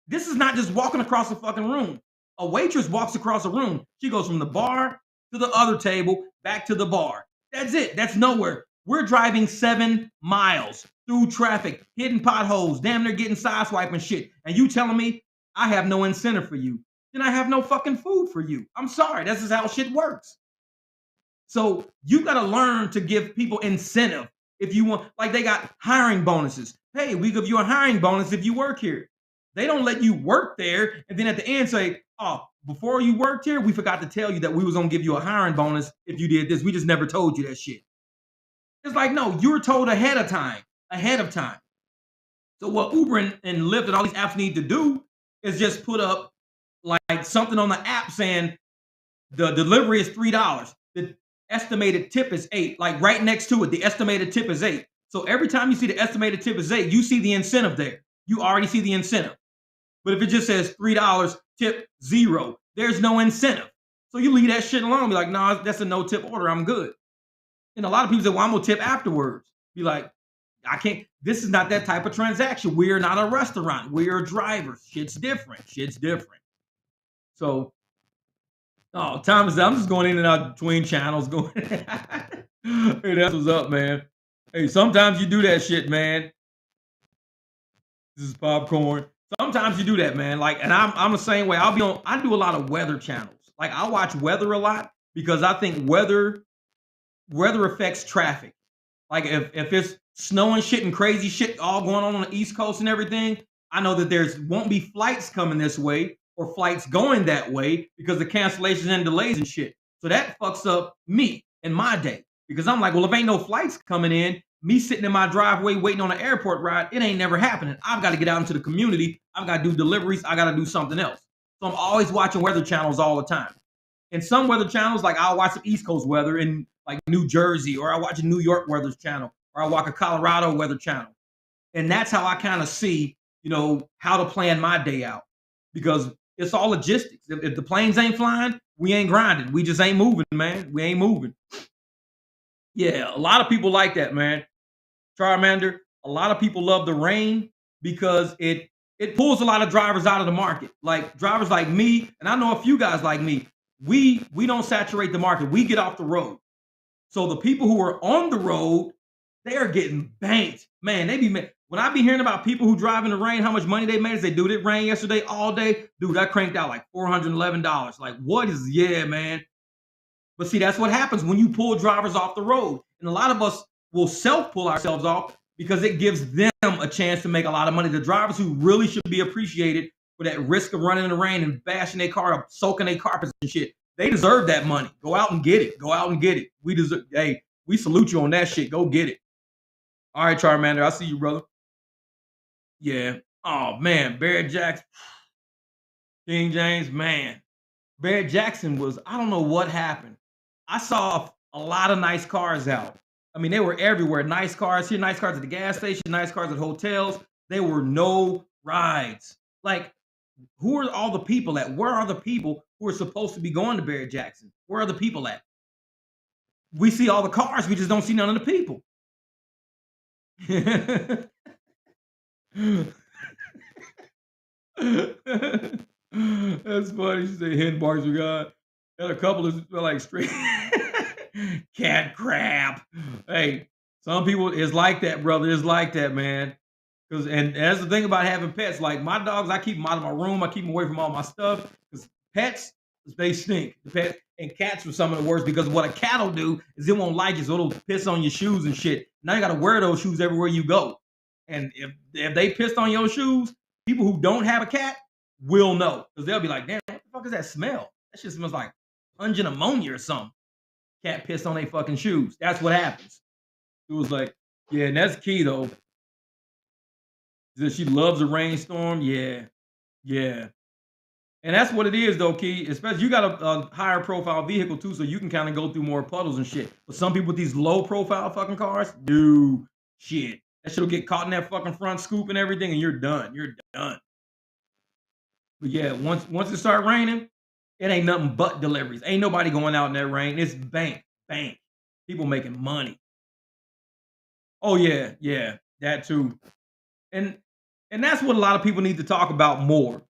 this is not just walking across the fucking room. A waitress walks across a room. She goes from the bar to the other table, back to the bar. That's it. That's nowhere. We're driving 7 miles through traffic, hitting potholes, damn near getting sideswiped and shit. And you telling me I have no incentive for you? Then I have no fucking food for you. I'm sorry. This is how shit works. So you got to learn to give people incentive if you want. Like they got hiring bonuses. Hey, we give you a hiring bonus if you work here. They don't let you work there and then at the end say, "Oh, before you worked here, we forgot to tell you that we was gonna give you a hiring bonus if you did this. We just never told you that shit." It's like, no, you were told ahead of time. Ahead of time. So what Uber and Lyft and all these apps need to do is just put up like something on the app saying the delivery is $3. The estimated tip is 8. Like right next to it, the estimated tip is 8. So every time you see the estimated tip is 8, you see the incentive there. You already see the incentive. But if it just says $3, tip 0, there's no incentive. So you leave that shit alone. Be like, nah, that's a no tip order. I'm good. And a lot of people say, well, I'm gonna tip afterwards. Be like, I can't, this is not that type of transaction. We are not a restaurant. We are drivers. Shit's different. Shit's different. So oh, time is. I'm just going in and out between channels. Going. Hey, that's what's up, man. Hey, sometimes you do that shit, man. This is popcorn. Sometimes you do that, man. Like, and I'm the same way. I'll be on. I do a lot of weather channels. Like, I watch weather a lot because I think weather affects traffic. Like if it's snowing shit and crazy shit all going on the East Coast and everything, I know that there's won't be flights coming this way or flights going that way because of cancellations and delays and shit. So that fucks up me and my day because I'm like, well, if ain't no flights coming in, me sitting in my driveway waiting on an airport ride, it ain't never happening. I've got to get out into the community. I've got to do deliveries. I got to do something else. So I'm always watching weather channels all the time. And some weather channels, like I'll watch some East Coast weather in like New Jersey, or I watch a New York weather channel, or I watch a Colorado weather channel. And that's how I kind of see, how to plan my day out because it's all logistics. If the planes ain't flying, we ain't grinding. We just ain't moving, man. We ain't moving. Yeah, a lot of people like that, man. Charmander, a lot of people love the rain because it pulls a lot of drivers out of the market. Like drivers like me, and I know a few guys like me, we don't saturate the market. We get off the road. So the people who are on the road, they are getting banked. Man, they be when I be hearing about people who drive in the rain, how much money they made, they dude, it rained yesterday all day. Dude, I cranked out like $411. Like, what is yeah, man? But see, that's what happens when you pull drivers off the road. And a lot of us will self-pull ourselves off because it gives them a chance to make a lot of money. The drivers who really should be appreciated for that risk of running in the rain and bashing their car up, soaking their carpets and shit. They deserve that money. Go out and get it. Go out and get it. We deserve, hey, we salute you on that shit. Go get it. All right, Charmander. I see you, brother. Yeah. Oh man, Barrett Jackson, King James, man. Barrett Jackson was, I don't know what happened. I saw a lot of nice cars out. I mean, they were everywhere. Nice cars here, nice cars at the gas station, nice cars at hotels. There were no rides. Like, who are all the people at? Where are the people who are supposed to be going to Barrett Jackson? Where are the people at? We see all the cars, we just don't see none of the people. That's funny. She say hen bars we got. And a couple of smell like straight cat crap. Hey, some people it's like that, brother. It's like that, man. Cause and that's the thing about having pets. Like my dogs, I keep them out of my room. I keep them away from all my stuff. Cause pets, they stink. The pet and cats are some of the worst because what a cat will do is it won't like you, so it'll piss on your shoes and shit. Now you gotta wear those shoes everywhere you go. And if they pissed on your shoes, people who don't have a cat will know. Because they'll be like, damn, what the fuck is that smell? That shit smells like pungent ammonia or something. Cat pissed on their fucking shoes. That's what happens. It was like, yeah, and that's key though. That she loves a rainstorm. Yeah, yeah. And that's what it is though, Key. Especially you got a higher profile vehicle too, so you can kind of go through more puddles and shit. But some people with these low profile fucking cars, do shit. That shit'll get caught in that fucking front scoop and everything, and you're done. You're done. But yeah, once it start raining, it ain't nothing but deliveries. Ain't nobody going out in that rain. It's bank, bank. People making money. Oh yeah, yeah, that too. And and that's what a lot of people need to talk about more.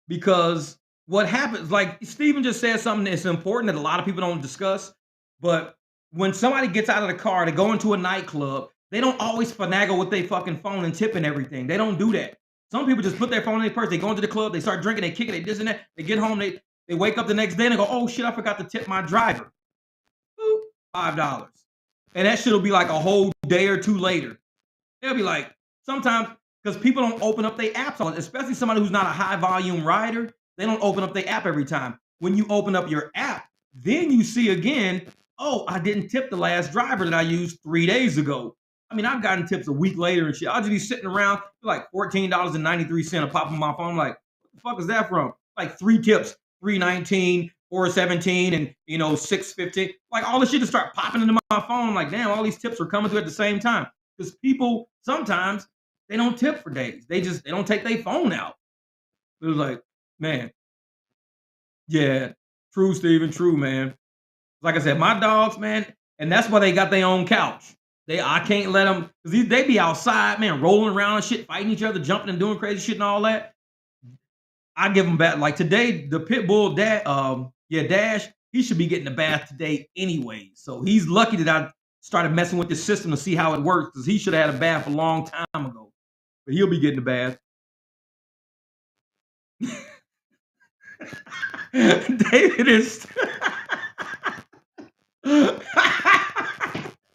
Because what happens, like Steven just said something that's important that a lot of people don't discuss. But when somebody gets out of the car to go into a nightclub, they don't always finagle with their fucking phone and tip and everything. They don't do that. Some people just put their phone in their purse. They go into the club, they start drinking, they kick it, they this and that. They get home, they wake up the next day and they go, oh shit, I forgot to tip my driver. Boop, $5. And that shit will be like a whole day or two later. They'll be like, sometimes because people don't open up their apps, especially somebody who's not a high volume rider, they don't open up their app every time. When you open up your app, then you see again, oh, I didn't tip the last driver that I used 3 days ago. I mean, I've gotten tips a week later and shit. I'll just be sitting around like $14.93 a pop on my phone. I'm like, what the fuck is that from? Like three tips, 319, 417, and 615. Like all this shit just start popping into my phone. I'm like, damn, all these tips are coming through at the same time. Because people sometimes they don't tip for days. They don't take their phone out. It was like, man, yeah, true, Steven, true, man. Like I said, my dogs, man, and that's why they got their own couch. I can't let them because they be outside, man, rolling around and shit, fighting each other, jumping and doing crazy shit and all that. I give them back. Like today, the pit bull Dash, he should be getting a bath today anyway. So he's lucky that I started messing with this system to see how it works because he should have had a bath a long time ago. But he'll be getting a bath. David is.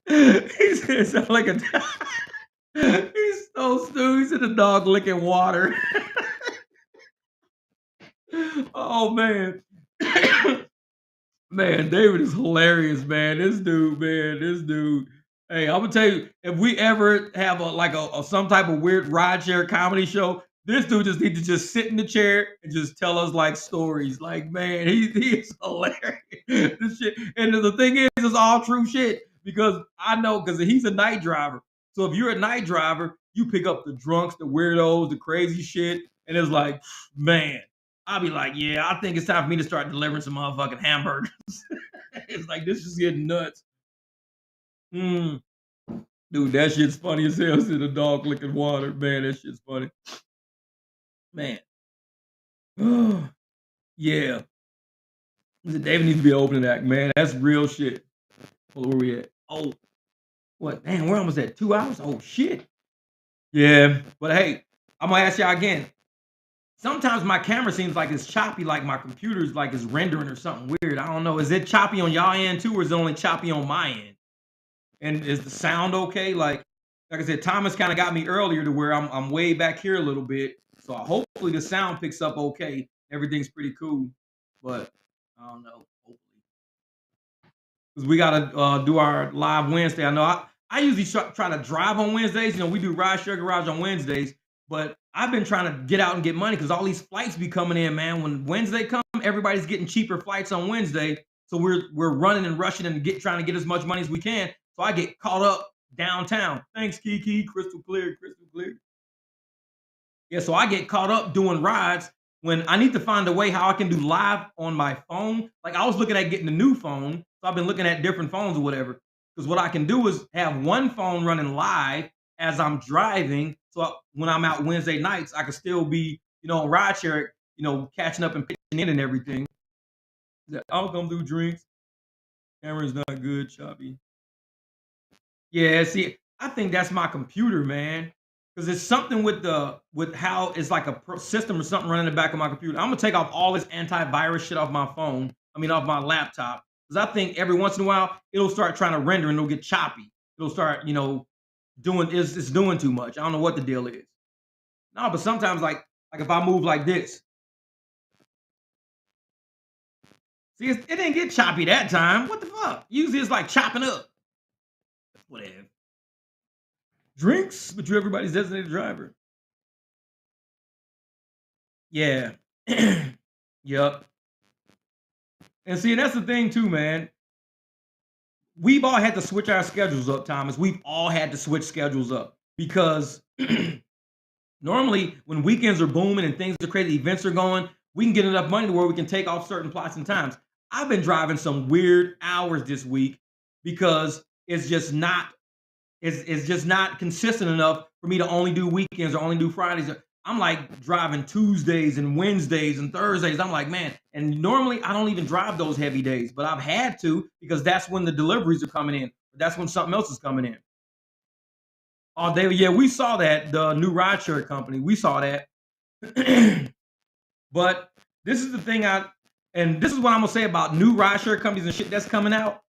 He said sound like a. He's so stupid. He said the dog licking water. Oh man. Man, David is hilarious, man. This dude, man, this dude. Hey, I'm gonna tell you, if we ever have a some type of weird rideshare comedy show, this dude just need to just sit in the chair and just tell us like stories. Like, man, he is hilarious. This shit, and the thing is, it's all true shit because I know because he's a night driver. So if you're a night driver, you pick up the drunks, the weirdos, the crazy shit, and it's like, man. I'll be like, yeah, I think it's time for me to start delivering some motherfucking hamburgers. It's like this is getting nuts. Mm. Dude, that shit's funny as hell. See the dog licking water. Man, that shit's funny. Man. Yeah. David needs to be opening that, man. That's real shit. Where we at? Oh, what? Damn, we're almost at 2 hours. Oh shit. Yeah. But hey, I'm gonna ask y'all again. Sometimes my camera seems like it's choppy, like my computer's like it's rendering or something weird. I don't know. Is it choppy on y'all end too, or is it only choppy on my end? And is the sound okay? Like I said, Thomas kind of got me earlier to where I'm way back here a little bit. So hopefully the sound picks up okay. Everything's pretty cool. But I don't know. Hopefully. Because we gotta do our live Wednesday. I know I usually try to drive on Wednesdays. We do Ride Share Garage on Wednesdays, but I've been trying to get out and get money because all these flights be coming in, man. When Wednesday come, everybody's getting cheaper flights on Wednesday. So we're running and rushing and trying to get as much money as we can. So I get caught up downtown. Thanks, Kiki. Crystal clear, crystal clear. Yeah, so I get caught up doing rides when I need to find a way how I can do live on my phone. Like I was looking at getting a new phone, so I've been looking at different phones or whatever. Because what I can do is have one phone running live as I'm driving. So when I'm out Wednesday nights, I can still be, on rideshare, catching up and pitching in and everything. I'll come through drinks. Camera's not good, choppy. Yeah, see, I think that's my computer, man. Because it's something with how it's like a system or something running in the back of my computer. I'm gonna take off all this antivirus shit off my phone. I mean, off my laptop. Because I think every once in a while it'll start trying to render and it'll get choppy. It'll start, doing it's doing too much. I don't know what the deal is. No, but sometimes like if I move like this, see, it didn't get choppy that time. What the fuck? Usually it's like chopping up. Whatever. Drinks, but you're everybody's designated driver. Yeah. Yep. And see, that's the thing too, man. We've all had to switch our schedules up, Thomas. We've all had to switch schedules up because normally when weekends are booming and things are crazy, events are going, we can get enough money to where we can take off certain plots and times. I've been driving some weird hours this week because it's just not consistent enough for me to only do weekends or only do Fridays. I'm like driving Tuesdays and Wednesdays and Thursdays. I'm like, man, and normally I don't even drive those heavy days, but I've had to because that's when the deliveries are coming in. That's when something else is coming in. Oh, yeah, we saw that the new rideshare company. We saw that, but this is the thing and this is what I'm gonna say about new rideshare companies and shit that's coming out.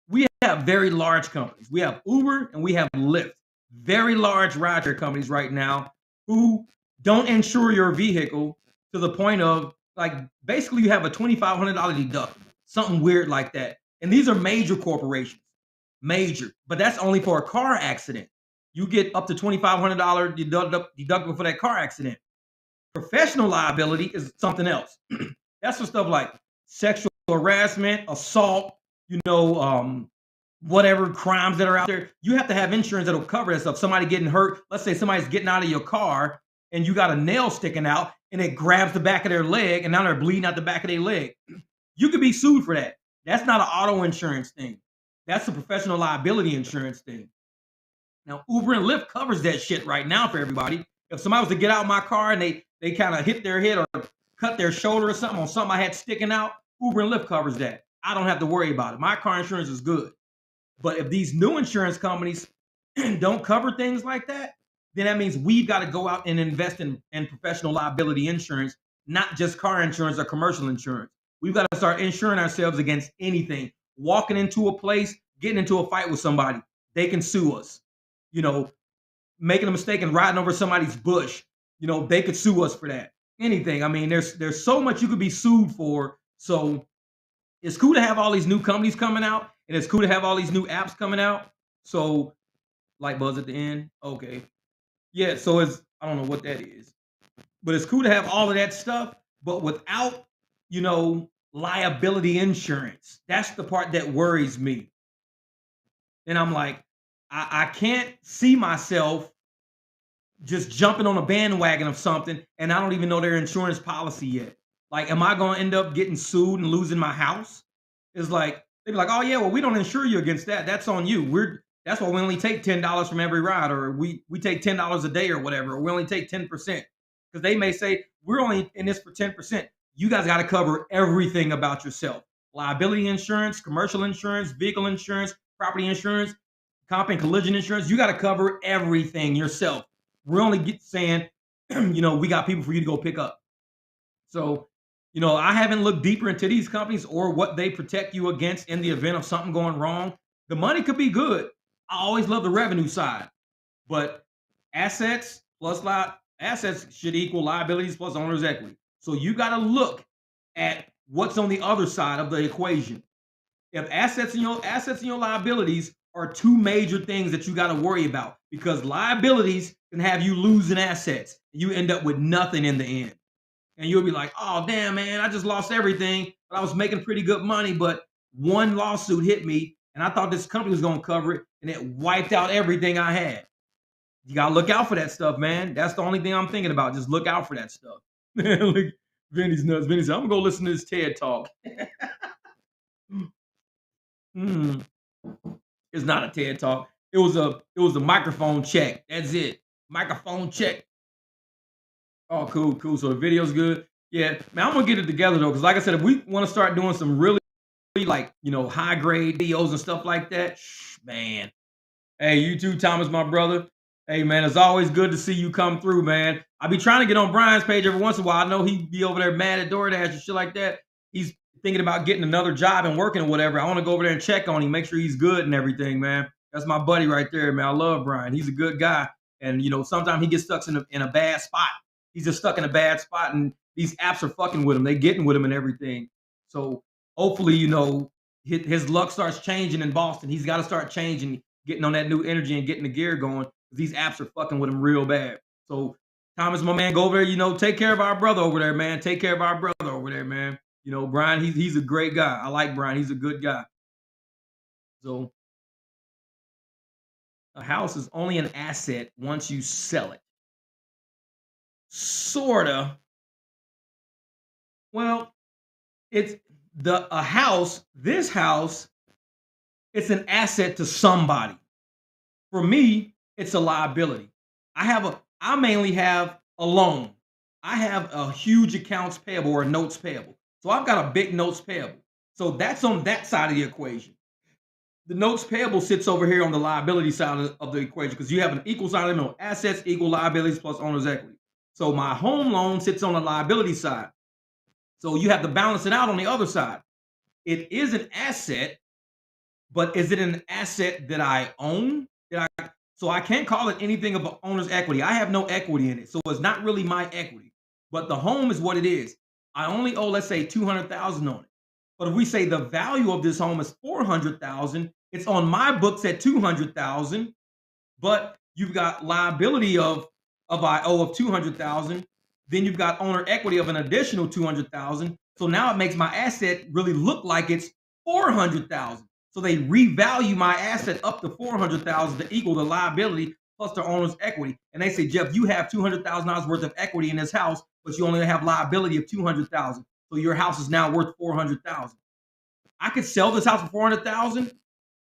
We have very large companies. We have Uber and we have Lyft. Very large rideshare companies right now who don't insure your vehicle to the point of like basically you have a $2,500 deductible, something weird like that. And these are major corporations, major, but that's only for a car accident. You get up to $2,500 deductible for that car accident. Professional liability is something else. That's for stuff like sexual harassment, assault, whatever crimes that are out there. You have to have insurance that'll cover that stuff. Somebody getting hurt. Let's say somebody's getting out of your car and you got a nail sticking out and it grabs the back of their leg and now they're bleeding out the back of their leg. You could be sued for that. That's not an auto insurance thing. That's a professional liability insurance thing. Now, Uber and Lyft covers that shit right now for everybody. If somebody was to get out of my car and they kind of hit their head or cut their shoulder or something on something I had sticking out, Uber and Lyft covers that. I don't have to worry about it. My car insurance is good. But if these new insurance companies don't cover things like that, then that means we've got to go out and invest in professional liability insurance, not just car insurance or commercial insurance. We've got to start insuring ourselves against anything. Walking into a place, getting into a fight with somebody, they can sue us. You know, making a mistake and riding over somebody's bush, they could sue us for that. Anything. I mean, there's so much you could be sued for. So it's cool to have all these new companies coming out, and it's cool to have all these new apps coming out. So light buzz at the end. Okay. Yeah, so I don't know what that is. But it's cool to have all of that stuff, but without, liability insurance. That's the part that worries me. And I'm like, I can't see myself just jumping on a bandwagon of something and I don't even know their insurance policy yet. Like, am I going to end up getting sued and losing my house? It's like they'd be like, "Oh yeah, well we don't insure you against that. That's on you. That's why we only take $10 from every ride, or we take $10 a day or whatever, or we only take 10%." Because they may say we're only in this for 10%. You guys got to cover everything about yourself: liability insurance, commercial insurance, vehicle insurance, property insurance, comp and collision insurance. You got to cover everything yourself. We're only saying, we got people for you to go pick up. So, I haven't looked deeper into these companies or what they protect you against in the event of something going wrong. The money could be good. I always love the revenue side, but assets should equal liabilities plus owner's equity. So you got to look at what's on the other side of the equation. If assets and your liabilities are two major things that you got to worry about because liabilities can have you losing assets. You end up with nothing in the end. And you'll be like, oh, damn, man, I just lost everything. But I was making pretty good money, but one lawsuit hit me and I thought this company was going to cover it and it wiped out everything I had. You got to look out for that stuff, man. That's the only thing I'm thinking about. Just look out for that stuff. Look, Vinny's nuts. Vinny said, I'm going to go listen to this TED talk. Hmm. It's not a TED talk. It was a microphone check. That's it. Microphone check. Oh, cool, cool. So the video's good. Yeah, man, I'm gonna get it together though, because like I said, if we want to start doing some really like high grade videos and stuff like that, man, hey, you too, Thomas, my brother. Hey, man, it's always good to see you come through, man. I be trying to get on Brian's page every once in a while. I know he be over there mad at DoorDash and shit like that. He's thinking about getting another job and working or whatever. I want to go over there and check on him, make sure he's good and everything, man. That's my buddy right there, man. I love Brian. He's a good guy. And sometimes he gets stuck in a bad spot. He's just stuck in a bad spot, and these apps are fucking with him. They getting with him and everything. So hopefully, his luck starts changing in Boston. He's got to start changing, getting on that new energy and getting the gear going. These apps are fucking with him real bad. So, Thomas, my man, go over there. Take care of our brother over there, man. Take care of our brother over there, man. Brian, he's a great guy. I like Brian. He's a good guy. So, a house is only an asset once you sell it. Sorta. Well, it's a house. This house, it's an asset to somebody. For me, it's a liability. I mainly have a loan. I have a huge accounts payable or notes payable. So I've got a big notes payable. So that's on that side of the equation. The notes payable sits over here on the liability side of the equation because you have an equal side of the note. Assets equal liabilities plus owner's equity. So my home loan sits on the liability side. So you have to balance it out on the other side. It is an asset, but is it an asset that I own? So I can't call it anything of owner's equity. I have no equity in it, so it's not really my equity. But the home is what it is. I only owe, let's say, 200,000 on it. But if we say the value of this home is 400,000, it's on my books at 200,000, but you've got liability of I owe of 200,000. Then you've got owner equity of an additional 200,000. So now it makes my asset really look like it's 400,000. So they revalue my asset up to 400,000 to equal the liability plus the owner's equity. And they say, Jeff, you have $200,000 worth of equity in this house, but you only have liability of 200,000. So your house is now worth 400,000. I could sell this house for 400,000.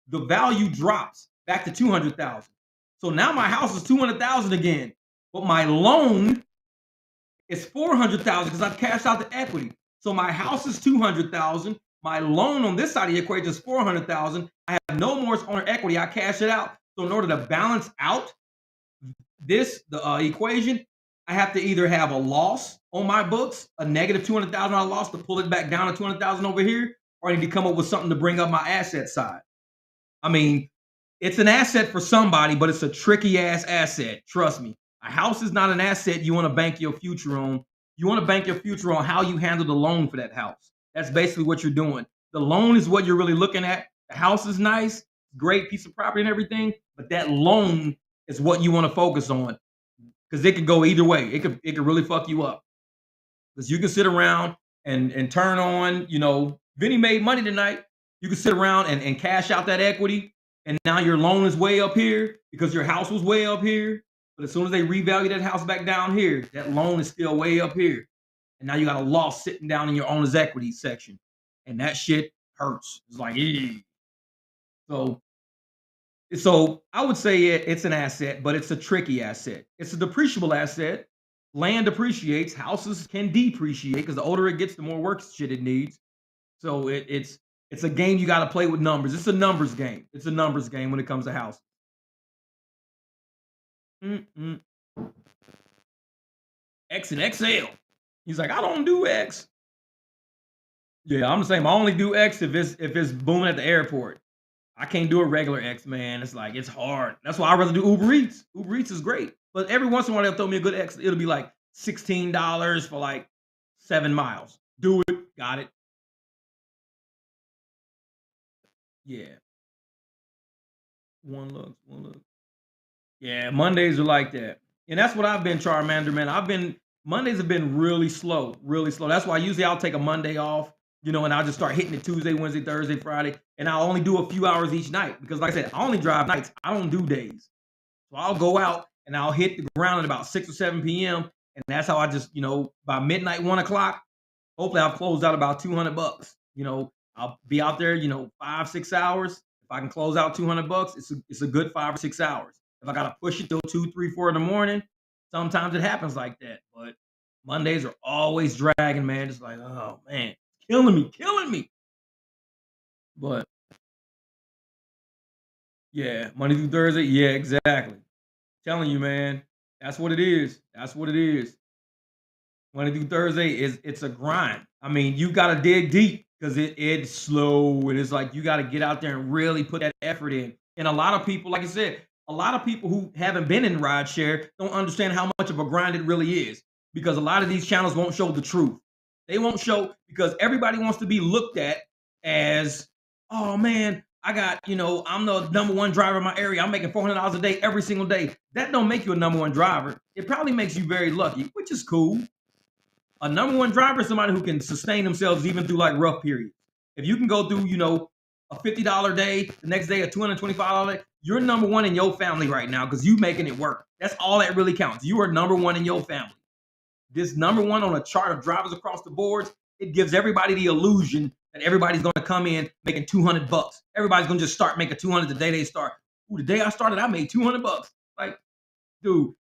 The value drops back to 200,000. So now my house is 200,000 again, but my loan is 400,000 because I've cashed out the equity. So my house is 200,000. My loan on this side of the equation is 400,000. I have no more owner equity. I cash it out. So in order to balance out the equation, I have to either have a loss on my books, a negative $200,000 loss to pull it back down to 200,000 over here, or I need to come up with something to bring up my asset side. I mean, it's an asset for somebody, but it's a tricky ass asset. Trust me. A house is not an asset you want to bank your future on. You want to bank your future on how you handle the loan for that house. That's basically what you're doing. The loan is what you're really looking at. The house is nice, great piece of property and everything, but that loan is what you want to focus on because it could go either way. It could really fuck you up because you can sit around and turn on. Vinny made money tonight. You can sit around and cash out that equity, and now your loan is way up here because your house was way up here. But as soon as they revalue that house back down here, that loan is still way up here, and now you got a loss sitting down in your owner's equity section, and that shit hurts. It's like, eee. So I would say it's an asset, but it's a tricky asset. It's a depreciable asset. Land depreciates, houses can depreciate because the older it gets, the more work shit it needs. So it's a game you got to play with numbers. It's a numbers game. It's a numbers game when it comes to house. Mm-mm. X and XL. He's like, I don't do X. Yeah, I'm the same. I only do X if it's booming at the airport. I can't do a regular X, man. It's like it's hard. That's why I rather do Uber Eats. Uber Eats is great, but every once in a while they'll throw me a good X. It'll be like $16 for like 7 miles. Do it. Got it. Yeah. One looks. Yeah, Mondays are like that. And that's what I've been, Charmander, man. Mondays have been really slow, really slow. That's why usually I'll take a Monday off, and I'll just start hitting it Tuesday, Wednesday, Thursday, Friday, and I'll only do a few hours each night because, like I said, I only drive nights. I don't do days. So I'll go out and I'll hit the ground at about 6 or 7 p.m. And that's how I just, by midnight, 1 o'clock, hopefully I've closed out about 200 bucks. I'll be out there, 5, 6 hours. If I can close out 200 bucks, it's a good 5 or 6 hours. If I gotta push it till 2, 3, 4 in the morning, sometimes it happens like that. But Mondays are always dragging, man. Just like, oh man, killing me. But yeah, Monday through Thursday, yeah, exactly. Telling you, man, that's what it is. That's what it is. Monday through Thursday it's a grind. I mean, you gotta dig deep because it's slow and it's like you gotta get out there and really put that effort in. And a lot of people, like I said, a lot of people who haven't been in rideshare don't understand how much of a grind it really is because a lot of these channels won't show the truth. They won't show because everybody wants to be looked at as, oh man, I'm the number one driver in my area. I'm making $400 a day every single day. That don't make you a number one driver. It probably makes you very lucky, which is cool. A number one driver is somebody who can sustain themselves even through like rough periods. If you can go through, a $50 day, the next day a $225 day, you're number one in your family right now because you making it work. That's all that really counts. You are number one in your family. This number one on a chart of drivers across the boards, it gives everybody the illusion that everybody's going to come in making 200 bucks. Everybody's going to just start making 200 the day they start. Ooh, the day I started, I made 200 bucks. Like, dude,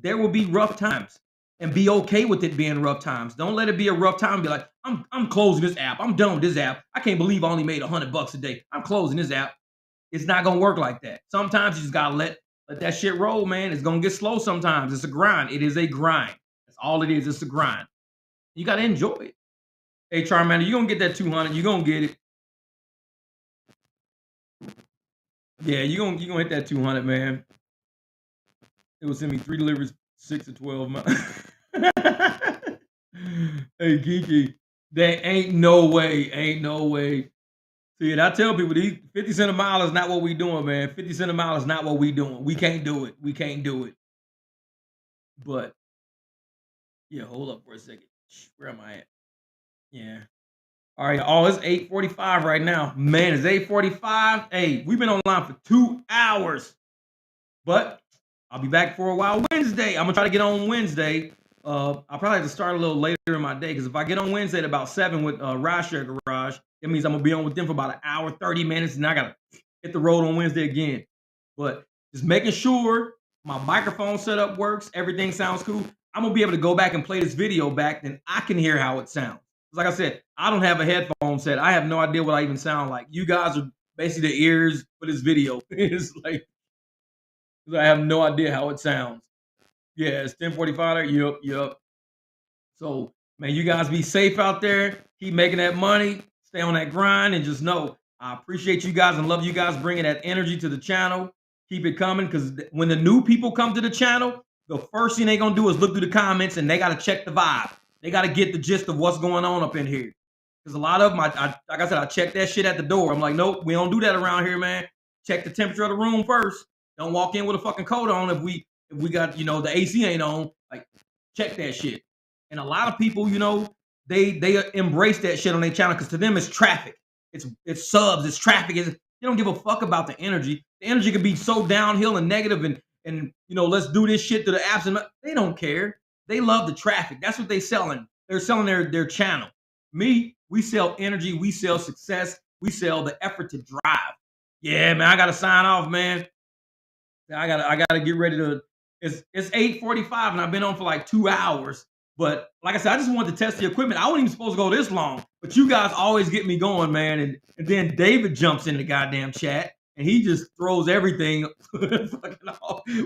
there will be rough times and be okay with it being rough times. Don't let it be a rough time and be like, I'm closing this app. I'm done with this app. I can't believe I only made 100 bucks a day. I'm closing this app. It's not gonna work like that. Sometimes you just gotta let that shit roll, man. It's gonna get slow sometimes. It's a grind. It is a grind. That's all it is. It's a grind. You gotta enjoy it. Hey, Charmander, you gonna get that 200. You gonna get it. Yeah, you gonna hit that 200, man. It will send me 3 deliveries, 6 to 12 months. Hey, Kiki, there ain't no way, ain't no way. See, and I tell people these 50 cent a mile is not what we doing, man. 50 cent a mile is not what we doing. We can't do it. We can't do it. But yeah, hold up for a second. Where am I at? Yeah. All right. Oh, it's 8:45 right now. Man, it's 8:45. Hey, we've been online for 2 hours. But I'll be back for a while Wednesday. I'm gonna try to get on Wednesday. I'll probably have to start a little later in my day because if I get on Wednesday at about 7 with Rideshare Garage, it means I'm gonna be on with them for about an hour, 30 minutes, and I gotta hit the road on Wednesday again. But just making sure my microphone setup works, everything sounds cool. I'm gonna be able to go back and play this video back, then I can hear how it sounds. Like I said, I don't have a headphone set. I have no idea what I even sound like. You guys are basically the ears for this video. It's like I have no idea how it sounds. Yeah, it's 10:45 there. Yep, yep. So, man, you guys be safe out there. Keep making that money. Stay on that grind, and just know I appreciate you guys and love you guys bringing that energy to the channel. Keep it coming because when the new people come to the channel, the first thing they gonna do is look through the comments and they gotta check the vibe. They gotta get the gist of what's going on up in here. Because a lot of them, like I said, I check that shit at the door. I'm like, nope, we don't do that around here, man. Check the temperature of the room first. Don't walk in with a fucking coat on if we got the AC ain't on. Like, check that shit. And a lot of people, they embrace that shit on their channel because to them it's traffic. It's subs, it's traffic. They don't give a fuck about the energy. The energy could be so downhill and negative and let's do this shit to the apps and they don't care. They love the traffic. That's what they selling. They're selling their channel. Me, we sell energy, we sell success, we sell the effort to drive. Yeah, man, I gotta sign off, man. I gotta get ready to. It's 8:45 and I've been on for like 2 hours. But like I said, I just wanted to test the equipment. I wasn't even supposed to go this long, but you guys always get me going, man. And then David jumps in the goddamn chat and he just throws everything.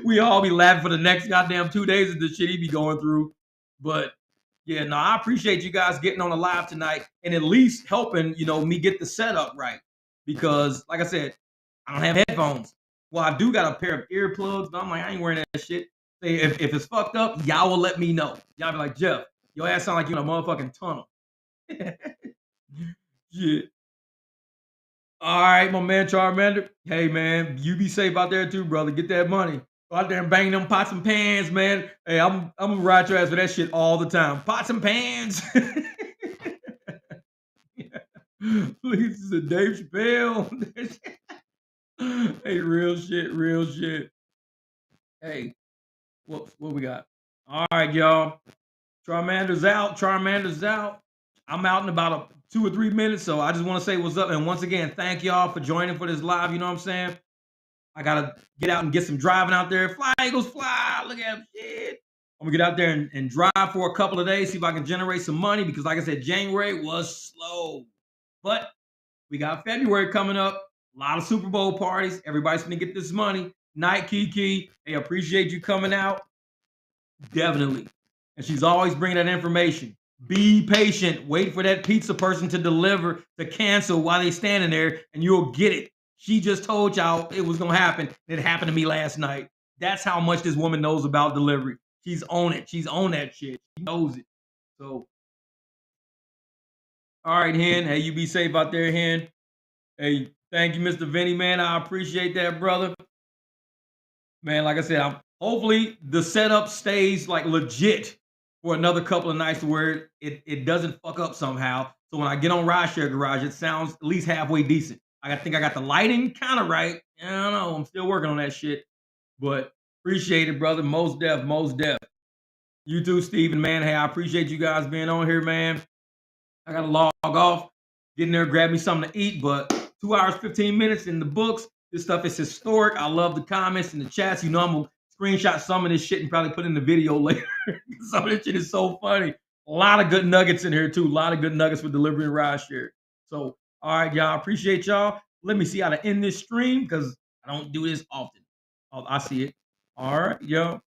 We all be laughing for the next goddamn 2 days of the shit he be going through. But yeah, no, I appreciate you guys getting on the live tonight and at least helping, me get the setup right. Because like I said, I don't have headphones. Well, I do got a pair of earplugs, but I'm like, I ain't wearing that shit. Say, if it's fucked up, y'all will let me know. Y'all be like, Jeff, your ass sound like you in a motherfucking tunnel. Shit. All right, my man Charmander. Hey man, you be safe out there too, brother. Get that money. Go out there and bang them pots and pans, man. Hey, I'm gonna ride your ass for that shit all the time. Pots and pans. Please, this is a Dave Chappelle. Hey, real shit, real shit. Hey, what we got? All right, y'all. Charmander's out. Charmander's out. I'm out in about 2 or 3 minutes, so I just want to say what's up. And once again, thank y'all for joining for this live. You know what I'm saying? I gotta get out and get some driving out there. Fly, Eagles, fly! Look at him, shit. I'm gonna get out there and drive for a couple of days, see if I can generate some money because, like I said, January was slow. But we got February coming up. A lot of Super Bowl parties. Everybody's gonna get this money. Night Kiki. Hey, appreciate you coming out. Definitely. And she's always bringing that information. Be patient. Wait for that pizza person to deliver, to cancel while they standing there, and you'll get it. She just told y'all it was gonna happen. It happened to me last night. That's how much this woman knows about delivery. She's on it. She's on that shit. She knows it. So, all right, Hen. Hey, you be safe out there, Hen. Hey, thank you, Mr. Vinny, man. I appreciate that, brother. Man, like I said, hopefully the setup stays like legit for another couple of nights to where it doesn't fuck up somehow. So when I get on Rideshare Garage, it sounds at least halfway decent. I think I got the lighting kind of right. I don't know. I'm still working on that shit. But appreciate it, brother. Most def, most def. You too, Steven, man. Hey, I appreciate you guys being on here, man. I gotta log off, get in there, grab me something to eat. But 2 hours, 15 minutes in the books. This stuff is historic. I love the comments and the chats. You know, I'm gonna screenshot some of this shit and probably put in the video later. Some of this shit is so funny. A lot of good nuggets in here too. A lot of good nuggets for delivery and ride share. So, all right, y'all. Appreciate y'all. Let me see how to end this stream because I don't do this often. Oh, I see it. All right, yo.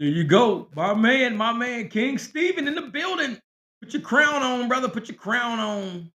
There you go. My man, King Steven in the building. Put your crown on, brother. Put your crown on.